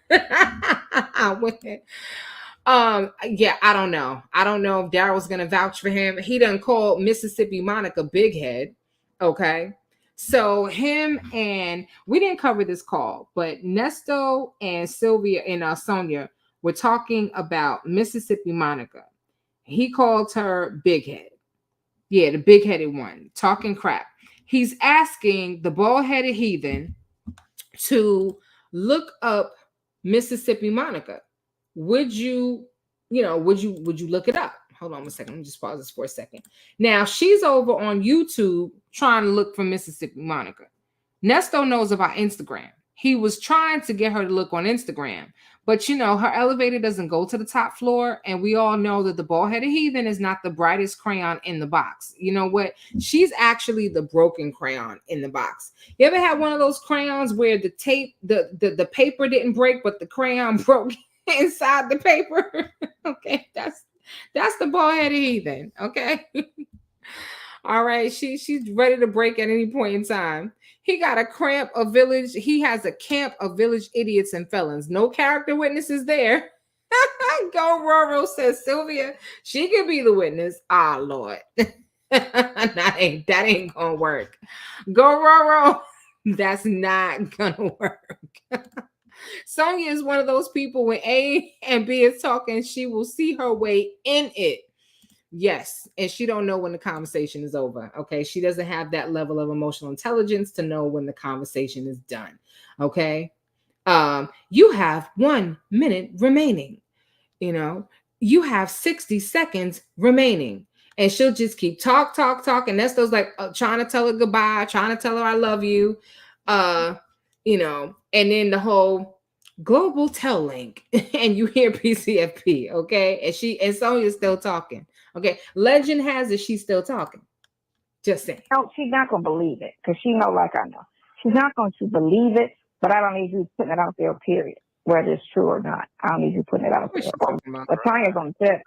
Yeah, I don't know. I don't know if Daryl's gonna vouch for him. He done called Mississippi Monica Big Head. Okay. So him and we didn't cover this call, but Nesto and Sylvia and Sonia were talking about Mississippi Monica. He called her Big Head. Yeah, the big-headed one, talking crap. He's asking the bald-headed heathen to look up Mississippi Monica. Would you look it up? Hold on a second. Let me just pause this for a second. Now she's over on YouTube trying to look for Mississippi Monica. Nesto knows about Instagram. He was trying to get her to look on Instagram, but her elevator doesn't go to the top floor, and we all know that the bald-headed heathen is not the brightest crayon in the box. You know what? She's actually the broken crayon in the box. You ever had one of those crayons where the tape, the paper didn't break, but the crayon broke inside the paper? Okay, that's the bald-headed heathen. Okay. All right, she's ready to break at any point in time. He got a camp of village. He has a camp of village idiots and felons. No character witnesses there. Go Roro, says Sylvia. She could be the witness. Ah, Lord. that ain't gonna work. Go Roro. That's not gonna work. Sonia is one of those people when A and B is talking, she will see her way in it. Yes, and she don't know when the conversation is over. Okay, she doesn't have that level of emotional intelligence to know when the conversation is done. Okay, you have 1 minute remaining. You have 60 seconds remaining, and she'll just keep talk. And Nesto's like trying to tell her goodbye, trying to tell her I love you. And then the whole global tell link, and you hear PCFP. Okay, and Sonia's still talking. Okay, legend has it she's still talking. Just saying. No, she's not going to believe it because she know like I know. She's not going to believe it, but I don't need you putting it out there, period, whether it's true or not. I don't need you putting it out there. But Tanya's on the text.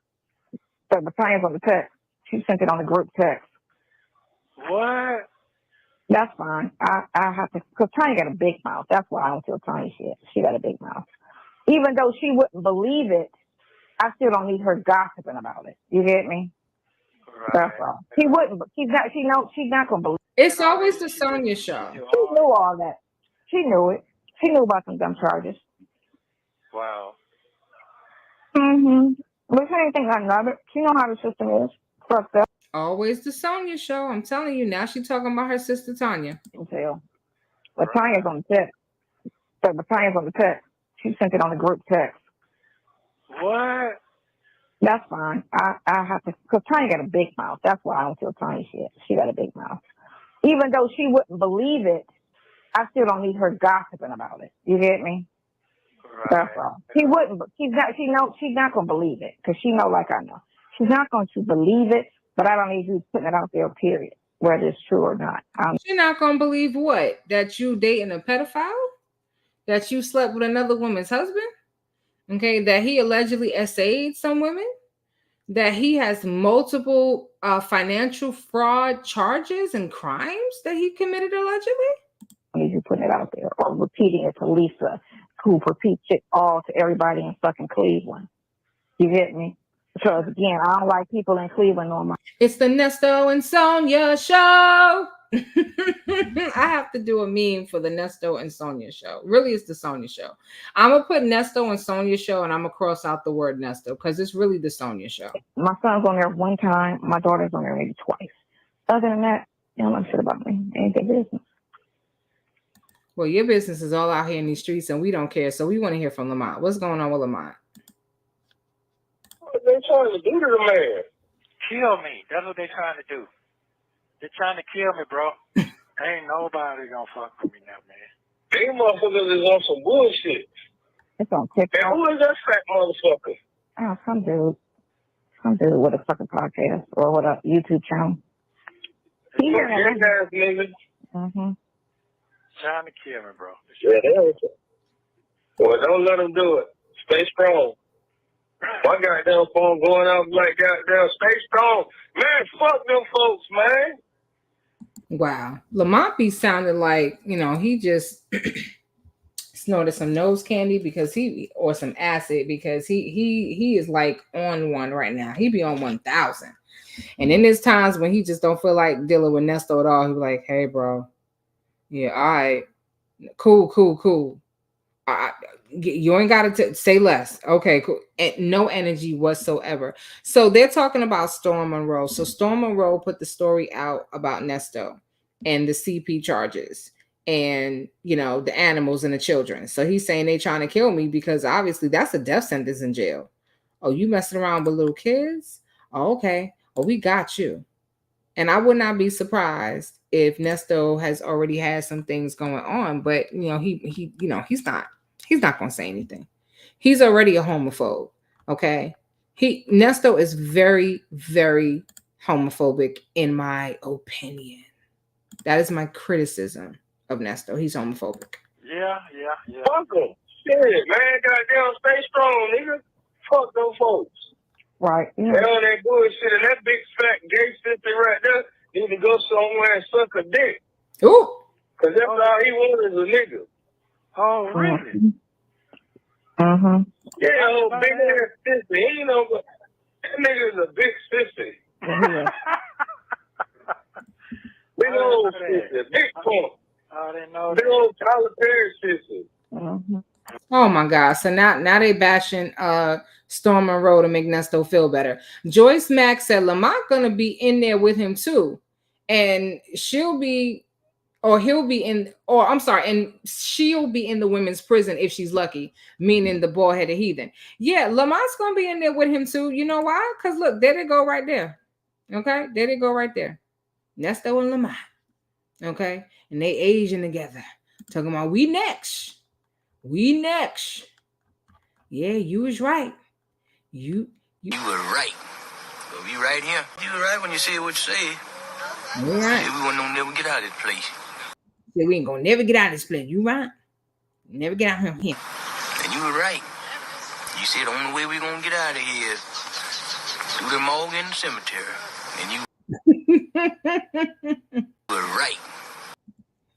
But Tanya's on the text. She sent it on the group text. What? That's fine. I have to, because Tanya got a big mouth. That's why I don't tell Tanya shit. She got a big mouth. Even though she wouldn't believe it, I still don't need her gossiping about it. You get me? Right. That's all. She wouldn't. She's not. She's not gonna believe. It's always the Sonia show. She knew all that. She knew it. She knew about some dumb charges. Wow. But she didn't think nothing of it. She know how the system is. Fucked up. Always the Sonia show. I'm telling you. Now she's talking about her sister Tanya. But Tanya's on the text. But Tanya's on the text. She sent it on the group text. What? That's fine. I have to, because Tanya got a big mouth. That's why I don't tell Tanya shit. She got a big mouth. Even though she wouldn't believe it, I still don't need her gossiping about it. You get me? Right. That's all. She wouldn't. She's not gonna believe it because she know like I know. She's not going to believe it, but I don't need you putting it out there, period, whether it's true or not. She's not gonna believe what? That you dating a pedophile? That you slept with another woman's husband? Okay, that he allegedly essayed some women, that he has multiple financial fraud charges and crimes that he committed allegedly. I need you putting it out there or repeating it to Lisa, who repeats it all to everybody in fucking Cleveland. You get me? Because again, I don't like people in Cleveland no more. It's the Nesto and Sonia show. I have to do a meme for the Nesto and Sonia show. Really, it's the Sonia show. I'm gonna put Nesto and Sonia show, and I'm gonna cross out the word Nesto because it's really the Sonia show. My son's on there one time. My daughter's on there maybe twice. Other than that, you don't know shit about me. Ain't their business. Well, your business is all out here in these streets, and we don't care. So we want to hear from Lamont. What's going on with Lamont? What are they trying to do to the man? Kill me. That's what they're trying to do. They're trying to kill me, bro. Ain't nobody gonna fuck with me now, man. They motherfuckers is on some bullshit. It's on And TikTok. who is that fat motherfucker? Oh, some dude with a fucking podcast or with a YouTube channel. He Yeah, had that nigga. Mm-hmm. Trying to kill me, bro. Yeah, that was it. Well, don't let him do it. Stay strong. My goddamn phone going off like goddamn. Stay strong. Man, fuck them folks, man. Wow. Lamont be sounding like, he just snorted some nose candy or some acid because he is like on one right now. He be on 1,000. And then there's times when he just don't feel like dealing with Nesto at all. He be like, hey, bro. Yeah, all right. Cool. You ain't got to say less. Okay, cool. And no energy whatsoever. So they're talking about Storm Monroe. So Storm Monroe put the story out about Nesto and the CP charges and, the animals and the children. So he's saying they trying to kill me because obviously that's a death sentence in jail. Oh, you messing around with little kids? Oh, okay. Well, we got you. And I would not be surprised if Nesto has already had some things going on, but he's not going to say anything. He's already a homophobe. Okay. Nesto is very, very homophobic in my opinion. That is my criticism of Nesto. He's homophobic. Yeah. Fuck them. Shit, man. Goddamn, stay strong, nigga. Fuck them folks. Right. Yeah. Hell, that bullshit and that big fat gay sister right there need to go somewhere and suck a dick. Ooh. Because that's all he wants is a nigga. Oh, really? Mm-hmm. Yeah, old big ass sister. He ain't no. That nigga is a big sister. Big old sister. Big pump. I didn't know Big that. old Tyler Perry sister. Mm-hmm. Oh my God. So now they bashing Storm Monroe to make Nesto feel better. Joyce Mack said Lamont gonna be in there with him too. And and she'll be in the women's prison if she's lucky, meaning the bald-headed heathen. Yeah, Lamont's gonna be in there with him too. You know why? Because look, there they go right there. Okay, there they go right there. Nesto and Lamont. Okay, and they aging together. Talking about we next. Yeah, you was right. You were right. Well, we right here. You were right when you said what you say. All right. We won't never get out of this place. Yeah, we ain't gonna never get out of this place. You right? Never get out of here. And you were right. You said the only way we gonna get out of here is through the morgue and the cemetery. And you were right.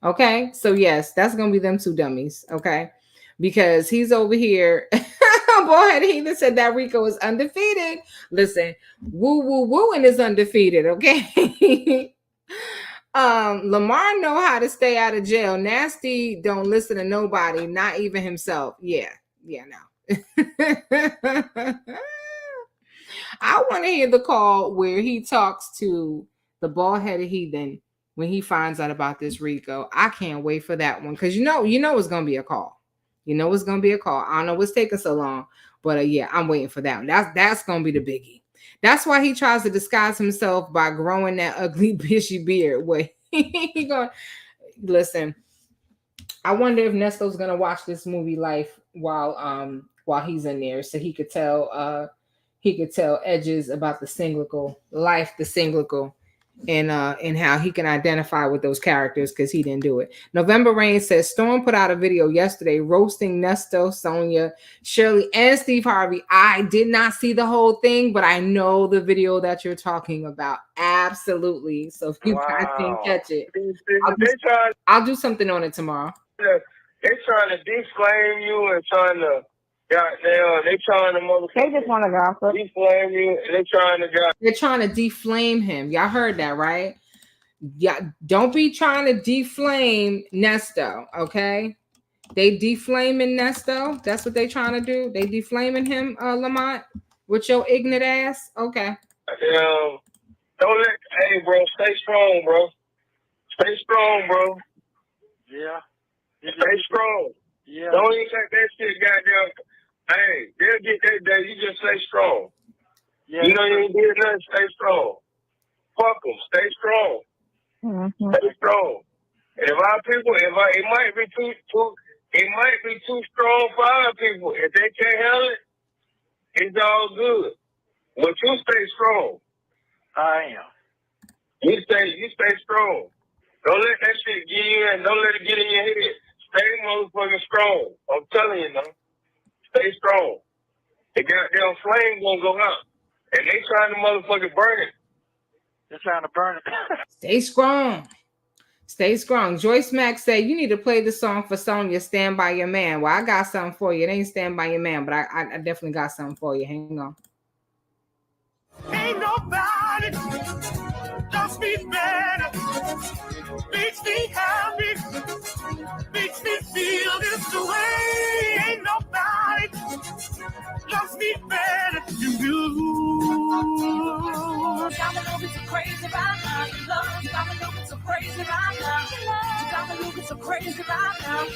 Okay, so yes, that's gonna be them two dummies. Okay, because he's over here. Boy, he said that Rico is undefeated. Listen, woo and is undefeated. Okay. Lamar know how to stay out of jail. Nasty don't listen to nobody, not even himself. Yeah, no. I want to hear the call where he talks to the bald-headed heathen when he finds out about this Rico. I can't wait for that one because you know it's gonna be a call. You know it's gonna be a call. I don't know what's taking so long, but yeah, I'm waiting for that one. That's gonna be the biggie. That's why he tries to disguise himself by growing that ugly bishy beard. Wait, he going listen. I wonder if Nesto's gonna watch this movie Life while he's in there, so he could tell Edges about the singlical life, the singlical, and how he can identify with those characters because he didn't do it. November Rain says Storm put out a video yesterday roasting Nesto, Sonia, Shirley, and Steve Harvey. I did not see the whole thing, but I know the video that you're talking about. Absolutely. So if you guys can catch it, I'll do something on it tomorrow. They're trying to deflame you and trying to they trying to They just want to gossip. Deflame you. They're trying to deflame him. Y'all heard that, right? Yeah, don't be trying to deflame Nesto, okay? They deflaming Nesto. That's what they trying to do. They deflaming him, Lamont, with your ignorant ass. Okay. Hey, bro, stay strong, bro. Stay strong, bro. Yeah. Stay strong. Yeah. Don't even let that shit goddamn. Hey, they'll get that day. You just stay strong. Yeah. You know you ain't did nothing. Stay strong. Fuck them. Stay strong. Mm-hmm. Stay strong. And if our people, it might be too It might be too strong for other people. If they can't handle it, it's all good. But you stay strong. I am. You stay strong. Don't let that shit get you in. Don't let it get in your head. Stay motherfucking strong. I'm telling you, man. Stay strong. The goddamn flame gonna go out. And they trying to motherfucking burn it. They're trying to burn it. Stay strong. Stay strong. Joyce Mack said, you need to play the song for Sonya, Stand By Your Man. Well, I got something for you. It ain't Stand By Your Man, but I definitely got something for you. Hang on. Ain't nobody loves me better, makes me happy, makes me feel this way. Ain't nobody loves me better than you. You got me looking so crazy right now. You love, you got me looking so crazy right now. You got me looking so crazy right now.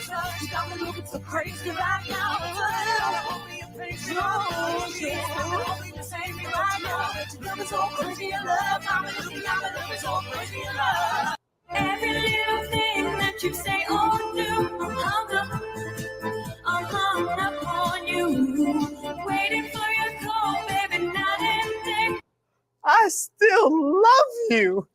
You got me looking so crazy right now. Only a face, only to save me right now. You got me so crazy in love. Got me looking so crazy in love. Every little thing that you say or do, I'm hung up on you, waiting for your call, baby, night and day. I still love you.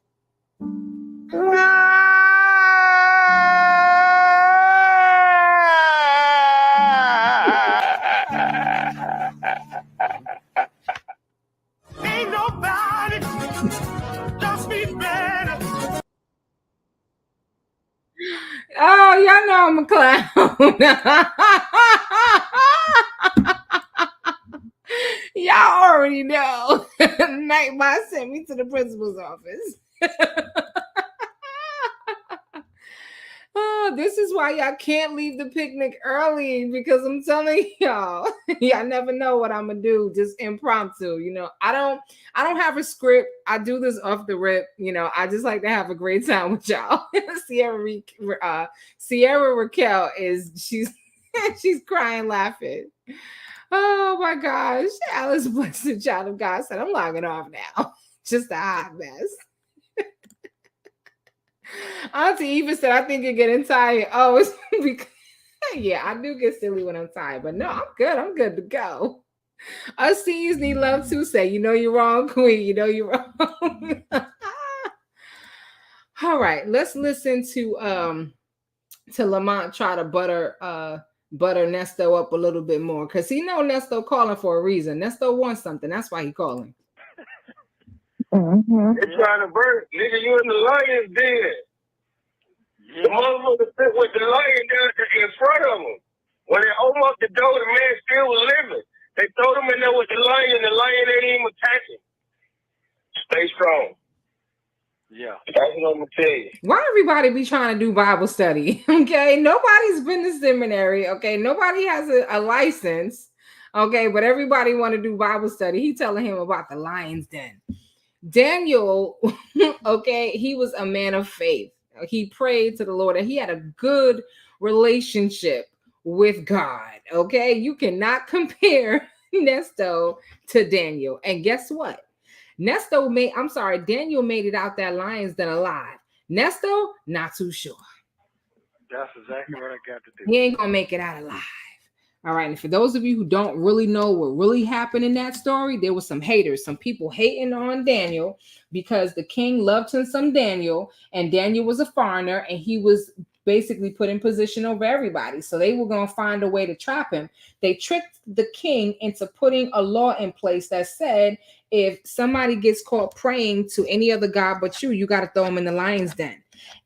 Ain't nobody loves me better. Oh, y'all know I'm a clown. Y'all already know. Nightbot sent me to the principal's office. Oh, this is why y'all can't leave the picnic early, because I'm telling y'all, y'all never know what I'm gonna do. Just impromptu, you know. I don't have a script. I do this off the rip, you know. I just like to have a great time with y'all. Sierra Raquel she's crying, laughing. Oh my gosh, Alice Blessed, child of God, said I'm logging off now. Just a hot mess. Auntie Eva said, I think you're getting tired. Oh, it's because, yeah, I do get silly when I'm tired, but no, I'm good. I'm good to go. Us C's need love too. Say, you know you're wrong, Queen. You know you're wrong. All right, let's listen to Lamont try to butter Nesto up a little bit more, because he know Nesto calling for a reason. Nesto wants something. That's why he calling. Mm-hmm. They're trying to burn it. Nigga, you and the lion's dead. The motherfucker sit with the lion down in front of him. When they opened up the door, the man still was living. They throw him in there with the lion ain't even attacking. Stay strong. Yeah. That's what I'm going to tell you. Why everybody be trying to do Bible study? Okay, nobody's been to seminary. Okay, nobody has a license. Okay, but everybody want to do Bible study. He telling him about the lion's den. Daniel, okay, he was a man of faith. He prayed to the Lord and he had a good relationship with God. Okay, you cannot compare Nesto to Daniel. And guess what? Daniel made it out that lion's den alive. Nesto, not too sure. That's exactly what I got to do. He ain't gonna make it out alive. All right, and for those of you who don't really know what really happened in that story, there was some haters, some people hating on Daniel because the king loved him some Daniel, and Daniel was a foreigner, and he was basically put in position over everybody. So they were going to find a way to trap him. They tricked the king into putting a law in place that said, if somebody gets caught praying to any other god but you got to throw him in the lion's den.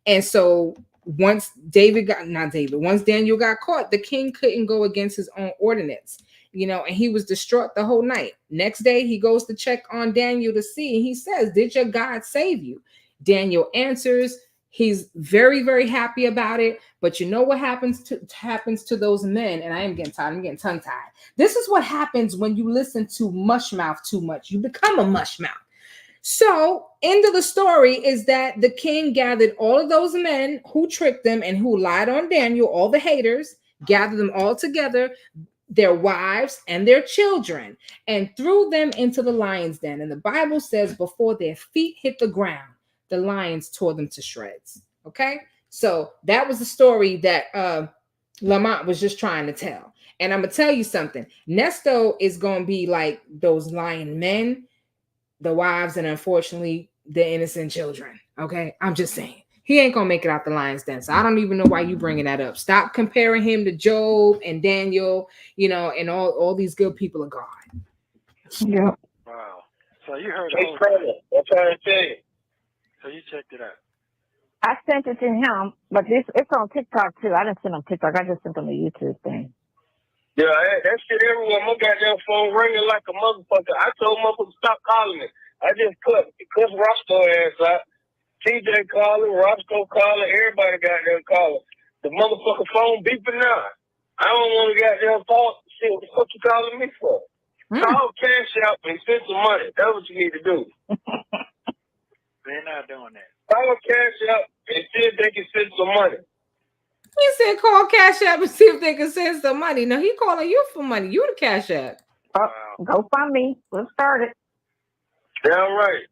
And so once Daniel got caught, the king couldn't go against his own ordinance, you know, and he was distraught the whole night. Next day, he goes to check on Daniel to see, and he says, did your God save you? Daniel answers. He's very, very happy about it. But you know what happens to those men? And I am getting tired. I'm getting tongue-tied. This is what happens when you listen to mushmouth too much. You become a mushmouth. So, end of the story is that the king gathered all of those men who tricked them and who lied on Daniel, all the haters, gathered them all together, their wives and their children, and threw them into the lion's den. And the Bible says before their feet hit the ground, the lions tore them to shreds. Okay? So, that was the story that Lamont was just trying to tell. And I'm gonna tell you something. Nesto is gonna be like those lying men, the wives, and unfortunately the innocent children. Okay, I'm just saying he ain't gonna make it out the lion's den. So I don't even know why you bringing that up. Stop comparing him to Job and Daniel, and all these good people of God. Yeah. Wow. So you heard the Hey, whole brother, thing. I'm trying to tell you. So you checked it out. I sent it to him, but it's on TikTok too. I didn't send him TikTok. I just sent him the YouTube thing. Yeah, that shit everywhere. My goddamn phone ringing like a motherfucker. I told motherfucker stop calling me. I just cut Roscoe ass out. TJ calling, Roscoe calling, everybody goddamn calling. The motherfucker phone beeping now. I don't want to goddamn call. Shit, what the fuck you calling me for? Call CashApp and send some money. That's what you need to do. They're not doing that. Call CashApp and see if they can send some money. He said call Cash App and see if they can send some money. No, he calling you for money. You the Cash App. Go find me. Let's start it. Damn right.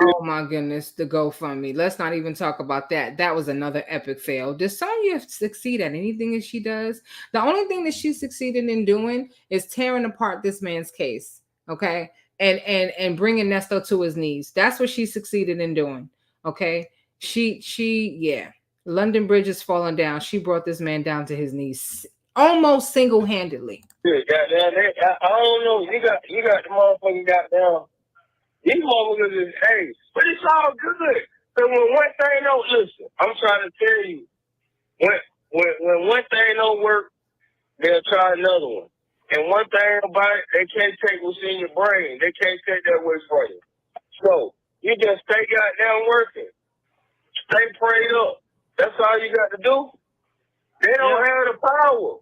Oh my goodness, the GoFundMe. Let's not even talk about that. That was another epic fail. Does Sonya succeed at anything that she does? The only thing that she succeeded in doing is tearing apart this man's case. Okay. And bringing Nesto to his knees. That's what she succeeded in doing. Okay. Yeah. London Bridge is falling down. She brought this man down to his knees almost single-handedly. Yeah, goddamn, I don't know. You got the motherfucking goddamn. These motherfuckers is, hey, but it's all good. So when one thing don't listen, I'm trying to tell you, when one thing don't work, they'll try another one. And one thing about it, they can't take what's in your brain. They can't take that away from you. So you just stay goddamn working. Stay prayed up. That's all you got to do. They don't have the power.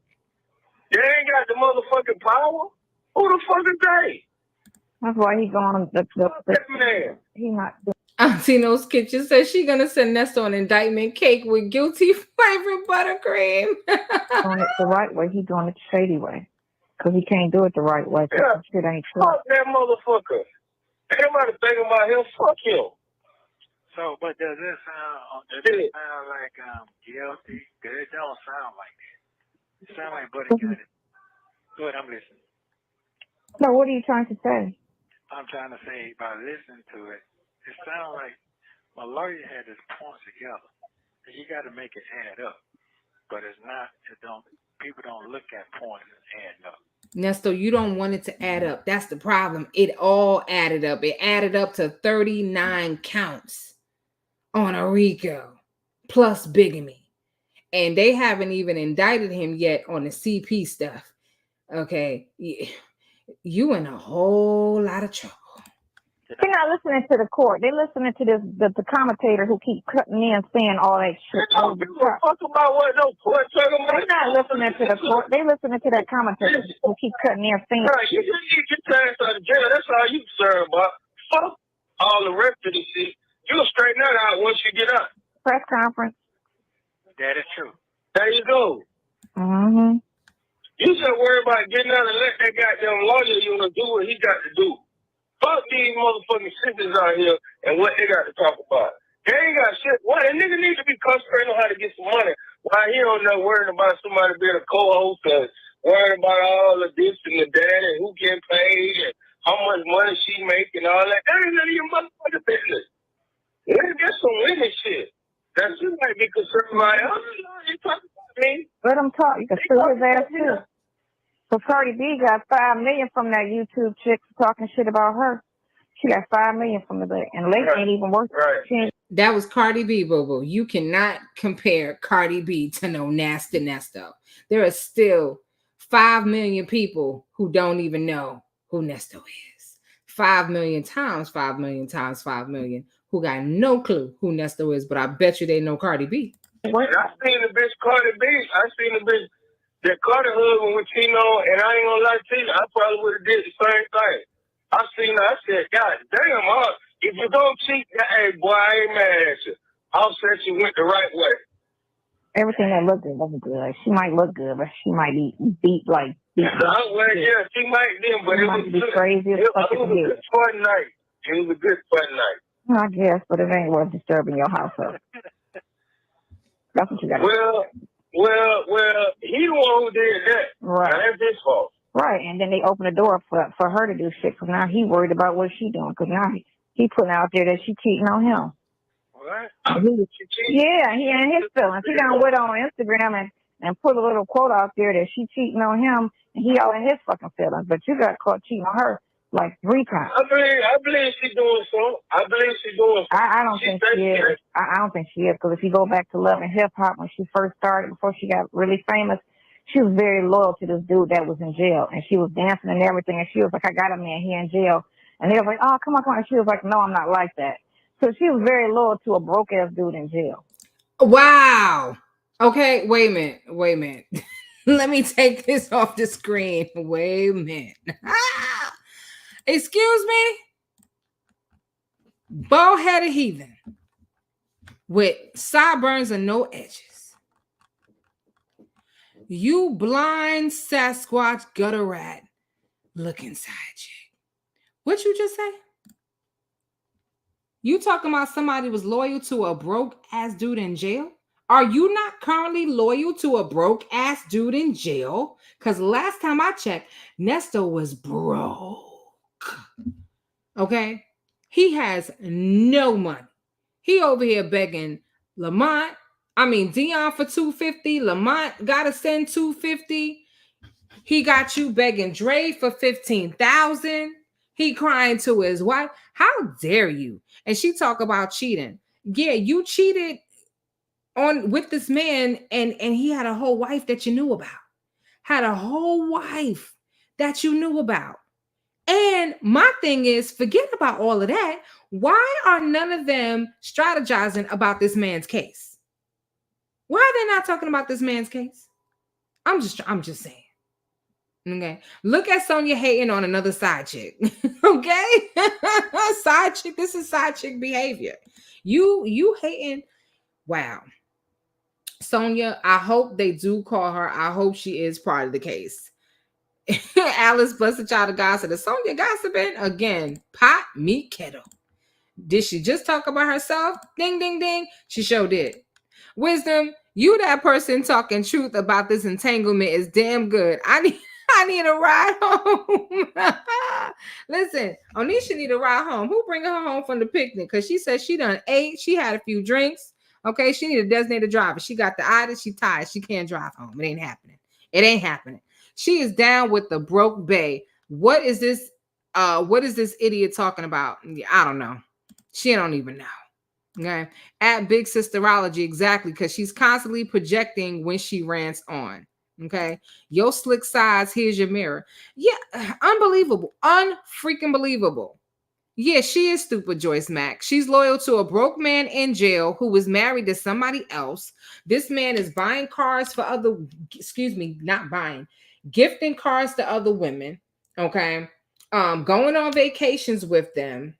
They ain't got the motherfucking power. Who the fuck is they? That's why he going. Man. He not. Antino's Kitchen says she's gonna send Nesto an indictment cake with guilty flavored buttercream. Doing it the right way. He doing it the shady way. Because he can't do it the right way. Yeah. Shit ain't true. Fuck that motherfucker. Everybody thinking about him. Fuck him. So, but does it sound like guilty? Because it don't sound like that. It sounds like Buddy got it. Go ahead, I'm listening. No, what are you trying to say? I'm trying to say, by listening to it, it sounds like my lawyer had his points together. You got to make it add up. But it's not, people don't look at points and add up. Nesto, you don't want it to add up. That's the problem. It all added up. It added up to 39 counts on a RICO plus bigamy. And they haven't even indicted him yet on the CP stuff. Okay. You in a whole lot of trouble. They're not listening to the court. They're listening to the commentator who keep cutting in saying all that shit. They don't give a fuck about what no court talking about. They're not listening to the court. They're listening to that commentator who keep cutting in saying. Right, you just need your time out of jail. That's all you concerned about. Fuck all the rest of the shit. You'll straighten that out once you get out. Press conference. That is true. There you go. Mm-hmm. You should worry about getting out and let that goddamn lawyer do what he got to do. Fuck these motherfucking sisters out here and what they got to talk about. They ain't got shit. What a nigga need to be concentrating on how to get some money while he don't know worrying about somebody being a co-host and worrying about all of this and the that and who getting paid and how much money she making and all that. That ain't none of your motherfucking business. Let's get some women shit. That you might be concerned about. You talking about me? Let him talk. You can sue his ass too. So Cardi B got $5 million from that YouTube chick talking shit about her. She got $5 million from the back, and the lady ain't even worth it. That was Cardi B, boo-boo. You cannot compare Cardi B to no nasty Nesto. There are still 5 million people who don't even know who Nesto is. 5 million times 5 million times 5 million who got no clue who Nesto is, but I bet you they know Cardi B. I seen the bitch Cardi B. I seen the bitch that Cardi husband with Tino, and I ain't gonna lie to you, I probably would have did the same thing. I seen her, I said, God damn, if you don't cheat, hey boy, I ain't mad at you. I'll say you went the right way. Everything that looked good wasn't good. Like, she might look good, but she might be beat like. Yeah, she might then, but it was be crazy. It was a good fun night. It was a good fun night. I guess, but it ain't worth disturbing your house up. That's what you got to do. Well, he the one who did that. Right. Now, that's his fault. Right, and then they open the door for her to do shit, because now he worried about what she doing, because now he putting out there that she cheating on him. What? Yeah, he in his feelings. He done went on Instagram and put a little quote out there that she cheating on him, and he all in his fucking feelings. But you got caught cheating on her like 3 times. I believe she's doing something. I don't think she is. I don't think she is, because if you go back to Love and Hip Hop when she first started, before she got really famous, she was very loyal to this dude that was in jail, and she was dancing and everything, and she was like, I got a man here in jail. And they was like, oh, come on. And she was like, no, I'm not like that. So she was very loyal to a broke-ass dude in jail. Wow. Okay, wait a minute. Let me take this off the screen. Wait a minute. Excuse me? Bald-headed heathen with sideburns and no edges. You blind Sasquatch gutter rat looking side chick. What you just say? You talking about somebody was loyal to a broke ass dude in jail? Are you not currently loyal to a broke ass dude in jail? Because last time I checked, Nesto was broke. Okay? He has no money. He over here begging Dion for $250. Lamont gotta send $250. He got you begging Dre for $15,000. He crying to his wife. How dare you? And she talk about cheating. Yeah, you cheated with this man, and he had a whole wife that you knew about. Had a whole wife that you knew about. And my thing is, forget about all of that. Why are none of them strategizing about this man's case? Why are they not talking about this man's case? I'm just saying. Okay. Look at Sonya hating on another side chick. Okay. Side chick. This is side chick behavior. You hating. Wow. Sonya, I hope they do call her. I hope she is part of the case. Alice Blessed Child of God said, is Sonya gossiping? Again, pot, meat, kettle. Did she just talk about herself? Ding, ding, ding. She sure did. Wisdom, you that person talking truth about this entanglement is damn good. I need a ride home. Listen, Onisha need a ride home. Who bringing her home from the picnic? Because she said she done ate. She had a few drinks. Okay, she need a designated driver. She got the itis. She tired. She can't drive home. It ain't happening. It ain't happening. She is down with the broke bae. What is this? What is this idiot talking about? I don't know. She don't even know. Okay. At Big Sisterology, exactly, because she's constantly projecting when she rants on. Okay. Your slick sides, here's your mirror. Yeah, unbelievable. Unfreaking believable. Yeah, she is stupid, Joyce Mack. She's loyal to a broke man in jail who was married to somebody else. This man is buying cars for gifting cars to other women. Okay. Going on vacations with them.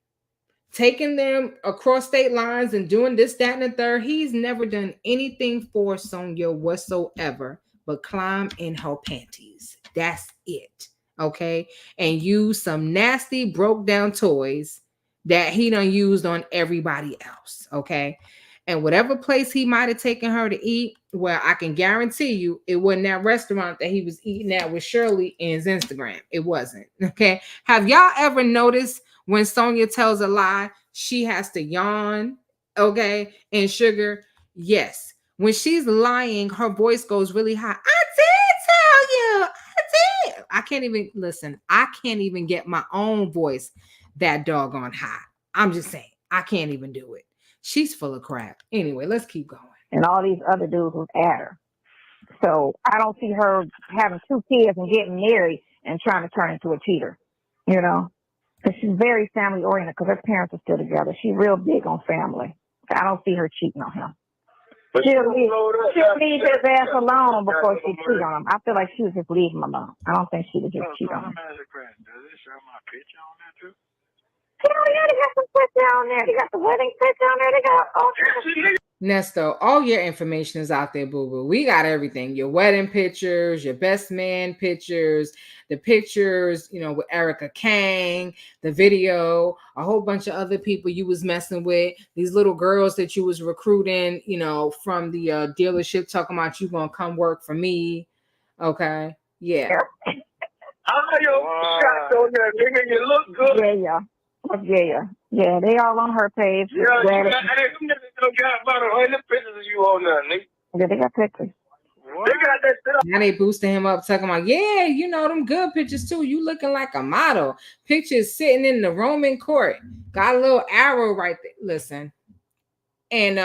Taking them across state lines and doing this, that, and the third. He's never done anything for Sonya whatsoever but climb in her panties. That's it. Okay. And use some nasty broke down toys that he done used on everybody else. Okay. And whatever place he might have taken her to eat, well, I can guarantee you it wasn't that restaurant that he was eating at with Shirley in his Instagram. It wasn't. Okay. Have y'all ever noticed when Sonya tells a lie, she has to yawn, okay, and sugar? Yes. When she's lying, her voice goes really high. I did tell you. I did. I can't even, listen, I can't even get my own voice that doggone high. I'm just saying, I can't even do it. She's full of crap. Anyway, let's keep going. And all these other dudes was at her. So I don't see her having 2 kids and getting married and trying to turn into a cheater, you know? Because she's very family oriented because her parents are still together. She's real big on family. I don't see her cheating on him. But She'll leave his ass alone before she cheat on him. I feel like she would just leave him alone. I don't think she would just cheat on him. Does it show my picture on there too? Hell yeah, they got some picture on there. They got the wedding picture on there. They got all Nesto, all your information is out there, boo boo. We got everything: your wedding pictures, your best man pictures, the pictures, with Erica Kang, the video, a whole bunch of other people you was messing with, these little girls that you was recruiting, from the dealership, talking about you gonna come work for me. Okay, yeah. Your shots on there, nigga. You look good. Yeah, they all on her page. Yeah, you got, hey, them niggas don't got about 100 pictures of you on there, nigga. Yeah, they got pictures. What? They got that stuff. Now they boosting him up, talking about, yeah, them good pictures too. You looking like a model. Pictures sitting in the Roman court. Got a little arrow right there. Listen. And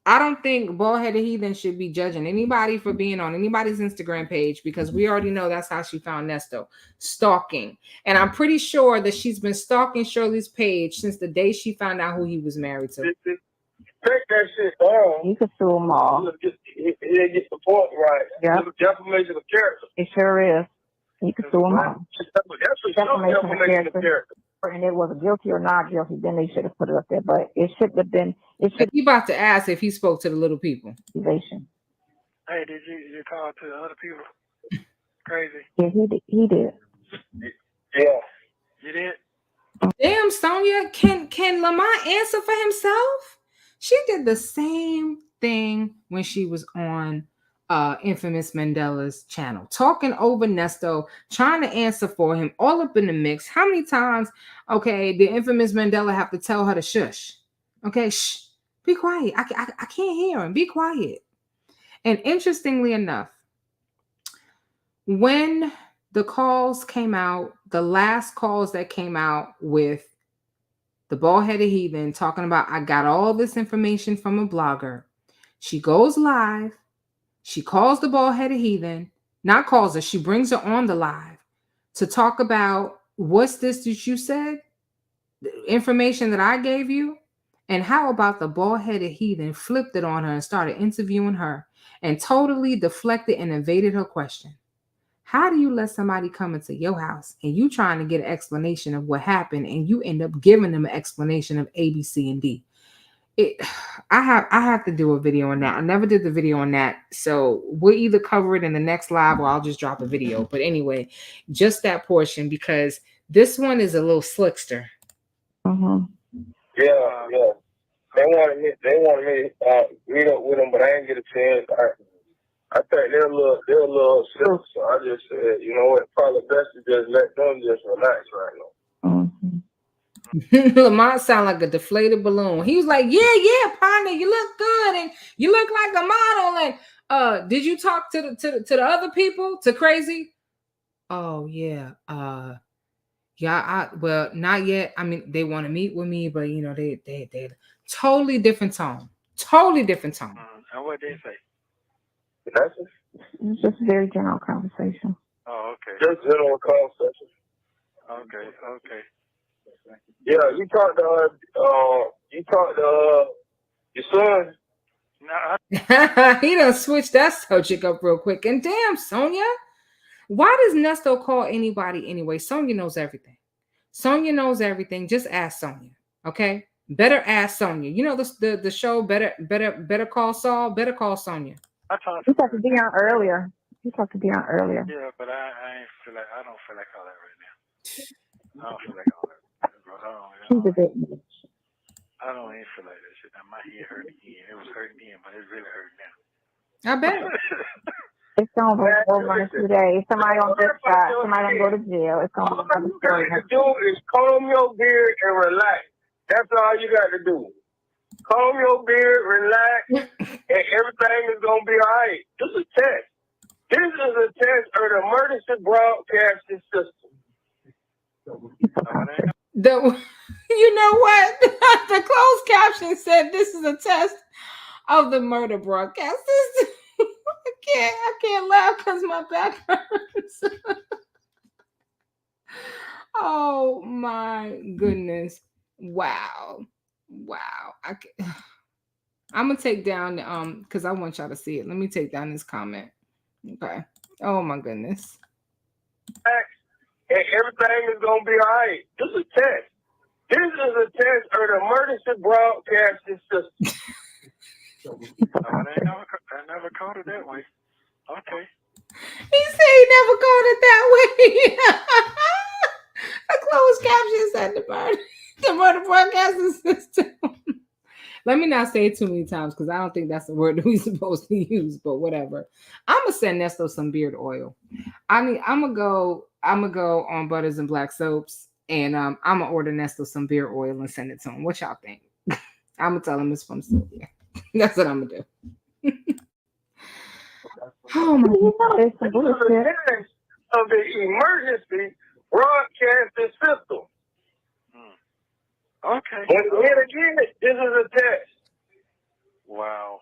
I don't think bald-headed heathen should be judging anybody for being on anybody's Instagram page, because we already know that's how she found Nesto. Stalking. And I'm pretty sure that she's been stalking Shirley's page since the day she found out who he was married to. Take that shit down. You can sue them all. Get the point right. Yeah. Defamation of character. It sure is. You can sue them all. That's defamation of character. And it was guilty or not guilty, then they should have put it up there. But it should have been. He about to ask if he spoke to the little people. Hey, did you call to the other people? Crazy. Yeah, he did. Yeah. You did? Damn, Sonia, can Lamont answer for himself? She did the same thing when she was on Infamous Mandela's channel, talking over Nesto, trying to answer for him, all up in the mix. How many times, did Infamous Mandela have to tell her to shush? Okay, shh, be quiet. I can't hear him. Be quiet. And interestingly enough, when the calls came out, the last calls that came out with the bald-headed heathen talking about, I got all this information from a blogger. She goes live. She calls the bald-headed heathen, not calls her. She brings her on the live to talk about, what's this that you said? The information that I gave you? And how about the bald-headed heathen flipped it on her and started interviewing her and totally deflected and evaded her question? How do you let somebody come into your house and you trying to get an explanation of what happened and you end up giving them an explanation of A, B, C, and D? I have to do a video on that. I never did the video on that. So we'll either cover it in the next live or I'll just drop a video. But anyway, just that portion, because this one is a little slickster. Yeah. They wanted me to meet up with them, but I didn't get a chance. I think they're a little silly, so I just said, you know what, probably best to just let them just relax right now. Lamont sound like a deflated balloon. He was like, yeah, partner, you look good and you look like a model. And did you talk to the other people, to Crazy? Oh yeah. Well, not yet. I mean, they want to meet with me, but they totally different tone. And what they say? It's just a very general conversation. Oh, okay. Just general conversation. Okay. Yeah, you talked to your son. No, he done switched that subject up real quick. And damn, Sonia, why does Nesto call anybody anyway? Sonia knows everything. Just ask Sonia, okay? Better ask Sonia. You know the show Better Call Saul. Better call Sonia. I talked He talked to Dion earlier. Yeah, but I don't feel like all that right now. I don't feel like all that, bro. I don't even feel like that shit. Now, my head hurt again. It was hurting then, but it's really hurting now. I bet. It's going to be over in 2 days. Somebody on this side, somebody going to go to jail. It's going to be another story. All you got to do is comb your beard and relax. That's all you got to do. Comb your beard, relax, and everything is going to be all right. This is a test. This is a test of the emergency broadcasting system. You know what? The closed caption said this is a test of the murder broadcast system. I can't laugh because my back hurts. Oh my goodness. Wow. I'm gonna take down because I want y'all to see it. Let me take down this comment. Okay. Oh my goodness. And everything is gonna be all right. This is a test. This is a test of the emergency broadcasting system. I never caught it that way. Okay. He said he never called it that way. A closed caption said the murder broadcasting system. Let me not say it too many times because I don't think that's the word that we're supposed to use, but whatever. I'm gonna send Nesto some beard oil. I'm gonna go on Butters and Black Soaps, and I'm gonna order Nesto some beard oil and send it to him. What y'all think? I'm gonna tell him it's from Sylvia. That's what I'm gonna do. Oh my God. It's the test of the emergency broadcasting system. Okay. And again, this is a test. Wow.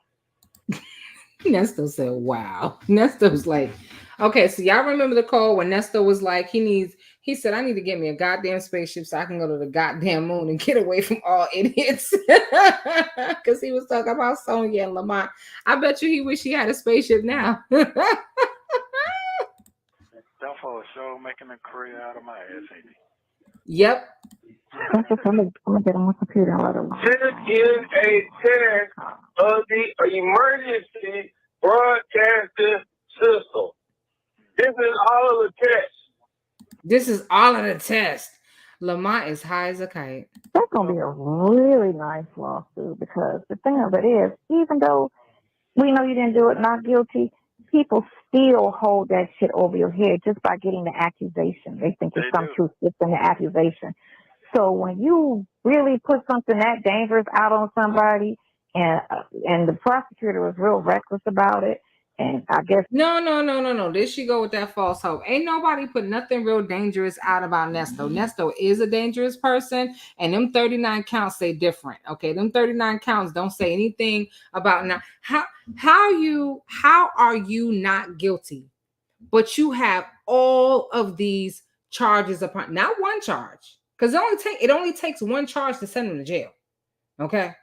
Nesto said, wow. Nesto's like, okay, so y'all remember the call when Nesto was like, he said, I need to get me a goddamn spaceship so I can go to the goddamn moon and get away from all idiots. Because he was talking about Sonya and Lamont. I bet you he wish he had a spaceship now. That for sure making a career out of my ass, ain't he? Yep. I'm gonna get on my computer and let him know. This is a test of the emergency broadcasting system. This is all of the tests. This is all of the test. Lamont is high as a kite. That's gonna be a really nice lawsuit because the thing of it is, even though we know you didn't do it, not guilty, people still hold that shit over your head just by getting the accusation. They think there's some truth just in the accusation. So when you really put something that dangerous out on somebody, and the prosecutor was real reckless about it, and I guess no. There she go with that false hope. Ain't nobody put nothing real dangerous out about Nesto. Nesto is a dangerous person, and them 39 counts say different. Okay, them 39 counts don't say anything about now. How are you not guilty, but you have all of these charges upon not one charge? Because it only takes one charge to send him to jail. Okay?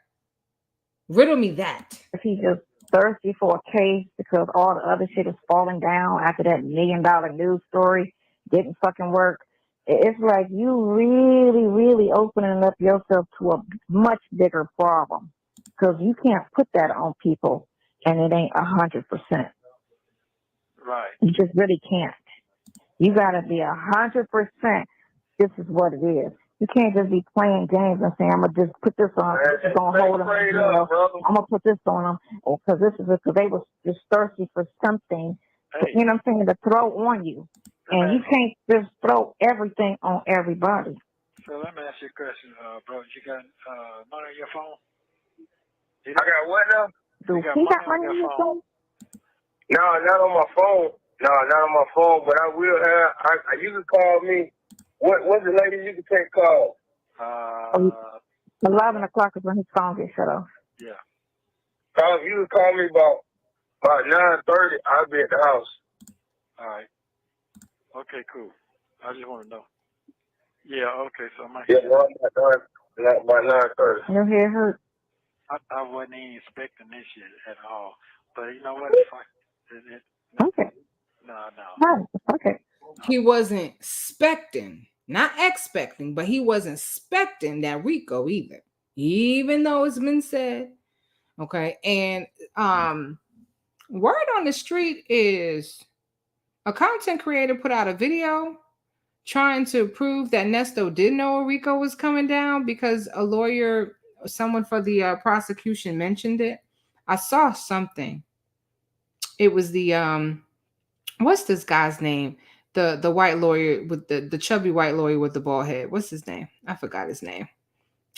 Riddle me that. if he's just thirsty for a case because all the other shit is falling down after that $1 million news story didn't fucking work. It's like you really, really opening up yourself to a much bigger problem because you can't put that on people and it ain't 100%. Right. You just really can't. You gotta be 100%. This is what it is. You can't just be playing games and saying, I'm gonna just put this on. This is gonna hold them. I'm gonna put this on them because they were just thirsty for something. Hey. You know what I'm saying? To throw on you, and you can't just throw everything on everybody. So let me ask you a question, bro. You got money on your phone? I got what now? Do he got money on your phone? No, not on my phone. No, not on my phone, but I will have. You can call me. What's the latest you can take calls? 11 o'clock is when his phone gets shut off. Yeah. You can call me about 9:30. I'll be at the house. All right. Okay, cool. I just want to know. Yeah, okay, so my by 9:30. Your head hurt. I wasn't even expecting this shit at all. But you know what? Okay. No. Right. Okay. He wasn't expecting, not expecting, but he wasn't expecting that Rico either, even though it's been said. Okay. And word on the street is a content creator put out a video trying to prove that Nesto did know Rico was coming down because a lawyer, someone for the prosecution mentioned it. I saw something. It was the what's this guy's name? The white lawyer with the chubby white lawyer with the bald head. What's his name? I forgot his name.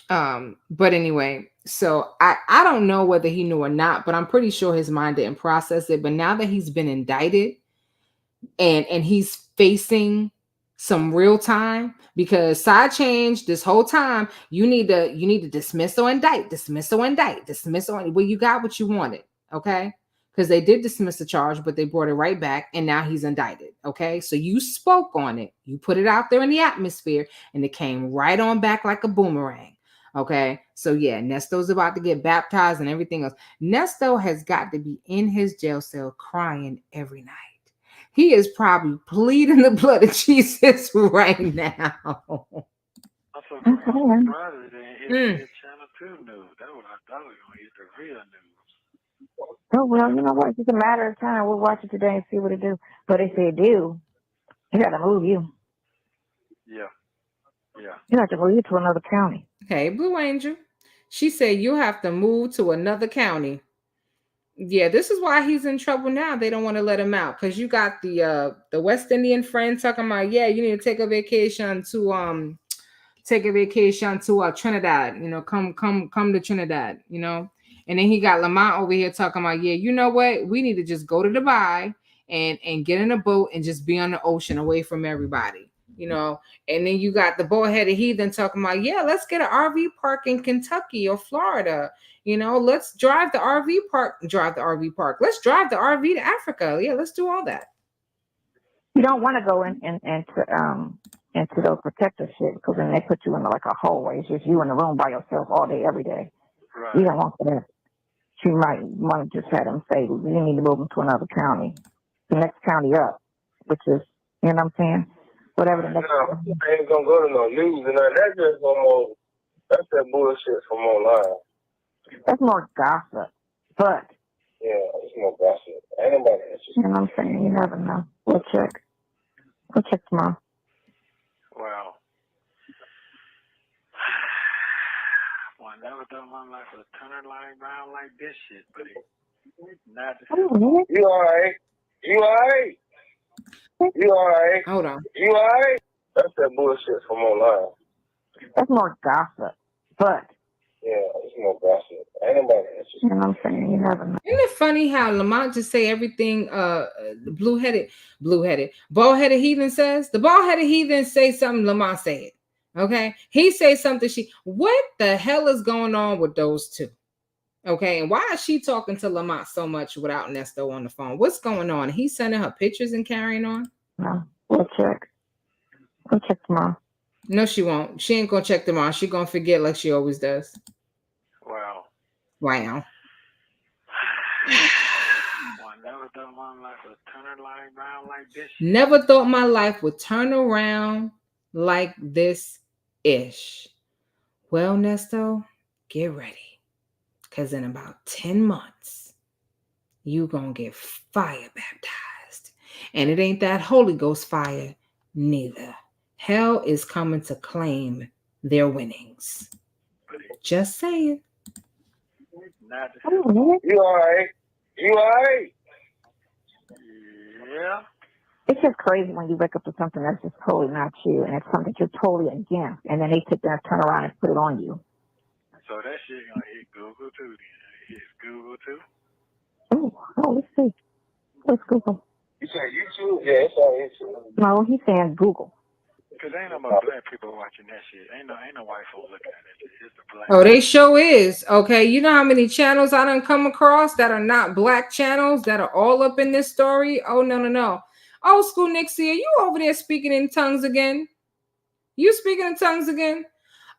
But anyway, so I don't know whether he knew or not, but I'm pretty sure his mind didn't process it. But now that he's been indicted and he's facing some real time, because side change this whole time, you need to dismiss or indict. Well, you got what you wanted, okay? Because they did dismiss the charge, but they brought it right back, and now he's indicted. Okay, so you spoke on it, you put it out there in the atmosphere, and it came right on back like a boomerang. Okay, so yeah, Nesto's about to get baptized and everything else. Nesto has got to be in his jail cell crying every night. He is probably pleading the blood of Jesus right now. I'm so surprised they hit Channel 2 news. That's what I thought was going to hit the real news. Oh, well, you know what? It's just a matter of time. We'll watch it today and see what it do. But if it do, you got to move you. Yeah. Yeah. You have to move you to another county. Hey, Blue Angel. She said you have to move to another county. Yeah, this is why he's in trouble now. They don't want to let him out because you got the West Indian friend talking about, yeah, you need to take a vacation to Trinidad. You know, come to Trinidad. You know, and then he got Lamont over here talking about, yeah, you know what? We need to just go to Dubai and get in a boat and just be on the ocean away from everybody. You know, and then you got the bullheaded heathen talking about, yeah, let's get an RV park in Kentucky or Florida. You know, let's drive the RV park. Let's drive the RV to Africa. Yeah, let's do all that. You don't want to go into those protective shit because then they put you in like a hallway. It's just you in the room by yourself all day, every day. Right. You don't want that. You might want to just have them say, you need to move them to another county, the next county up, which is, you know what I'm saying? Whatever the next. I ain't gonna go to no news and that's just that's that bullshit from online. That's more gossip, but yeah, it's more gossip. Ain't nobody interested. You know what I'm saying? You never know. We'll check. We'll check tomorrow. Wow. Well, I never thought my life would turn around like this shit, buddy. Not You alright? You alright? You alright? Hold on. You alright? That's that bullshit from online. That's more gossip, but yeah, it's more gossip. Ain't nobody interested. You know what I'm saying? You never know. Isn't it funny how Lamont just say everything bald-headed heathen says? The bald-headed heathen say something, Lamont say it. Okay? He say something, what the hell is going on with those two? Okay, and why is she talking to Lamont so much without Nesto on the phone? What's going on? He's sending her pictures and carrying on? No, we'll check. We'll check tomorrow. No, she won't. She ain't gonna check tomorrow. She gonna forget like she always does. Wow. Wow. Never thought my life would turn around like this. Never thought my life would turn around like this ish. Well, Nesto, get ready. Because in about 10 months, you going to get fire baptized. And it ain't that Holy Ghost fire neither. Hell is coming to claim their winnings. Just saying. You alright? You alright? Yeah. It's just crazy when you wake up to something that's just totally not you, and it's something you're totally against, and then they take that, turn around and put it on you. So that shit gonna hit Google too then. It hits Google too? Oh, let's see. What's Google? You say YouTube? Yeah, it's on YouTube. No, he's saying Google. Because ain't no more black people watching that shit. Ain't no white folks looking at it. It's the black. Oh, they show is. Okay, you know how many channels I done come across that are not black channels that are all up in this story? Oh, no. Old school Nixie, are you over there speaking in tongues again? You speaking in tongues again?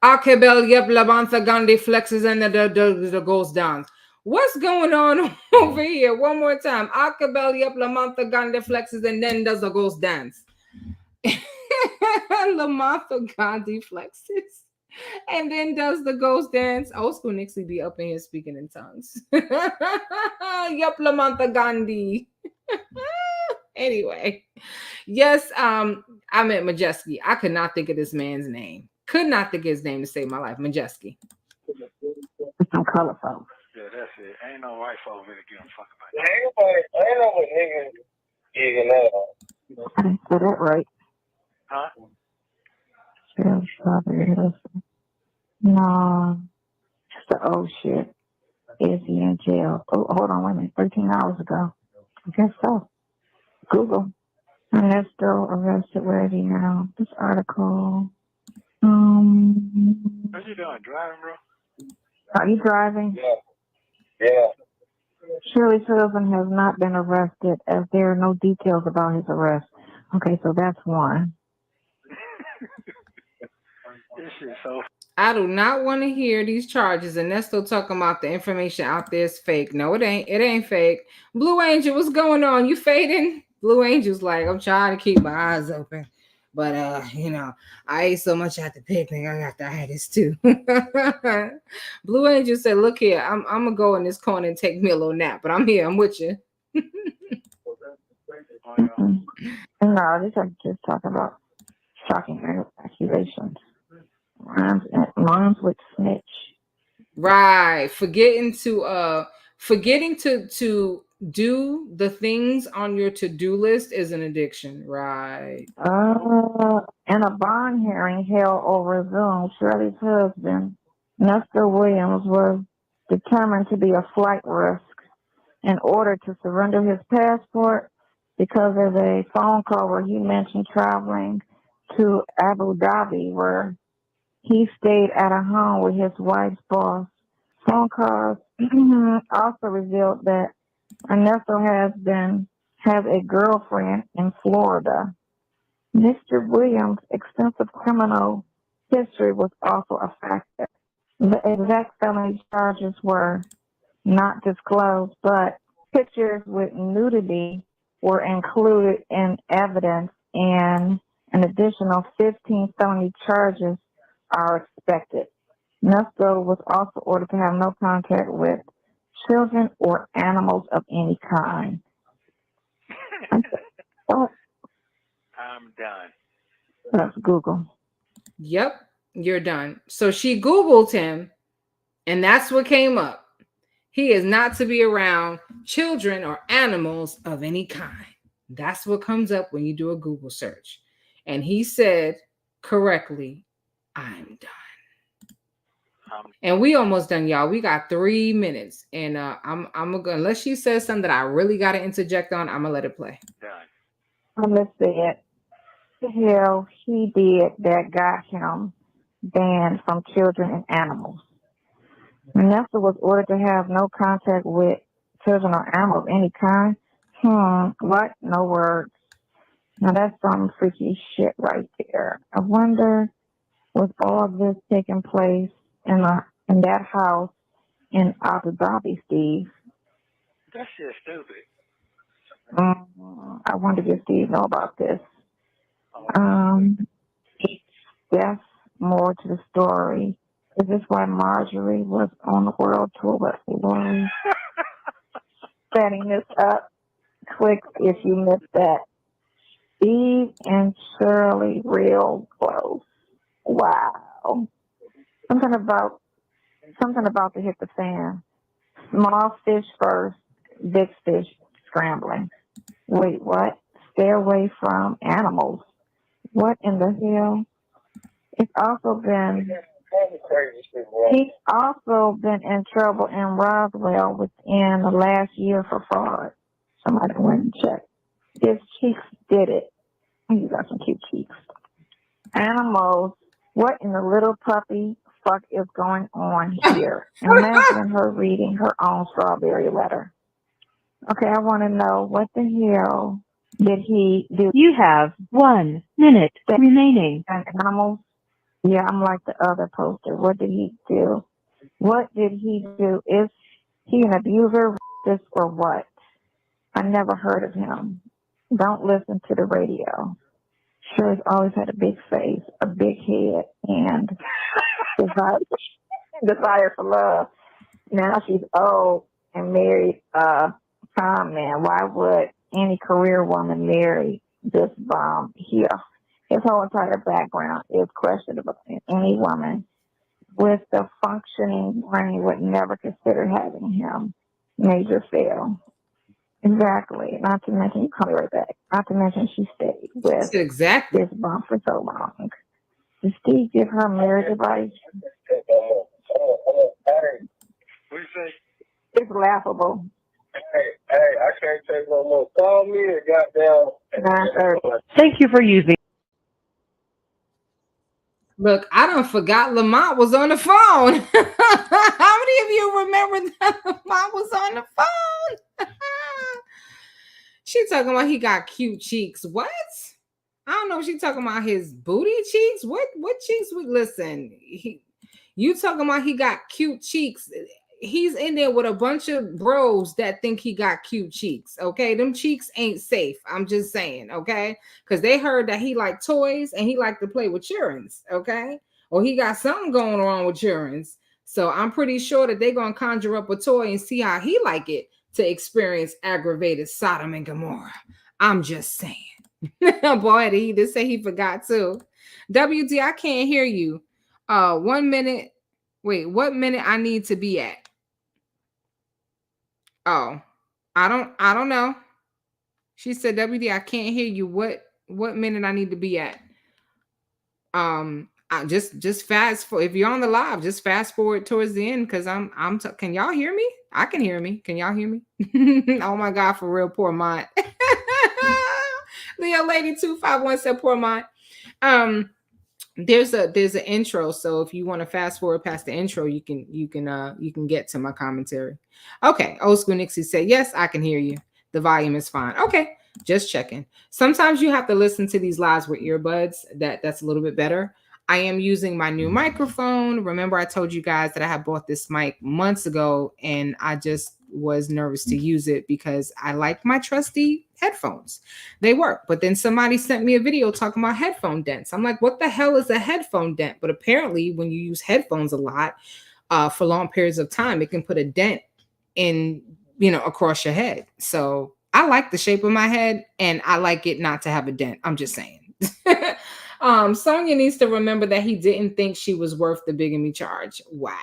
Akebel, yep, Labantha Gandhi flexes and the goes down. What's going on over here? One more time. Akebel, yep, Lamantha Gandhi flexes and then does the ghost dance. Lamantha Gandhi flexes and then does the ghost dance. Old school Nixie be up in here speaking in tongues. Yep, Lamantha Gandhi. Anyway, yes, I meant Majeski. I could not think of this man's name. Could not think of his name to save my life. Majeski. Some color folks. Yeah, that's it. Ain't no white folks really give a fuck about that. Ain't no niggas getting that. I didn't say that right. Huh? No, just the old shit. Is he in jail? Oh, hold on, wait a minute. 13 hours ago. I guess so. Google. Nesto arrested. Where is he now? This article. What you doing? Driving, bro? Are you driving? Yeah. Shirley's husband has not been arrested as there are no details about his arrest. Okay, so that's one. This shit so. I do not want to hear these charges. And Nesto talking about the information out there is fake. No, it ain't. It ain't fake. Blue Angel, what's going on? You fading? Blue Angel's like, I'm trying to keep my eyes open. But I ate so much at the picnic. I got diabetes too. Blue Angel said, "Look here, I'm gonna go in this corner and take me a little nap, but I'm here. I'm with you." No, this is just talking about shocking accusations. Rhymes with snitch. Right, forgetting to do the things on your to-do list is an addiction. Right. In a bond hearing held over Zoom, Shirley's husband, Nesto Williams, was determined to be a flight risk in order to surrender his passport because of a phone call where he mentioned traveling to Abu Dhabi, where he stayed at a home with his wife's boss. Phone calls also revealed that Ernesto has a girlfriend in Florida. Mr. Williams' extensive criminal history was also a factor. The exact felony charges were not disclosed, but pictures with nudity were included in evidence, and an additional 15 felony charges are expected. Nesto was also ordered to have no contact with children or animals of any kind. I'm done. That's Google. Yep, you're done. So she Googled him, and that's what came up. He is not to be around children or animals of any kind. That's what comes up when you do a Google search. And he said correctly, "I'm done." And we almost done, y'all. We got 3 minutes, and I'm gonna, unless she says something that I really gotta interject on, I'm gonna let it play. Done. Let's see it. The hell he did that got him banned from children and animals. Nesto was ordered to have no contact with children or animals of any kind. What? No words. Now that's some freaky shit right there. I wonder, was all of this taking place in that house in Abu Dhabi, Steve? That shit's stupid. I wonder if Steve know about this. Yes, more to the story. Is this why Marjorie was on the world tour with Lori? Setting this up. Click if you missed that. Steve and Shirley real close. Wow. Something about to hit the fan. Small fish first, big fish scrambling. Wait, what? Stay away from animals. What in the hell? He's also been in trouble in Roswell within the last year for fraud. Somebody went and checked. His cheeks did it. You got some cute cheeks. Animals. What in the little puppy fuck is going on here? Imagine her reading her own strawberry letter. Okay, I want to know what the hell did he do? You have 1 minute remaining. Animals? Yeah, I'm like the other poster. What did he do? What did he do? Is he an abuser, racist, or what? I never heard of him. Don't listen to the radio. Shirley's always had a big face, a big head, and desire for love. Now she's old and married a con man. Why would any career woman marry this bum here? His whole entire background is questionable. Any woman with the functioning brain would never consider having him. Major fail. Exactly. Not to mention, you call me right back. Not to mention, she stayed with this bum for so long. Did Steve give her marriage advice? What do you say? It's laughable. Hey, I can't take no more. Call me and goddamn. Thank you for using. Look, I done forgot Lamont was on the phone. How many of you remember that Lamont was on the phone? She talking about he got cute cheeks. What? I don't know if she talking about his booty cheeks. What cheeks would listen? You talking about he got cute cheeks. he's in there with a bunch of bros that think he got cute cheeks. Okay, them cheeks ain't safe. I'm just saying, okay, because they heard that he liked toys and he liked to play with childrens. Okay, or he got something going on with childrens. So I'm pretty sure that they're gonna conjure up a toy and see how he like it to experience aggravated Sodom and Gomorrah. I'm just saying. Boy, he did say he forgot too. WD, I can't hear you. 1 minute. Wait, what minute I need to be at? Oh, I don't know. She said, WD, I can't hear you. What minute I need to be at? I just fast forward. If you're on the live, just fast forward towards the end because can y'all hear me? I can hear me. Can y'all hear me? Oh my God, for real, poor Mont. Leo Lady 251 said poor Mont. There's an intro, so if you want to fast forward past the intro, you can get to my commentary. Okay, Old School Nixie said, yes, I can hear you. The volume is fine. Okay, just checking. Sometimes you have to listen to these lives with earbuds. That's a little bit better. I am using my new microphone. Remember, I told you guys that I had bought this mic months ago, and I just was nervous to use it because I like my trusty headphones. They work. But then somebody sent me a video talking about headphone dents. I'm like, what the hell is a headphone dent? But apparently, when you use headphones a lot for long periods of time, it can put a dent in, across your head. So I like the shape of my head, and I like it not to have a dent. I'm just saying. Sonia needs to remember that he didn't think she was worth the bigamy charge. Wow.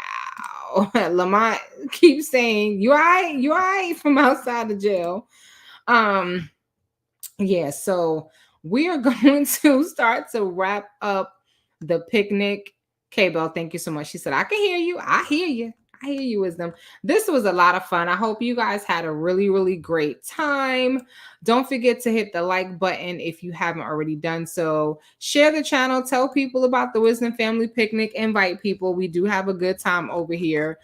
Lamont keeps saying, you all right from outside the jail. Yeah, so we are going to start to wrap up the picnic. K-Bell, thank you so much. She said, I can hear you. I hear you. I hear you, Wisdom. This was a lot of fun. I hope you guys had a really, really great time. Don't forget to hit the like button if you haven't already done so. Share the channel. Tell people about the Wisdom Family Picnic. Invite people. We do have a good time over here.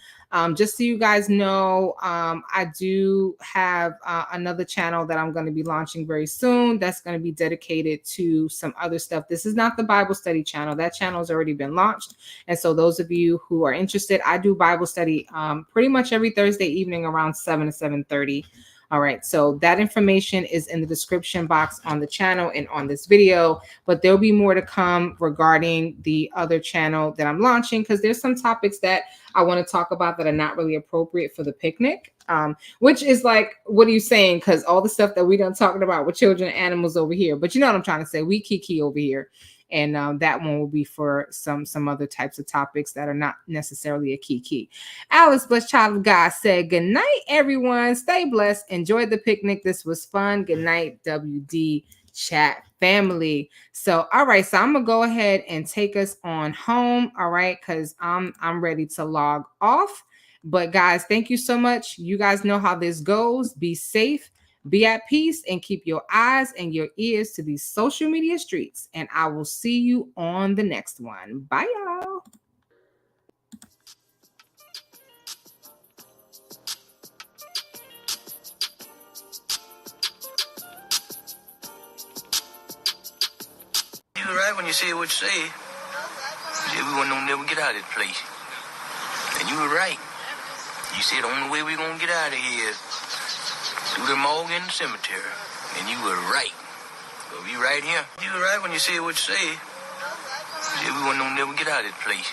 Just so you guys know, I do have another channel that I'm going to be launching very soon that's going to be dedicated to some other stuff. This is not the Bible study channel. That channel has already been launched. And so those of you who are interested, I do Bible study pretty much every Thursday evening around 7 to 7:30. All right, so that information is in the description box on the channel and on this video, but there'll be more to come regarding the other channel that I'm launching because there's some topics that I want to talk about that are not really appropriate for the picnic, which is like, what are you saying? Because all the stuff that we done talking about with children and animals over here, but you know what I'm trying to say? We kiki over here. And that one will be for some other types of topics that are not necessarily a key. Alice, blessed child of God, said, good night, everyone. Stay blessed. Enjoy the picnic. This was fun. Good night, WD chat family. So, all right. So I'm going to go ahead and take us on home. All right. Because I'm ready to log off. But guys, thank you so much. You guys know how this goes. Be safe. Be at peace and keep your eyes and your ears to these social media streets. And I will see you on the next one. Bye, y'all. You were right when you said what you said. You said we wouldn't never get out of this place. And you were right. You said the only way we're going to get out of here is through the morgue and the cemetery. And you were right. We'll be right here. You were right when you said what you said. You said we wouldn't never get out of this place.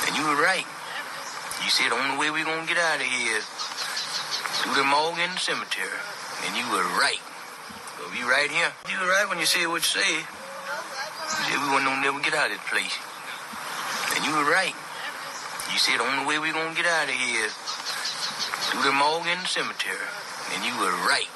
And you were right. You said the only way we're going to get out of here is through the morgue and the cemetery. And you were right. We'll be right here. You were right when you said what you said. You said we wouldn't never get out of this place. And you were right. You said the only way we're going to get out of here is through the morgue and the cemetery. And you were right.